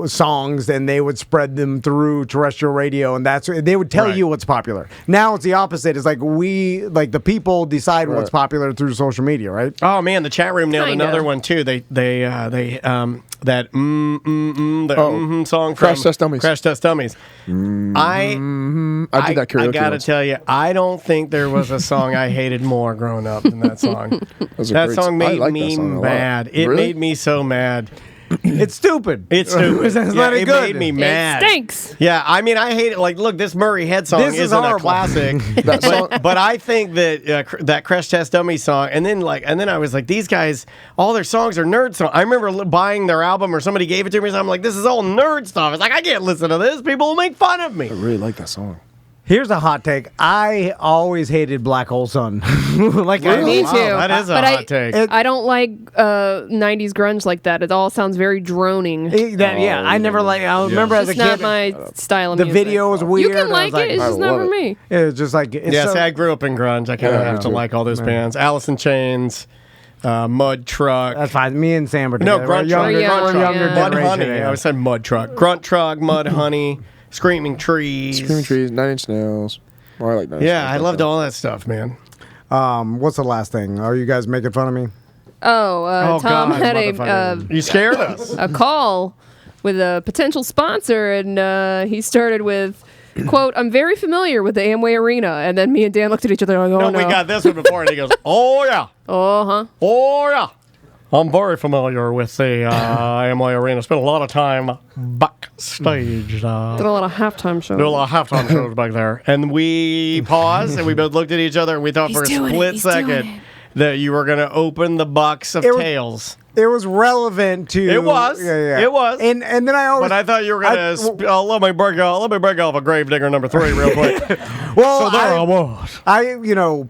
songs and they would spread them through terrestrial radio, and they would tell you what's popular. Now it's the opposite. It's like the people decide what's popular through social media, right? Oh man, the chat room nailed another one too. They that song from Crash Test Dummies. Crash Test Dummies. I did that karaoke. I gotta once. tell you, I don't think there was a song I hated more growing up than that song. That song made me mad. It made me so mad. It's stupid. It's stupid. It's not it good. made me mad. It stinks. Yeah, I mean, I hate it. Like, look, this Murray Head song isn't a classic, but I think that that Crash Test Dummy song, and then I was like, these guys, all their songs are nerd songs. I remember buying their album, or somebody gave it to me, and I'm like, this is all nerd stuff. It's like, I can't listen to this. People will make fun of me. I really like that song. Here's a hot take. I always hated Black Hole Sun. Me too. That is a hot take. I don't like 90s grunge like that. It all sounds very droning. I never I remember as a It's kid. not my style of the music. video was weird. You can like it. It's just not for me. It was just like I grew up in grunge. I kind of have to like all those bands. Alice in Chains. Mud Truck. That's fine. Me and Sam were No, together. Grunt Truck. Mud Honey. Yeah. I said Mud Truck. Grunt Truck, Mud Honey, Screaming Trees. Screaming Trees, 9 Inch Nails. Oh, I like 9 Inch Yeah, Nails. I loved all that stuff, man. What's the last thing? Are you guys making fun of me? Tom God, had you scared us. a call with a potential sponsor, and he started with, quote, I'm very familiar with the Amway Arena. And then me and Dan looked at each other like, oh, no. We got this one before, and he goes, oh, yeah. Uh-huh. Oh, yeah. I'm very familiar with the Amway Arena. Spent a lot of time backstage. Did a lot of halftime shows. Did a lot of halftime shows back there. And we paused, and we both looked at each other, and we thought for a split second. that you were going to open the box of tails. It was relevant to. It was. Yeah. It was. And then I always. But I thought you were going to. Let me break off a Gravedigger number 3 real quick. Well, so there I was. I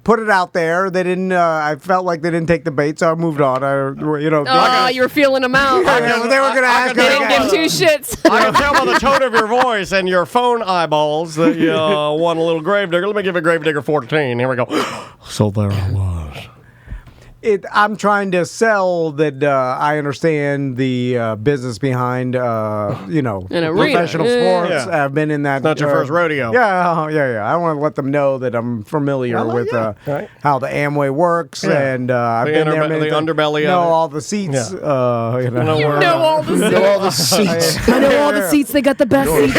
put it out there. They didn't. I felt like they didn't take the bait, so I moved on. You were feeling them out. They were going to ask. They didn't give 2 shits. I can tell by the tone of your voice and your phone eyeballs that you want a little Gravedigger. Let me give a Gravedigger 14. Here we go. So there I was. I'm trying to sell that I understand the business behind, professional sports. Yeah. I've been in that. It's not your first rodeo. Yeah. I want to let them know that I'm familiar with how the Amway works, and I've been there. The underbelly. Know all the seats. You know all the seats. Know all the seats. I know all the seats. They got the best seats.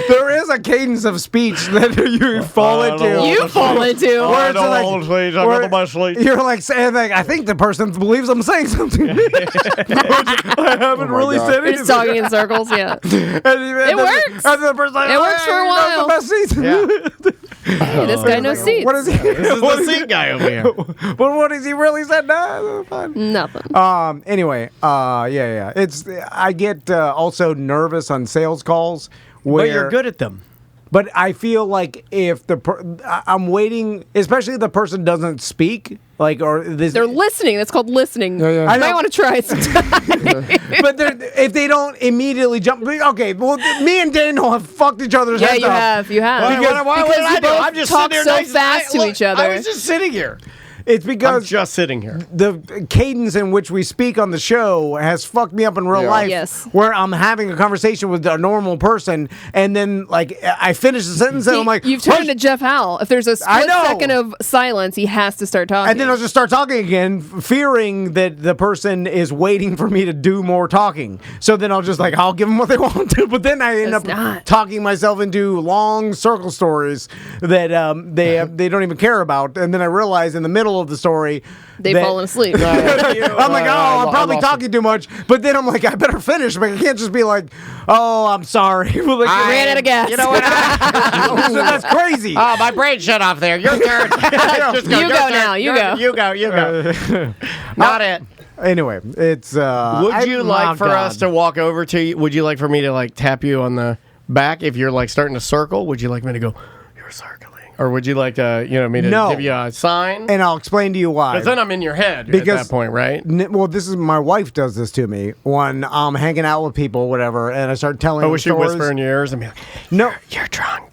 There is a cadence of speech that you fall into. You fall into. I know all the seats. I got the best seats. You're like saying, I think the person believes I'm saying something. I haven't really said anything. You're just talking in circles, yeah. It works. And the person it works for a while. The best seats. Hey, this guy knows seats. What is he? This is the seat guy over here. But what has he really said? Nothing. Anyway, yeah. I get also nervous on sales calls. But you're good at them. But I feel like if I'm waiting, especially if the person doesn't speak, they're listening. That's called listening. Yeah. I might want to try it sometime. But if they don't immediately jump, okay. Well, me and Daniel have fucked each other's heads up. You have. Why would I do? I'm just talk sitting there so fast to each other. I was just sitting here. It's because I'm just sitting here. The cadence in which we speak on the show has fucked me up in real life. Yes. Where I'm having a conversation with a normal person, and then I finish the sentence, and I'm like, "You've turned into Jeff Howell. If there's a split second of silence, he has to start talking." And then I'll just start talking again, fearing that the person is waiting for me to do more talking. So then I'll just I'll give them what they want to, but then I end up talking myself into long circle stories that they don't even care about, and then I realize in the middle of the story they've fallen asleep. I'm like, I'm probably talking too much, but then I'm like, I better finish. But I can't just be like, I'm sorry. I ran out of gas. You know what? So that's crazy. Oh, my brain shut off there. Your turn. You go now. You go. Not it. Anyway, it's. Would you like for us to walk over to you? Would you like for me to tap you on the back if you're starting to circle? Would you like me to go? You're circling. Or would you like to, me to give you a sign? And I'll explain to you why. Because then I'm in your head at that point, right? This is my wife does this to me when I'm hanging out with people, whatever, and I start telling. Oh, would she whisper in your ears and be like, "No, you're drunk."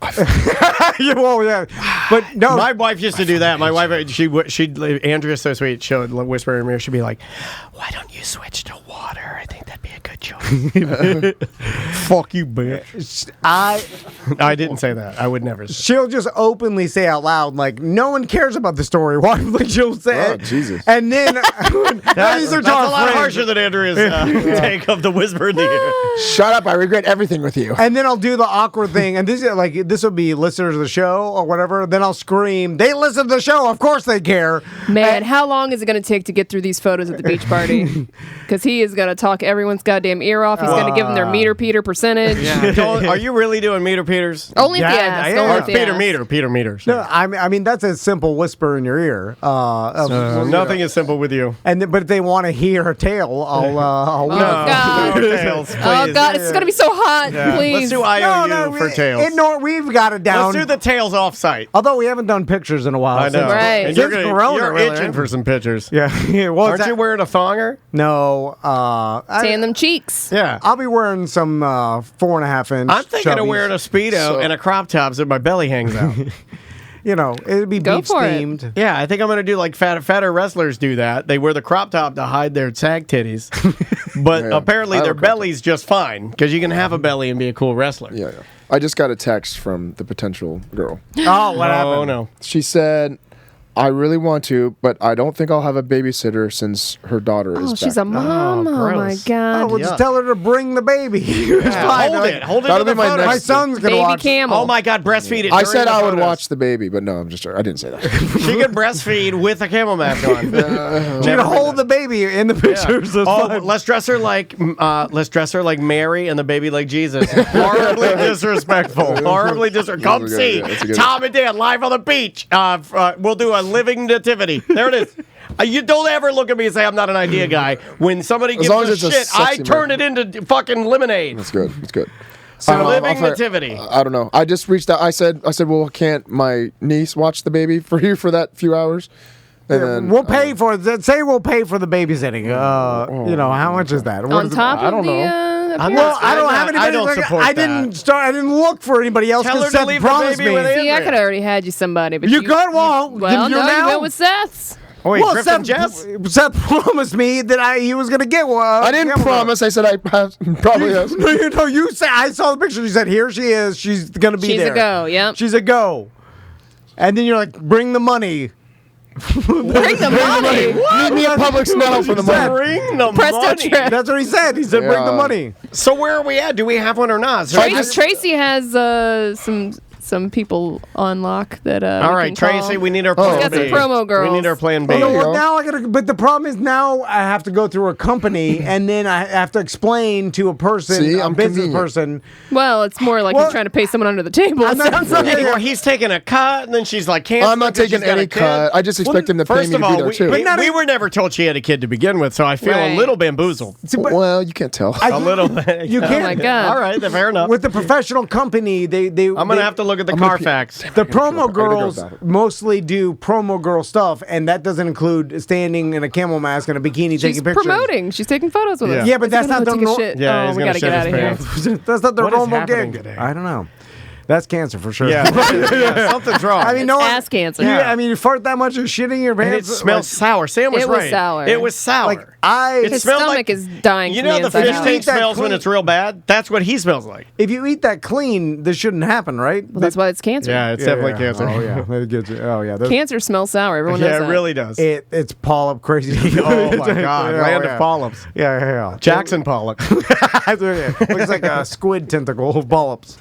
Yeah, but no. My wife used to do that. My wife, Andrea's so sweet. She'll whisper in her ear. She'd be like, "Why don't you switch to water? I think that'd be a good choice." Fuck you, bitch. I didn't say that. I would never say. She'll just openly say out loud, no one cares about the story. Why? She'll say, "Oh, Jesus!" And then that's a lot harsher than Andrea's take of the whisper in the ear. Shut up! I regret everything with you. And then I'll do the awkward thing, and this will be listeners of the show or whatever. Then I'll scream, "They listen to the show! Of course they care!" Man, how long is it going to take to get through these photos at the beach party? Because he is going to talk everyone's goddamn ear off. He's going to give them their meter Peter percentage. Yeah. Are you really doing meter Peters? Only if you ask. Peter meters. No, I mean that's a simple whisper in your ear. Nothing is simple with you. But if they want to hear a tale, I'll God. Tails, please. Oh God, it's gonna be so hot. Yeah. Please. Let's do IOU for tails. We've got it down. Let's do the tails off site. Although we haven't done pictures in a while. I know. Right. And you're itching for some pictures. Yeah. Well, aren't you wearing a thonger? No. Tan them cheeks. Yeah. I'll be wearing some 4.5 inch. I'm thinking of wearing a Speedo and a crop top so my belly hangs out. It'd be beach themed. Yeah, I think I'm going to do like fatter wrestlers do that. They wear the crop top to hide their sag titties. But apparently their belly's just fine because you can have a belly and be a cool wrestler. Yeah. I just got a text from the potential girl. Oh, what happened? Oh, no. She said, I really want to, but I don't think I'll have a babysitter since her daughter is back. She's a mom. Oh my God. Oh, we'll just tell her to bring the baby. Hold it. That'll to be my My next. son's gonna Baby watch. camel. Oh my God, breastfeed it. I during said the I would photos. watch the baby, but no, I didn't say that. She could breastfeed with a camel mask on. She can hold the baby in the pictures. That's fine. Let's dress her like Mary and the baby like Jesus. Horribly disrespectful. Horribly disrespectful. Come That's a see good idea. That's a good Tom and Dan live on the beach. We'll do a living nativity. There it is. You don't ever look at me and say I'm not an idea guy. When somebody gives long as a it's a shit, I sexy turn it into fucking lemonade. That's good. That's good. So living nativity. I don't know. I just reached out. I said, well, can't my niece watch the baby for you for that few hours? And then We'll pay for it. Say we'll pay for the babysitting. You know, how much is that? What On is it? top I of don't the. know. Well, I don't have anybody. I don't support I that. didn't look for anybody else Tell her because to Seth leave the promised baby me. with See, I could have already had you somebody, but You could? Well, well, you're no, now? you went with Seth's. Oh, wait, Well, Griff Seth, and Jess? Seth promised me that he was gonna get one. I didn't promise. I said I probably have. No, you said I saw the picture. You said here she is. She's gonna be She's there. a go, yep. She's a go. And then you're like, bring the money. Bring the money. Meet me at Publix now for the money. Bring the Presto money. trip. That's what he said. He said, bring the Yeah. money. So where are we at? Do we have one or not? So Tracy has some people on lock that. all we right, can call. Tracy, we need our Oh, plan Got some B. promo girls. We need our plan B. Oh, no, you well, go. now I gotta. But the problem is now I have to go through a company, and then I have to explain to a person, See, a I'm business convenient. person. Well, it's more like Well, he's trying to pay someone under the table. It I'm not- sounds like. Or he's taking a cut, and then she's like, canceling. I'm not because taking she's got a any kid. cut. I just expect him to pay First me of to be all, there we, too. we were never told she had a kid to begin with, so I feel Right. a little bamboozled. Well, you can't tell. A little bit. You Oh can't. my God. All right, then fair enough. With the professional company, they I'm going to have to look at the Carfax. The promo go girls about it. mostly do promo girl stuff, and that doesn't include standing in a camel mask and a bikini She's taking pictures. promoting. She's taking photos with us. Yeah, but He's that's gonna not go the take a nor- shit. Yeah, Oh, he's we gonna gotta shit get out of his here. pants. That's not the What is normal happening gig. today? I don't know. That's cancer for sure. Yeah, something's wrong. I mean, no one, Ass cancer. Yeah, I mean, you fart that much, you're shitting your and pants. it smells sour. Sam was It was right. sour. It was sour. Like I, It His smells stomach like- is dying. You from know the inside fish out. tank Eat that smells when clean. it's real bad? That's what he smells like. if you eat that clean, this shouldn't happen, right? Well, that's why it's cancer. Yeah, it's definitely cancer. Oh yeah, it gets you. Oh yeah, Cancer smells sour. Everyone knows Yeah, that. it really does. It's polyp crazy. Oh my God, Yeah, land yeah. of polyps. Yeah. Jackson Pollock. Looks like a squid tentacle of polyps.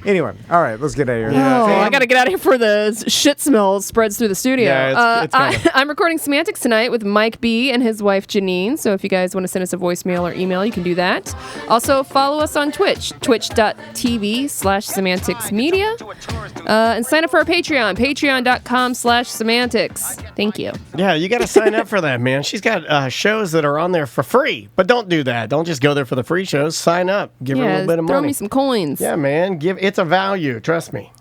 Anyway, all right, let's get out of here. Oh, I got to get out of here before the shit smell spreads through the studio. Yeah, it's kinda- I'm recording Semantics tonight with Mike B and his wife Janine. So if you guys want to send us a voicemail or email, you can do that. Also, follow us on Twitch, twitch.tv/semanticsmedia. And sign up for our Patreon, patreon.com/semantics. Thank you. Yeah, you got to sign up for that, man. She's got shows that are on there for free. But don't do that. Don't just go there for the free shows. Sign up. Give her a Yeah, little bit of throw money. me some coins. Yeah, man. It's a value. Trust me.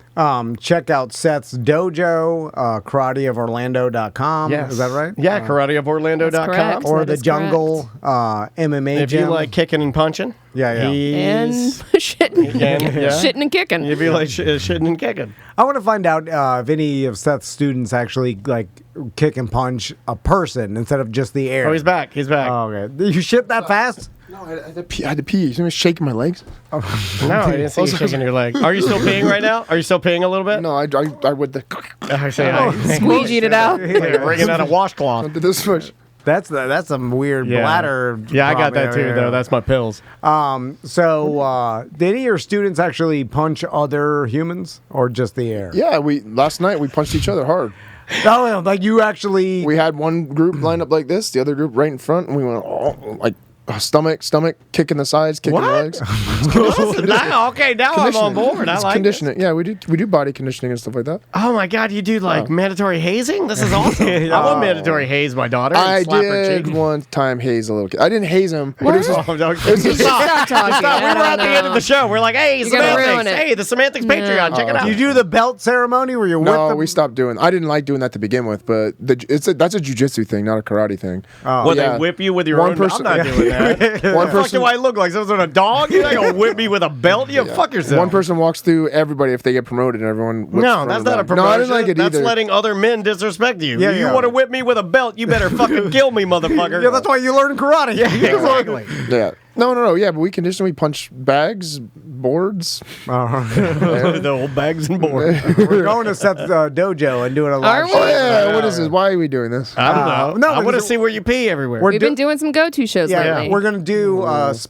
Check out Seth's dojo, karateoforlando.com. Yes. Is that right? Yeah, karateoforlando.com. That's correct. Or That the is jungle MMA If gym. you like kicking and punching. Yeah. And he's- shitting, Yeah. shitting and kicking. If you like shitting and kicking. I want to find out if any of Seth's students actually like kick and punch a person instead of just the air. Oh, he's back. He's back. Oh, okay. You shit that fast? No, I had to pee. You see me shaking my legs? No, I didn't see you shaking your leg. Are you still peeing right now? Are you still peeing a little bit? No, I would the. I say, Squeegeed it out. bringing out a washcloth. Did this much. That's some weird bladder. Yeah, I got that problem. too, though. That's my pills. So, did any of your students actually punch other humans or just the air? Yeah, last night we punched each other hard. Oh, like you actually. We had one group lined up like this, the other group right in front, and we went like stomach, kicking the sides, kicking the legs. Now I'm on board. I It's like conditioning. Yeah, we do body conditioning and stuff like that. Oh my God, you do like mandatory hazing? This is awesome. I want mandatory haze my daughter. And I slap her did cheek. one time haze a little kid. I didn't haze him, but it was just, Oh, no. it was just Stop talking. Stop. We were at the end of the show. We're like, hey, You're gonna ruin semantics. it. Hey, the semantics Patreon. Check it out. You do the belt ceremony where you whip no, the. we stopped doing. I didn't like doing that to begin with, but that's a jiu-jitsu thing, not a karate thing. Well, Yeah. they whip you with your One own. person- I'm not doing that. One What the fuck person- do I look like? Some sort of dog? You're not gonna whip me with a belt? You fuck yourself. One person walks through everybody if they get promoted, and everyone. whips No, from that's them. not a promotion. No, I didn't like it That's either. letting other men disrespect you. Yeah, You yeah. want to whip me with a belt? You better fucking kill me, motherfucker. Yeah, that's why you learn karate. Yeah, exactly. Yeah. No. Yeah, but we condition. We punch bags, boards. The old bags and boards. We're going to Seth's dojo and doing a live show. Oh yeah, what is this? Why are we doing this? I don't know. no, I want to see where you pee everywhere. We've been doing some go-to shows lately. We're gonna do 5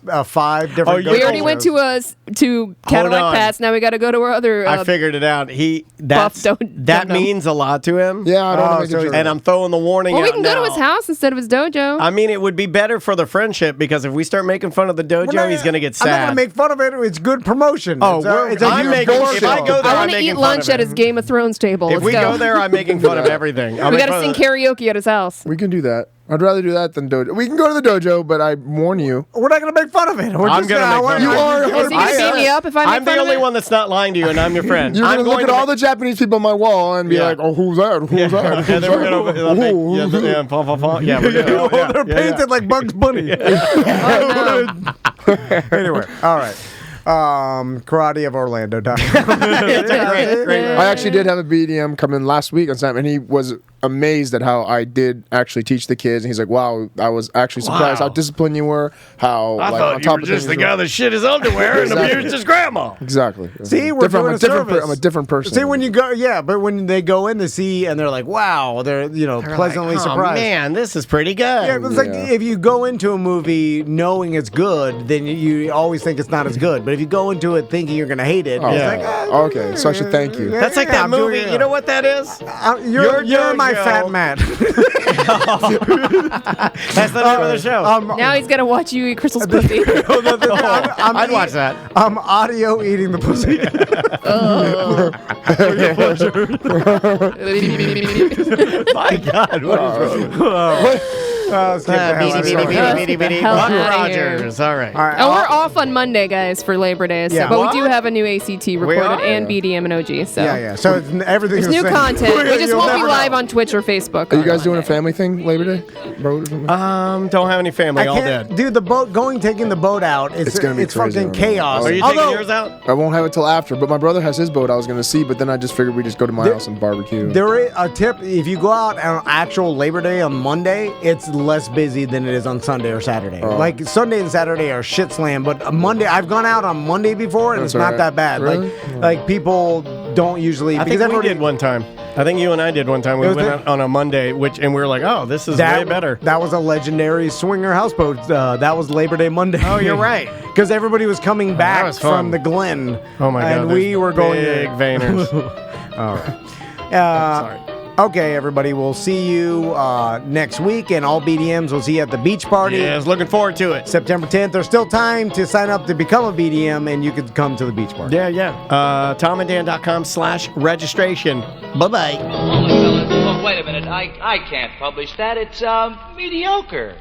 different. We already went to Cadillac Pass. Now we got to go to our other. I figured it out. That means a lot to him. Yeah, I don't make it. And I'm throwing the warning out. Well, we can go to his house instead of his dojo. I mean, it would be better for the friendship because if we start making fun of the dojo, he's gonna get sad. I'm not gonna make fun of it. It's good promotion. Oh, it's a huge if I go there, I want to eat lunch at his Game of Thrones table. If we go there, I'm making fun of everything. We got to sing karaoke at his house. We can do that. I'd rather do that than dojo. We can go to the dojo, but I warn you. We're not going to make fun of it. I'm going to make fun of it. You are. Is he going to beat me up if I make I'm the only one that's not lying to you, and I'm your friend. You're going to look at all the Japanese people on my wall and be like, oh, who's that? Who's that? And then we're going to... Yeah, we're going to... They're painted like Bugs Bunny. Anyway, all right. Karate of Orlando. Great. I actually did have a BDM come in last week on Sam, and he was amazed at how I did actually teach the kids. And he's like, "Wow, I was actually surprised how disciplined you were. How I thought you were just the guy that shit his underwear and abused his grandma." Exactly. See, we're doing a service. I'm a different person. See, when you go, but when they go in to see and they're like, "Wow," they're pleasantly surprised. Man, this is pretty good. Yeah, it's like if you go into a movie knowing it's good, then you always think it's not as good. But if you go into it thinking you're gonna hate it, it's like, okay, so I should thank you. That's like that movie. You know what that is? You're my fat man. That's the name of the show. Now he's gonna watch you eat Crystal's pussy. I'd watch that. I'm audio eating the pussy. My God, what is wrong? Rogers. All right. And we're off on Monday, guys, for Labor Day. So, but we do have a new ACT recorded and BDM and OG. So yeah. So everything's there's new content. We just won't be live on Twitch or Facebook. Are you guys doing a family thing Labor Day? Don't have any family. All dead. Dude, taking the boat out. It's gonna be fucking chaos. Are you taking yours out? I won't have it till after. But my brother has his boat. I was gonna see, but then I just figured we just go to my house and barbecue. There is a tip: if you go out on actual Labor Day on Monday, it's less busy than it is on Sunday or Saturday. Like Sunday and Saturday are shit slam, but Monday, I've gone out on Monday before and it's not that bad. Really? Like people don't usually. I think we did one time. I think you and I did one time. We went out on a Monday, and we were like, "Oh, this is way better." That was a legendary swinger houseboat. That was Labor Day Monday. Oh, you're right. Because everybody was coming back from the Glen. Oh my God! And we were going big veiners. All right. Sorry. Okay, everybody, we'll see you next week, and all BDMs will see you at the beach party. Yes, looking forward to it. September 10th. There's still time to sign up to become a BDM, and you could come to the beach party. Yeah. TomandDan.com/registration. Bye-bye. Oh, wait a minute. I can't publish that. It's mediocre.